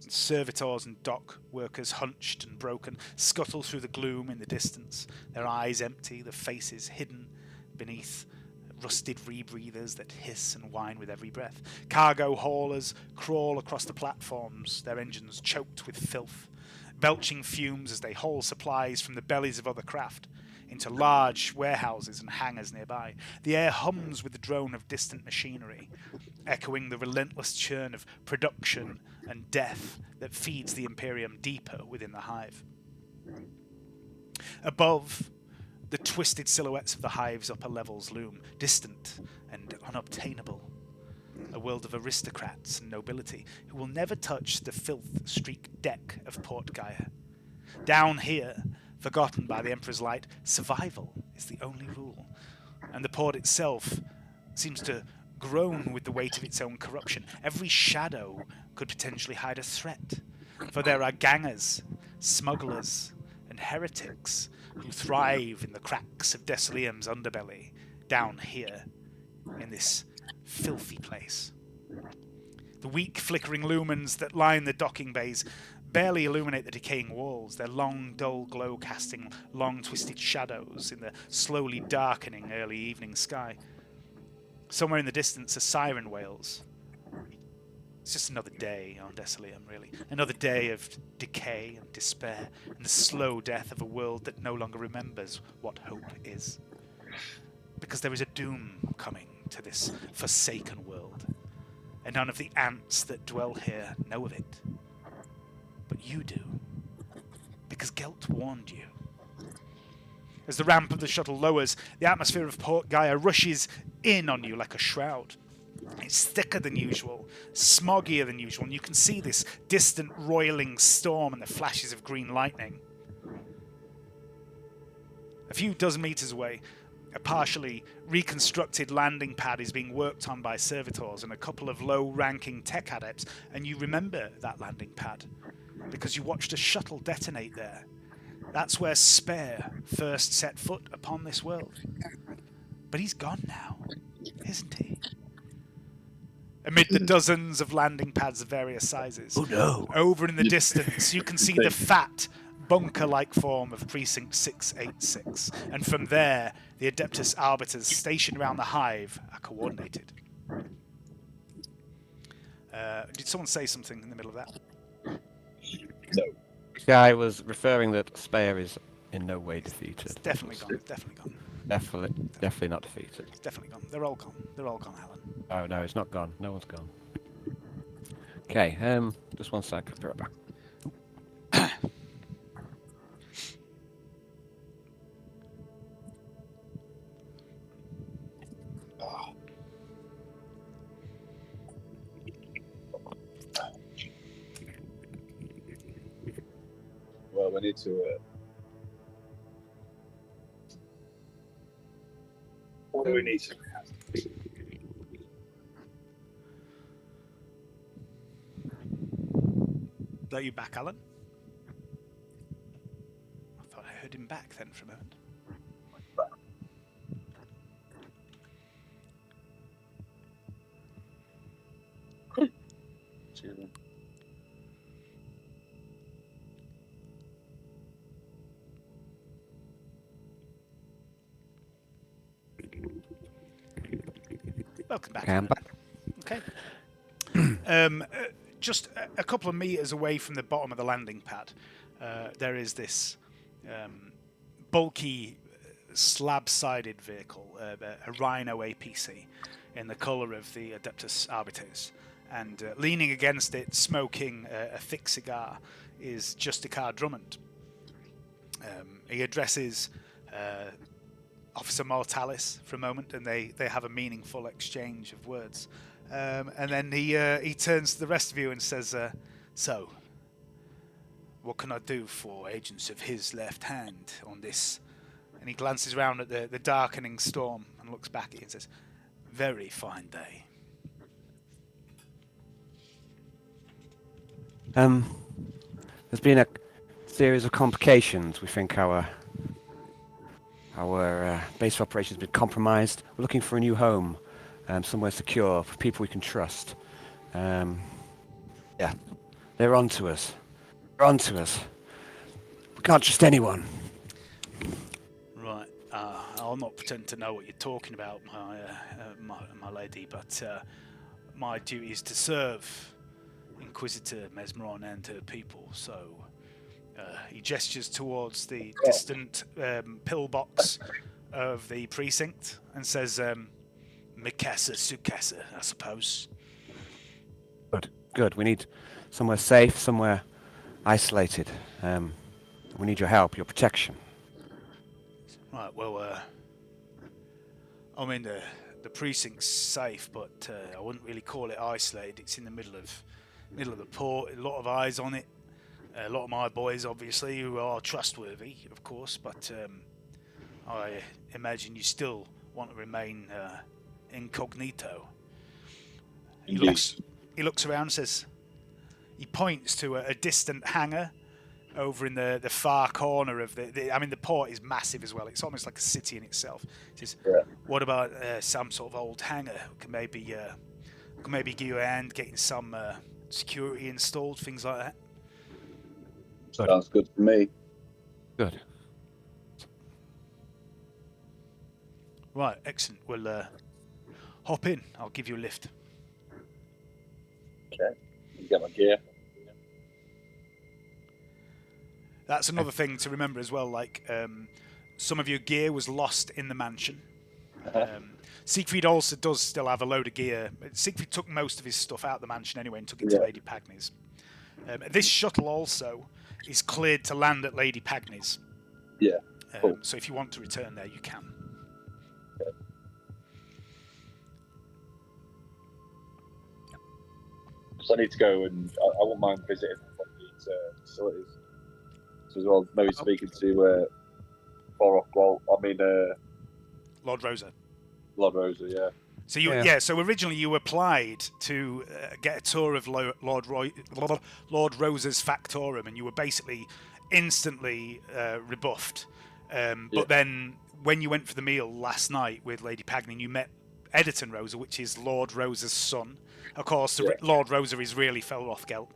Servitors and dock workers, hunched and broken, scuttle through the gloom in the distance, their eyes empty, their faces hidden beneath rusted rebreathers that hiss and whine with every breath. Cargo haulers crawl across the platforms, their engines choked with filth, belching fumes as they haul supplies from the bellies of other craft into large warehouses and hangars nearby. The air hums with the drone of distant machinery, echoing the relentless churn of production and death that feeds the Imperium deeper within the hive. Above, the twisted silhouettes of the hive's upper levels loom, distant and unobtainable. A world of aristocrats and nobility who will never touch the filth-streaked deck of Port Gaia. Down here, forgotten by the Emperor's light, survival is the only rule, and the port itself seems to groan with the weight of its own corruption. Every shadow could potentially hide a threat, for there are gangers, smugglers, and heretics who thrive in the cracks of Desolium's underbelly down here in this filthy place. The weak flickering lumens that line the docking bays barely illuminate the decaying walls, their long, dull glow casting long, twisted shadows in the slowly darkening early evening sky. Somewhere in the distance, a siren wails. It's just another day on Desolium, really. Another day of decay and despair, and the slow death of a world that no longer remembers what hope is. Because there is a doom coming to this forsaken world, and none of the ants that dwell here know of it. But you do, because Gelt warned you. As the ramp of the shuttle lowers, the atmosphere of Port Gaia rushes in on you like a shroud. It's thicker than usual, smoggier than usual, and you can see this distant roiling storm and the flashes of green lightning. A few dozen meters away, a partially reconstructed landing pad is being worked on by servitors and a couple of low-ranking tech adepts, and you remember that landing pad because you watched a shuttle detonate there. That's where Spare first set foot upon this world. But he's gone now, isn't he? Amid the dozens of landing pads of various sizes, over in the distance, you can see the fat, bunker-like form of Precinct 686. And from there, the Adeptus Arbiters stationed around the hive are coordinated. Did someone say something in the middle of that? No. This guy was referring that Spare is in no way defeated. It's definitely gone. It's definitely gone. Definitely not defeated. It's definitely gone. They're all gone. They're all gone, Alan. Oh no, it's not gone. No one's gone. Okay, just one sec. I'll be right back. Well, we need to. What do we need to? Are you back, Alan? I thought I heard him back then for a moment. Welcome back. I'm back. Okay. Just a couple of meters away from the bottom of the landing pad, there is this bulky slab-sided vehicle, a Rhino APC, in the colour of the Adeptus Arbiters. and leaning against it, smoking a thick cigar, is Justicar Drummond. He addresses Officer Mortalis for a moment, and they have a meaningful exchange of words. And then he turns to the rest of you and says, so, what can I do for agents of his left hand on this? And he glances around at the darkening storm and looks back at you and says, very fine day. There's been a series of complications. We think our base of operations has been compromised. We're looking for a new home, somewhere secure, for people we can trust. Yeah, they're onto us. They're onto us. We can't trust anyone. Right. I'll not pretend to know what you're talking about, my lady, but my duty is to serve Inquisitor Mesmeron and her people, so he gestures towards the distant pillbox of the precinct and says, Mikasa Sukasa, I suppose. Good. We need somewhere safe, somewhere isolated. We need your help, your protection. Right, well, I mean, the precinct's safe, but I wouldn't really call it isolated. It's in the middle of the port, a lot of eyes on it. A lot of my boys, obviously, who are trustworthy, of course, but I imagine you still want to remain incognito. He looks around and says, he points to a distant hangar over in the far corner of the port is massive as well. It's almost like a city in itself. He says, what about some sort of old hangar? Can maybe give you a hand getting some security installed, things like that. Sounds good to me. Good. Right, excellent. We'll hop in. I'll give you a lift. Okay. Get my gear. That's another thing to remember as well. Like, some of your gear was lost in the mansion. Siegfried also does still have a load of gear. Siegfried took most of his stuff out of the mansion anyway and took it to Lady Pagny's. This shuttle also is cleared to land at Lady Pagny's. Yeah. Cool. So if you want to return there, you can. Okay. So I need to go and I wouldn't mind visiting one of these facilities. So as well, maybe speaking to Lord Rosa. Lord Rosa, yeah. So so originally you applied to get a tour of Lord Rosa's factorum, and you were basically instantly rebuffed. But then when you went for the meal last night with Lady Pagny, you met Editon Rosa, which is Lord Rosa's son. Of course, Lord Rosa is really Felrothgelt.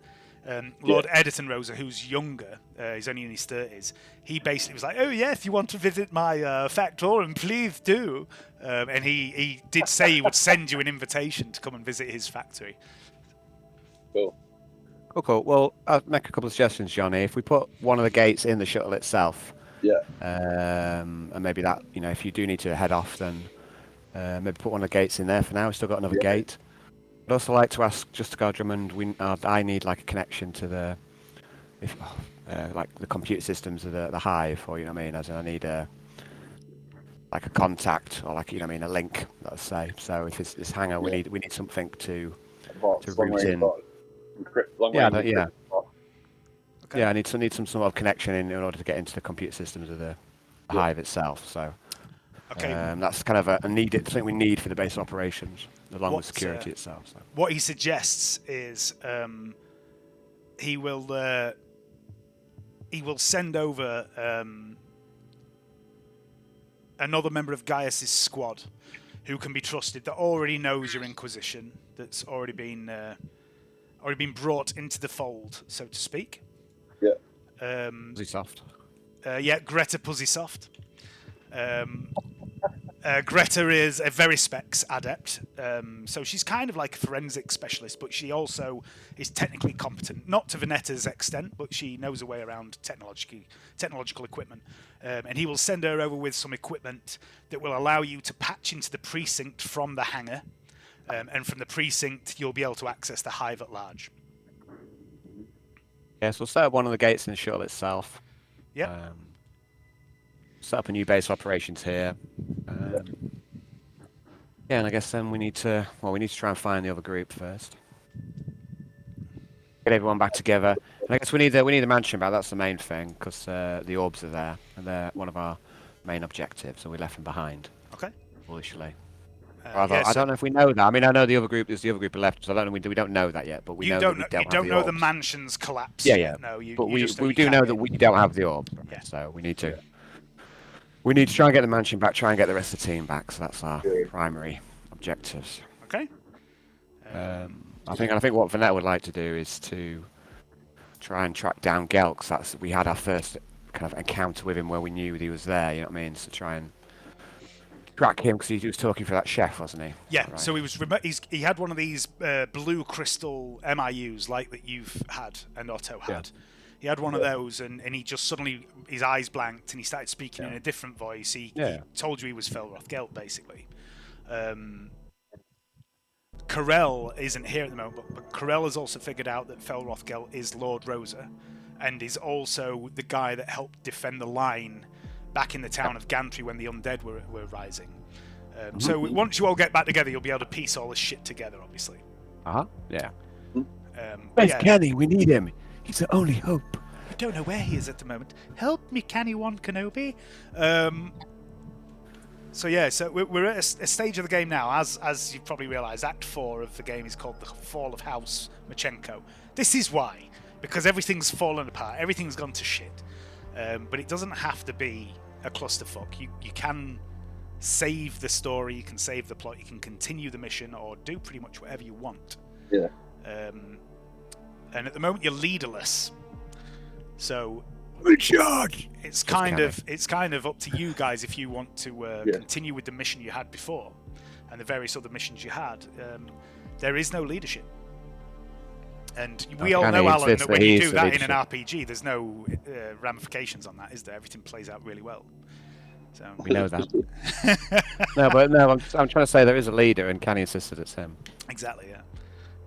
Lord Editon Rosa, who's younger, he's only in his 30s, he basically was like, oh yeah, if you want to visit my factorum, please do. And he did say he would send you an invitation to come and visit his factory. Cool. Cool. Well, I'll make a couple of suggestions, Johnny. If we put one of the gates in the shuttle itself, and maybe that, if you do need to head off, then maybe put one of the gates in there for now. We've still got another gate. I'd also like to ask Justicar Drummond, I need like a connection to the computer systems of the hive, or as in I need a contact, or a link, let's say. So if it's this hangar, we need something to route in. Okay. I need some sort of connection in order to get into the computer systems of the hive itself. So that's kind of a something we need for the base operations, along with security itself. So. What he suggests is he will send over another member of Gaius's squad who can be trusted, that already knows your Inquisition, that's already been brought into the fold, so to speak. Yeah. Pussysoft. Greta Pussysoft. Greta is a Verispex adept, so she's kind of like a forensic specialist, but she also is technically competent, not to Vernetta's extent, but she knows her way around technological equipment. And he will send her over with some equipment that will allow you to patch into the precinct from the hangar. and from the precinct, you'll be able to access the hive at large. Yeah, so we'll set up one of the gates in the shuttle itself. Yep. Set up a new base of operations here. Yeah, and I guess then we need to try and find the other group first. Get everyone back together. And I guess we need the mansion back. That's the main thing, because the orbs are there, and they're one of our main objectives, so we left them behind. Okay. Foolishly. Yeah, I don't know if we know that. I mean, I know the other group are left, so I don't know. We don't know that yet, but we know that we don't know have the orbs. mansion's collapse. Yeah. No, but we do know that we don't have the orbs. Yeah. So we need to try and get the mansion back. Try and get the rest of the team back. So that's our primary objectives. Okay. I think what Vernetta would like to do is to try and track down Gelt, because we had our first kind of encounter with him where we knew that he was there. You know what I mean? So try and track him, because he was talking for that chef, wasn't he? Yeah. Right. So he had one of these blue crystal MIUs like that you've had and Otto had. Yeah. He had one of those, and he just suddenly his eyes blanked and he started speaking in a different voice. He told you he was Felroth Gelt, basically. Karrel isn't here at the moment, but Karrel has also figured out that Felroth Gelt is Lord Rosa, and is also the guy that helped defend the line back in the town of Gantry when the undead were rising. So once you all get back together, you'll be able to piece all this shit together, obviously. Yeah. Where's Canni? We need him. He's the only hope. I don't know where he is at the moment. Help me, Canni One Kenobi. So we're at a stage of the game now, as you've probably realised. Act 4 of the game is called the Fall of House Machenko. This is why, because everything's fallen apart, everything's gone to shit. But it doesn't have to be a clusterfuck. You can save the story, you can save the plot, you can continue the mission, or do pretty much whatever you want. Yeah. And at the moment you're leaderless, so it's kind of up to you guys if you want to continue with the mission you had before, and the various other missions you had. There is no leadership, and we all know, Alan, that when you do that in an RPG, there's no ramifications on that, is there? Everything plays out really well. So we know that. I'm trying to say there is a leader, and Canni insisted it's him. Exactly, yeah.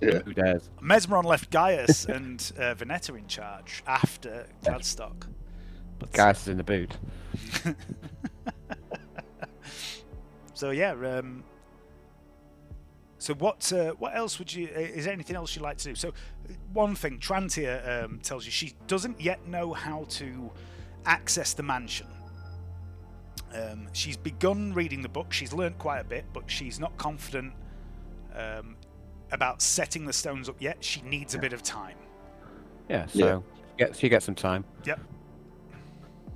Who dares? Mesmeron left Gaius and Vernetta in charge after Gladstock. But Gaius is in the boot. So yeah. So what else would you? Is there anything else you'd like to do? So one thing, Trantia tells you she doesn't yet know how to access the mansion. She's begun reading the book. She's learnt quite a bit, but she's not confident about setting the stones up yet. She needs a bit of time. Yeah, so she gets some time. Yep.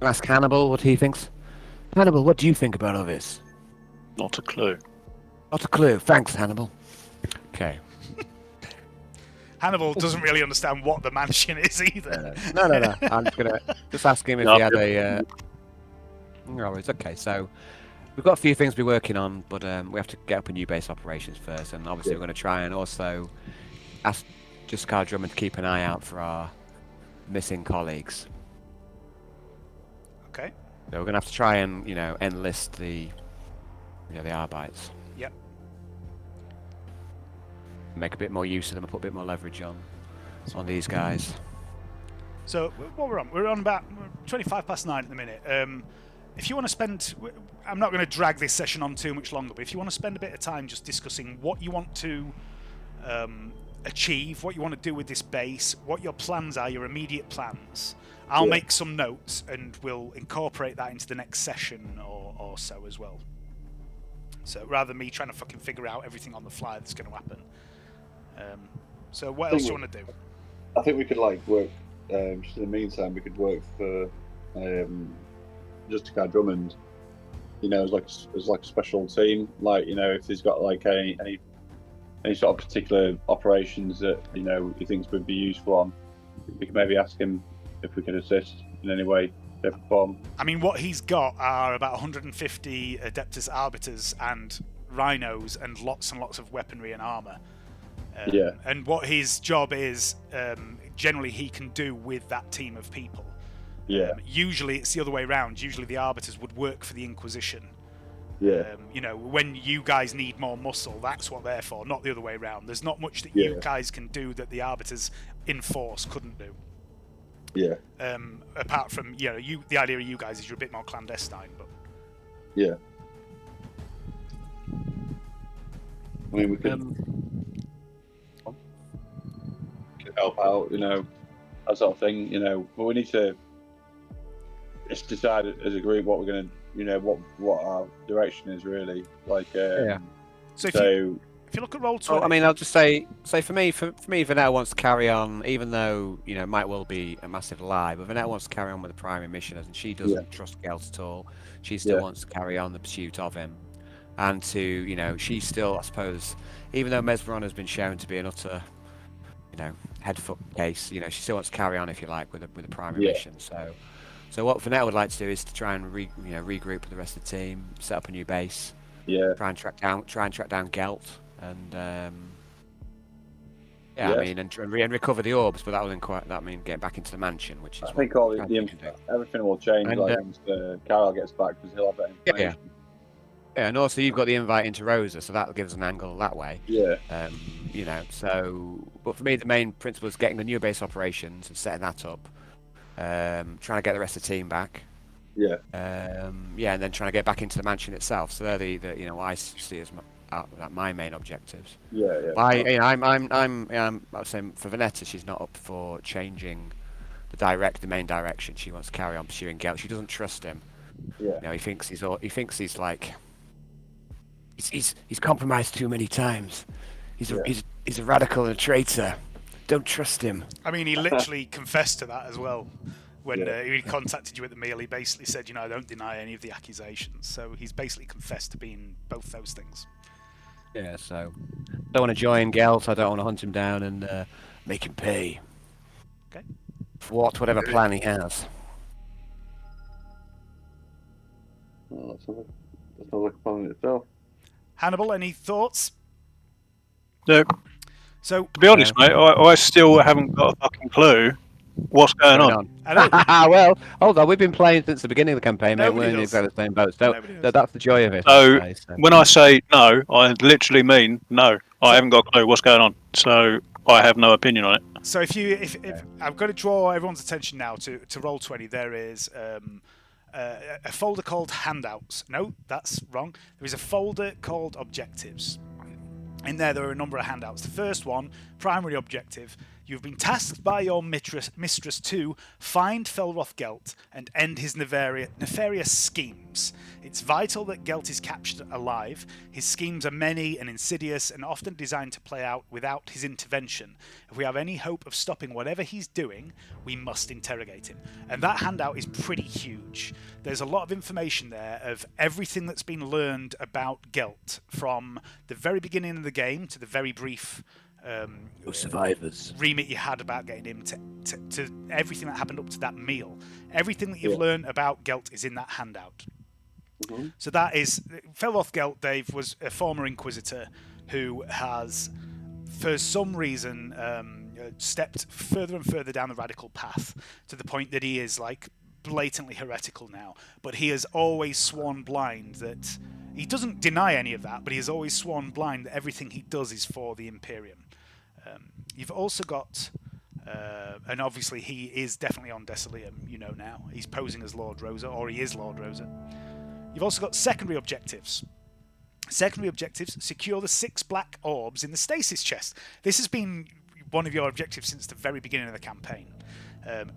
Ask Hannibal what he thinks. Hannibal, what do you think about all this? Not a clue. Not a clue. Thanks, Hannibal. Okay. Hannibal doesn't really understand what the mansion is either. No. I'm just gonna ask him if he had a. No, it's okay. So we've got a few things we're working on, but we have to get up a new base operations first, and obviously we're going to try and also ask Jessica Drummond to keep an eye out for our missing colleagues. Okay. So we're going to have to try and enlist the Arbites. Yep. Make a bit more use of them and put a bit more leverage on these guys. So what we're on about 9:25 at the minute. If you want to spend, I'm not going to drag this session on too much longer, but if you want to spend a bit of time just discussing what you want to achieve, what you want to do with this base, what your plans are, your immediate plans, I'll make some notes and we'll incorporate that into the next session or so as well. So rather than me trying to fucking figure out everything on the fly that's going to happen. So what else do you want to do? I think we could work, just in the meantime, we could work for Jessica Drummond, as like a special team. If he's got any sort of particular operations that he thinks would be useful on, we could maybe ask him if we could assist in any way, shape, or form. I mean, what he's got are about 150 Adeptus Arbiters and Rhinos and lots of weaponry and armor. And what his job is, generally he can do with that team of people. Usually it's the other way around. Usually the Arbiters would work for the Inquisition Yeah. You know, when you guys need more muscle, that's what they're for, not the other way around. There's not much that Yeah. you guys can do that the arbiters in force couldn't do. Yeah. Apart from, you know, the idea of you guys is you're a bit more clandestine, but Yeah. I mean, we could help out, you know, that sort of thing, you know. But we need to just decide as a group what we're going to, you know, what our direction is really. Like, So if you look at roll 20, Well, I mean, I'll just say for me, Vernetta wants to carry on, even though you know it might well be a massive lie. But Vernetta wants to carry on with the primary mission, and she doesn't trust Gelt at all. She still wants to carry on the pursuit of him, and to you know, she still, I suppose, even though Mesmeron has been shown to be an utter, you know, head foot case, you know, she still wants to carry on, if you like, with the primary mission. So what Vernetta would like to do is to try and regroup with the rest of the team, set up a new base, try and track down Gelt. And I mean, and recover the orbs, but that mean getting back into the mansion, which is. I think everything will change once Karrel gets back, because he'll have that information. Yeah, and also you've got the invite into Rosa, so that gives an angle that way. Yeah. You know, so but for me the main principle is getting the new base operations and setting that up, trying to get the rest of the team back. Yeah. And then trying to get back into the mansion itself. So they're the you know I see as my main objectives. I'm saying for Vernetta, she's not up for changing the main direction. She wants to carry on pursuing Gelt. She doesn't trust him. You know, he thinks he's like he's compromised too many times. He's a radical and a traitor. Don't trust him. I mean, he literally confessed to that as well. When he contacted you at the meal, he basically said, you know, I don't deny any of the accusations. So he's basically confessed to being both those things. Yeah, so I don't want to join Gelt. I don't want to hunt him down and make him pay. Okay. For whatever plan he has. Well, that's not like a plan in itself. Hannibal, any thoughts? No. So to be honest, mate, I still haven't got a fucking clue what's going on. Well, hold on. We've been playing since the beginning of the campaign, mate. We're in exactly the same boat. So that's the joy of it. So when I say no, I literally mean no. I haven't got a clue what's going on. So I have no opinion on it. So if I've got to draw everyone's attention now to Roll20, there is a folder called Handouts. No, that's wrong. There is a folder called Objectives. In there are a number of handouts. The first one, primary objective. You've been tasked by your mistress to find Felroth Gelt and end his nefarious schemes. It's vital that Gelt is captured alive. His schemes are many and insidious and often designed to play out without his intervention. If we have any hope of stopping whatever he's doing, we must interrogate him. And that handout is pretty huge. There's a lot of information there of everything that's been learned about Gelt from the very beginning of the game to the very brief survivors remit you had about getting him to everything that happened up to that meal. Everything that you've learned about Gelt is in that handout. Mm-hmm. So that is Felroth Gelt. Dave was a former Inquisitor who has, for some reason, stepped further and further down the radical path to the point that he is like blatantly heretical now. But he has always sworn blind that he doesn't deny any of that, but he has always sworn blind that everything he does is for the Imperium. You've also got, and obviously he is definitely on Decilium, you know now. He's posing as Lord Rosa, or he is Lord Rosa. You've also got secondary objectives. Secondary objectives, secure the 6 black orbs in the stasis chest. This has been one of your objectives since the very beginning of the campaign.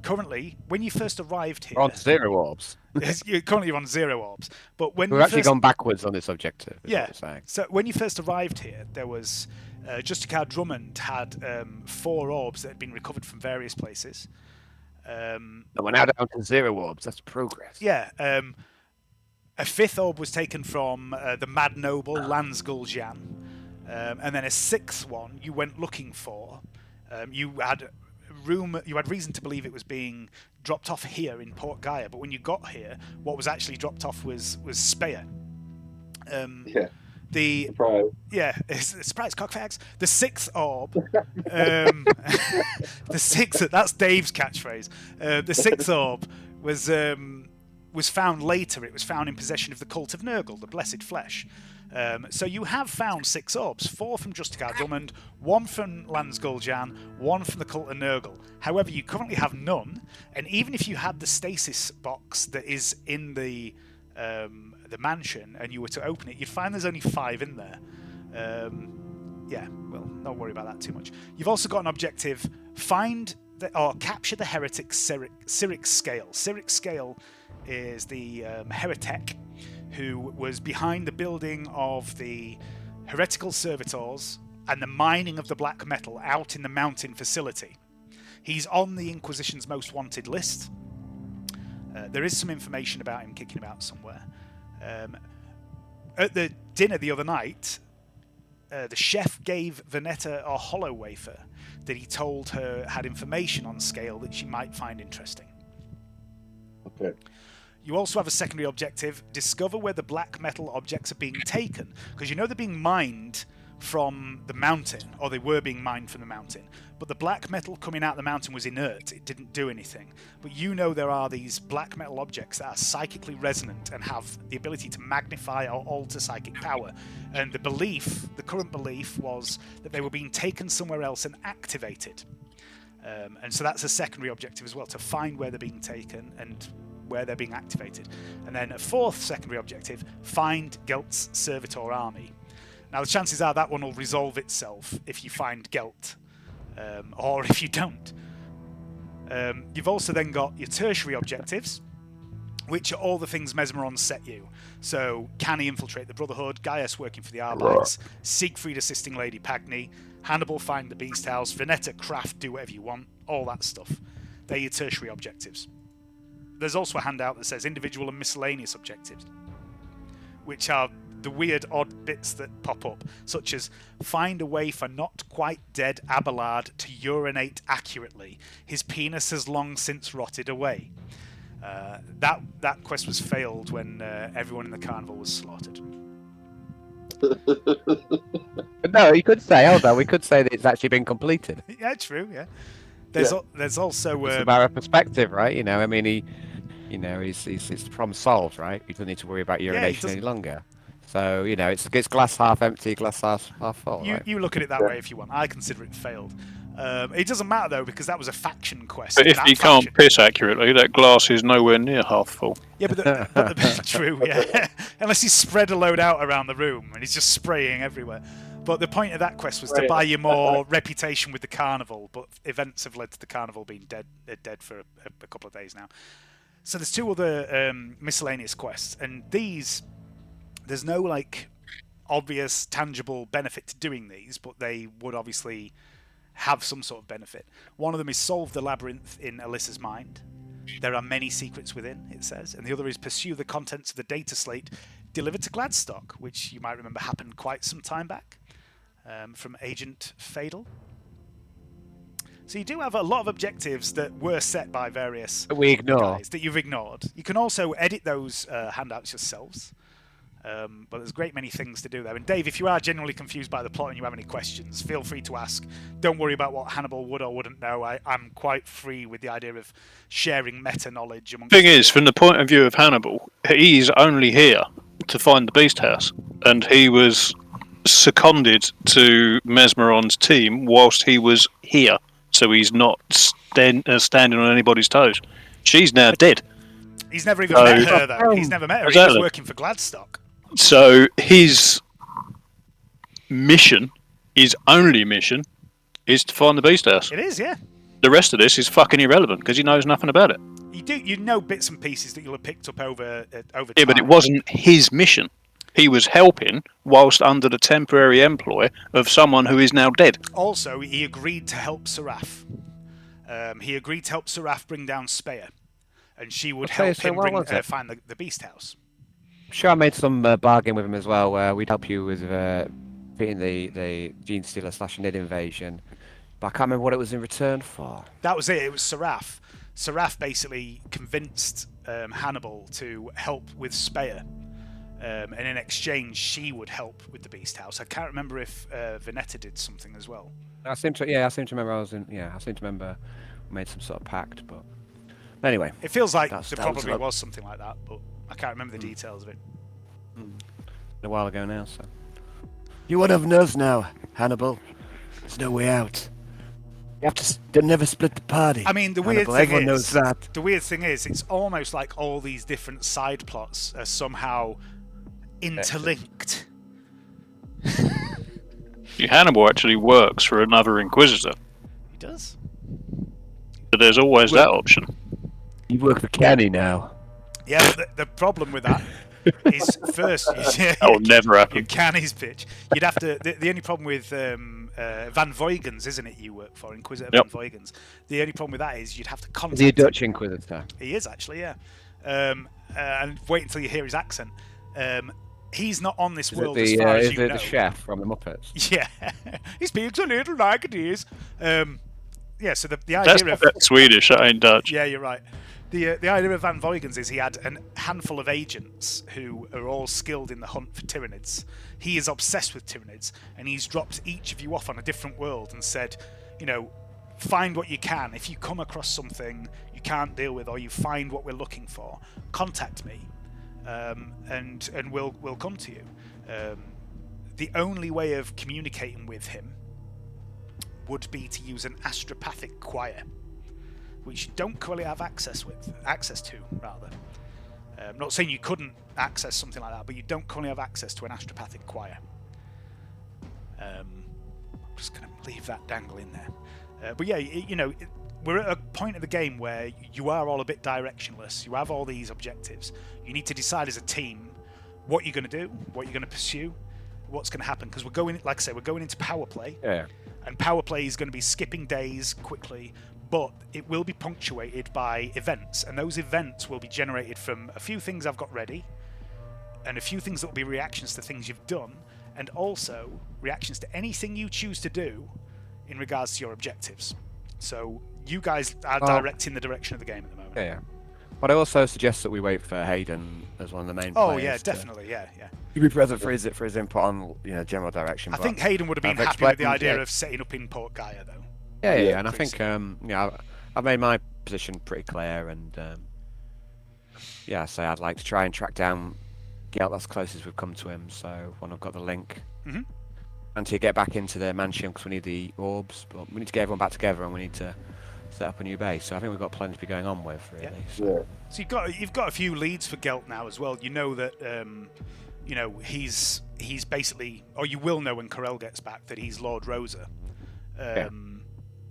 Currently, when you first arrived here... We're on 0 orbs. Currently you're on 0 orbs. But when We've actually gone backwards on this objective. So when you first arrived here, there was... Justicar Drummond had 4 orbs that had been recovered from various places. And we're now down to 0 orbs. That's progress. Yeah. A 5th orb was taken from the Mad Noble, Lansgull Jan. And then a 6th one you went looking for. You had reason to believe it was being dropped off here in Port Gaia, but when you got here, what was actually dropped off was Speyer. Surprise cockfags. The 6th orb, the 6th. That's Dave's catchphrase. The 6th orb was was found later. It was found in possession of the cult of Nurgle, the Blessed Flesh. So you have found 6 orbs, 4 from Justicar Drummond, 1 from Lansgul'jan, 1 from the cult of Nurgle. However, you currently have none, and even if you had the stasis box that is in the mansion and you were to open it, you'd find there's only 5 in there. Yeah, well, don't worry about that too much. You've also got an objective: capture the heretic Cyric Scale. Cyric Scale is the heretic who was behind the building of the heretical servitors and the mining of the black metal out in the mountain facility. He's on the Inquisition's most wanted list. There is some information about him kicking about somewhere. At the dinner the other night, the chef gave Vernetta a hollow wafer that he told her had information on Scale that she might find interesting. Okay. You also have a secondary objective: discover where the black metal objects are being taken, because you know they're being mined from the mountain, or they were being mined from the mountain, but the black metal coming out of the mountain was inert. It didn't do anything. But you know there are these black metal objects that are psychically resonant and have the ability to magnify or alter psychic power. And the current belief was that they were being taken somewhere else and activated. And so that's a secondary objective as well, to find where they're being taken and where they're being activated. And then a fourth secondary objective: find Gelt's servitor army. Now the chances are that one will resolve itself if you find Gelt, or if you don't. You've also then got your tertiary objectives, which are all the things Mesmeron set you. So Canni infiltrate the Brotherhood, Gaius working for the Arbites, Siegfried assisting Lady Pagny, Hannibal find the Beast House, Vernetta craft, do whatever you want, all that stuff. They're your tertiary objectives. There's also a handout that says individual and miscellaneous objectives, which are the weird odd bits that pop up, such as find a way for not quite dead Abelard to urinate accurately. His penis has long since rotted away. That quest was failed when everyone in the carnival was slaughtered. No, you could say, hold on, we could say that it's actually been completed. Yeah, true. Yeah. There's also It's a matter of perspective, right? You know, I mean, he's the problem solved, right? He doesn't need to worry about urination any longer. So, you know, it's glass half empty, glass half full. Right? You look at it that way if you want. I consider it failed. It doesn't matter though, because that was a faction quest. But if you can't piss accurately, that glass is nowhere near half full. Yeah, but true. Yeah, unless he's spread a load out around the room and he's just spraying everywhere. But the point of that quest was to buy you more reputation with the carnival. But events have led to the carnival being dead for a couple of days now. So there's 2 other miscellaneous quests, and there's no like obvious tangible benefit to doing these, but they would obviously have some sort of benefit. One of them is solve the labyrinth in Alyssa's mind. There are many secrets within, it says. And the other is pursue the contents of the data slate delivered to Gladstock, which you might remember happened quite some time back, from Agent Fadel. So you do have a lot of objectives that were set by various guys that you've ignored. You can also edit those handouts yourselves. But there's a great many things to do there. And Dave, if you are genuinely confused by the plot and you have any questions, feel free to ask. Don't worry about what Hannibal would or wouldn't know. I'm quite free with the idea of sharing meta knowledge. The thing is, from the point of view of Hannibal, he's only here to find the Beast House, and he was seconded to Mesmeron's team whilst he was here, so he's not standing on anybody's toes. She's now dead. He's never even met her, though. He's never met her. Exactly. He was working for Gladstock. So his mission, his only mission, is to find the Beast House. It is, yeah. The rest of this is fucking irrelevant because he knows nothing about it. You know bits and pieces that you'll have picked up over time. Yeah, but it wasn't his mission. He was helping whilst under the temporary employ of someone who is now dead. Also, he agreed to help Seraph. He agreed to help Seraph bring down Speyer, and she would help him find the Beast House. Sure, I made some bargain with him as well, where we'd help you with beating the Gene Stealer / Nid invasion. But I can't remember what it was in return for. That was it. It was Seraph. Seraph basically convinced Hannibal to help with Speyer. And in exchange, she would help with the Beast House. I can't remember if Vernetta did something as well. I seem to remember we made some sort of pact, but Anyway, It feels like That's- there that was probably like- was something like that, but I can't remember the details of it. a while ago now, so. You're one of us now, Hannibal. There's no way out. You have to they'll never split the party. I mean, the weird Hannibal, thing everyone knows is, that. the weird thing is, it's almost like all these different side plots are somehow interlinked. Hannibal actually works for another Inquisitor, He does. but there's always that option. You work for Canni now. Yeah, but the problem with that is first, That will never you happen. can his pitch. You'd have to. The only problem with Van Voigens, isn't it? You work for Inquisitor Yep. Van Voigens. The only problem with that is you'd have to contact. Is he a him. Dutch Inquisitor? He is actually, yeah. And wait until you hear his accent. He's not on this Is world it as the, far as is you it know. the chef from the Muppets? Yeah, he speaks a little like it is. Yeah, so the That's idea of that's Swedish, that ain't Dutch. yeah, you're right. The idea of Van Voigens is he had a handful of agents who are all skilled in the hunt for Tyranids. He is obsessed with Tyranids, and he's dropped each of you off on a different world and said, you know, find what you can. If you come across something you can't deal with, or you find what we're looking for, contact me, and we'll come to you. The only way of communicating with him would be to use an astropathic choir, which you don't currently have access to. I'm not saying you couldn't access something like that, but you don't currently have access to an astropathic choir. I'm just going to leave that dangling there. But yeah, we're at a point of the game where you are all a bit directionless. You have all these objectives. You need to decide as a team what you're going to do, what you're going to pursue, what's going to happen. Because we're going, like I say, we're going into power play. Yeah. And power play is going to be skipping days quickly, but it will be punctuated by events, and those events will be generated from a few things I've got ready, and a few things that will be reactions to things you've done, and also reactions to anything you choose to do in regards to your objectives. So you guys are directing the direction of the game at the moment. Yeah. But I also suggest that we wait for Hayden as one of the main players. Oh yeah, definitely, yeah. To be present for his input on general direction. I but think Hayden would have been I've happy with the explained, idea yeah. of setting up in Port Gaia, though. Yeah, and I think I've made my position pretty clear, and so I'd like to try and track down Gelt as close as we've come to him. So when I've got the link, and to get back into the mansion because we need the orbs, but we need to get everyone back together, and we need to set up a new base. So I think we've got plenty to be going on with, really. Yeah. So you've got a few leads for Gelt now as well. You know that he's basically, or you will know when Karrel gets back that he's Lord Rosa.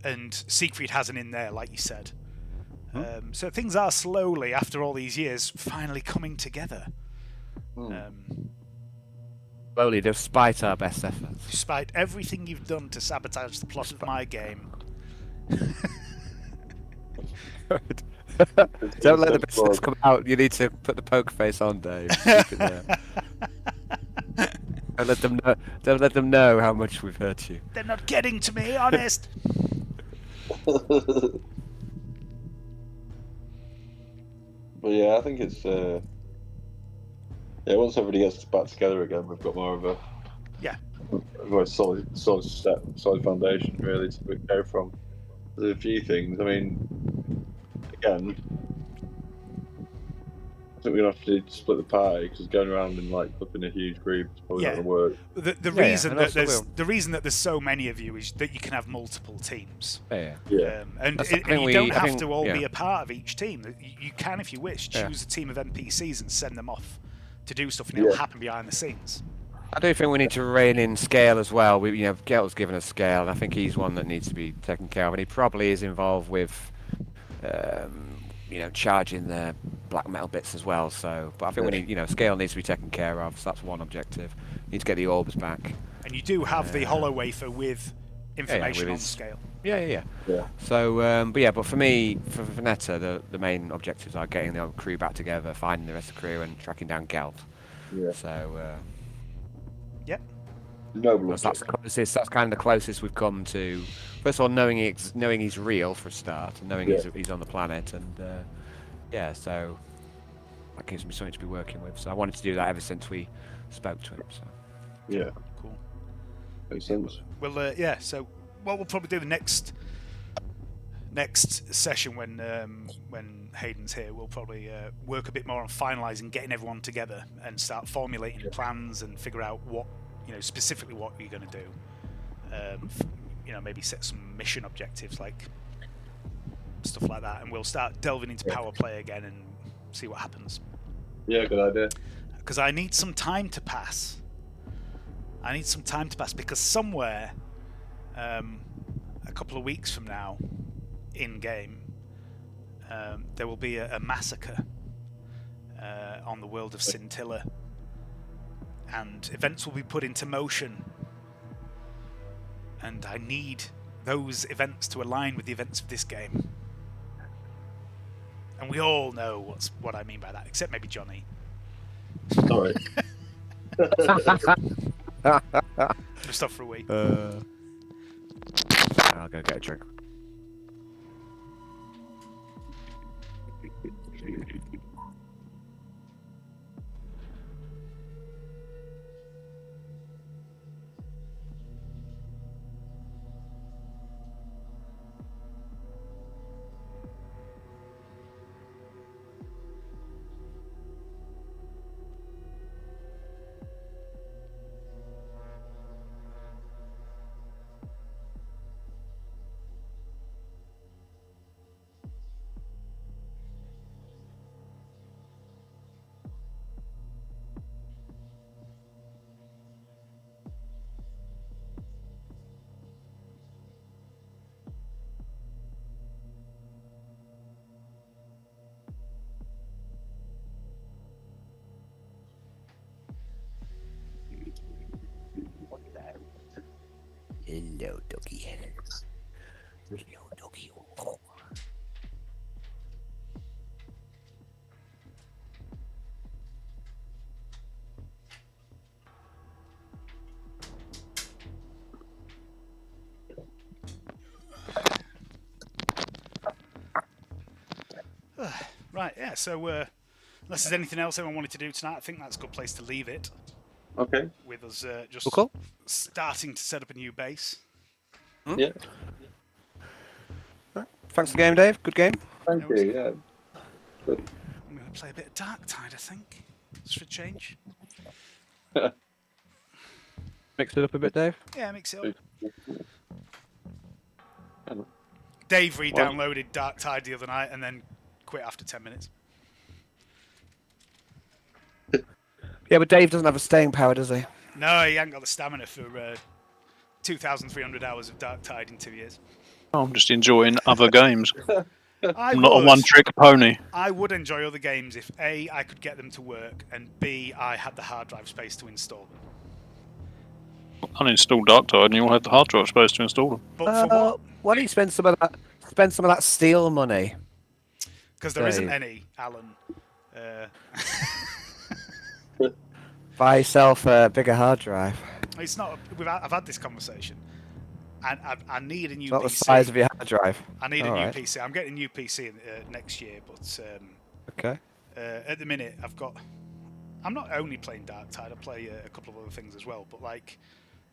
And Siegfried has an in there, like you said. So things are slowly, after all these years, finally coming together. Slowly, despite our best efforts. Despite everything you've done to sabotage the plot of my game. Don't let the business come out. You need to put the poker face on, Dave. Keep it there. Don't let them know how much we've hurt you. They're not getting to me, honest. But yeah, I think it's once everybody gets back together again, we've got more of a more solid foundation really to go from. There's a few things. I mean, again, I think we're gonna have to split the party because going around and like flipping a huge group is probably not gonna work. The reason that there's so many of you is that you can have multiple teams. Yeah. And you don't have to all be a part of each team. You can, if you wish, choose a team of NPCs and send them off to do stuff, and it'll happen behind the scenes. I do think we need to rein in scale as well. Gelt's given us scale, and I think he's one that needs to be taken care of, and he probably is involved with, charging the black metal bits as well. So, but I think we need, scale needs to be taken care of. So that's one objective. Need to get the orbs back. And you do have the hollow wafer with information on scale. Yeah. So, but for me, for Vernetta, the main objectives are getting the crew back together, finding the rest of the crew, and tracking down Gelt. Yeah. So. That's kind of the closest we've come to. First of all, knowing he's real for a start, and knowing he's on the planet, and so that gives me something to be working with. So I wanted to do that ever since we spoke to him. So. Yeah. Cool. Makes sense. Well, so what we'll probably do the next next session when Hayden's here, we'll probably work a bit more on finalising getting everyone together and start formulating plans and figure out what, specifically what you're going to do. Maybe set some mission objectives, like stuff like that, and we'll start delving into power play again and see what happens. Yeah, good idea. Because I need some time to pass. Because somewhere, a couple of weeks from now, in game, there will be a massacre on the world of Scintilla, and events will be put into motion. And I need those events to align with the events of this game. And we all know what I mean by that, except maybe Johnny. All right. Just off for a week. I'll go get a drink. Hello, doggy. Hello, doggy. Right, yeah, so unless there's anything else everyone wanted to do tonight, I think that's a good place to leave it. Okay. With us just Cool. starting to set up a new base. Yeah. Thanks for the game, Dave. Good game. Thank you. Yeah. Good. I'm going to play a bit of Dark Tide, I think, just for a change. Mix it up a bit, Dave. Yeah, mix it up. Hello. Dave re-downloaded Dark Tide the other night and then quit after 10 minutes. Yeah, but Dave doesn't have a staying power, does he? No, he hasn't got the stamina for 2,300 hours of Dark Tide in 2 years. I'm just enjoying other games. I'm not a one-trick pony. I would enjoy other games if A, I could get them to work, and B, I had the hard drive space to install them. Uninstall Dark Tide and you'll have the hard drive space to install them. But for what? Why don't you spend some of that? Spend some of that steel money. Because there isn't any, Alan. Buy yourself a bigger hard drive. It's not. I've had this conversation, and I need a new Not PC. the size of your hard drive. I need a new Alright. PC. I'm getting a new PC next year, but Okay. at the minute I'm not only playing Dark Tide. I play a couple of other things as well. But like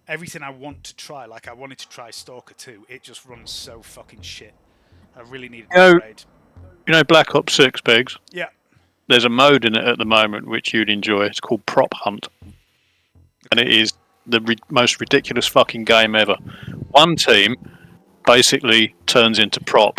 everything I want to try, like I wanted to try Stalker 2, it just runs so fucking shit. I really need an upgrade. You know Black Ops 6, Biggs? Yeah. There's a mode in it at the moment which you'd enjoy. It's called Prop Hunt. And it is the most ridiculous fucking game ever. One team basically turns into props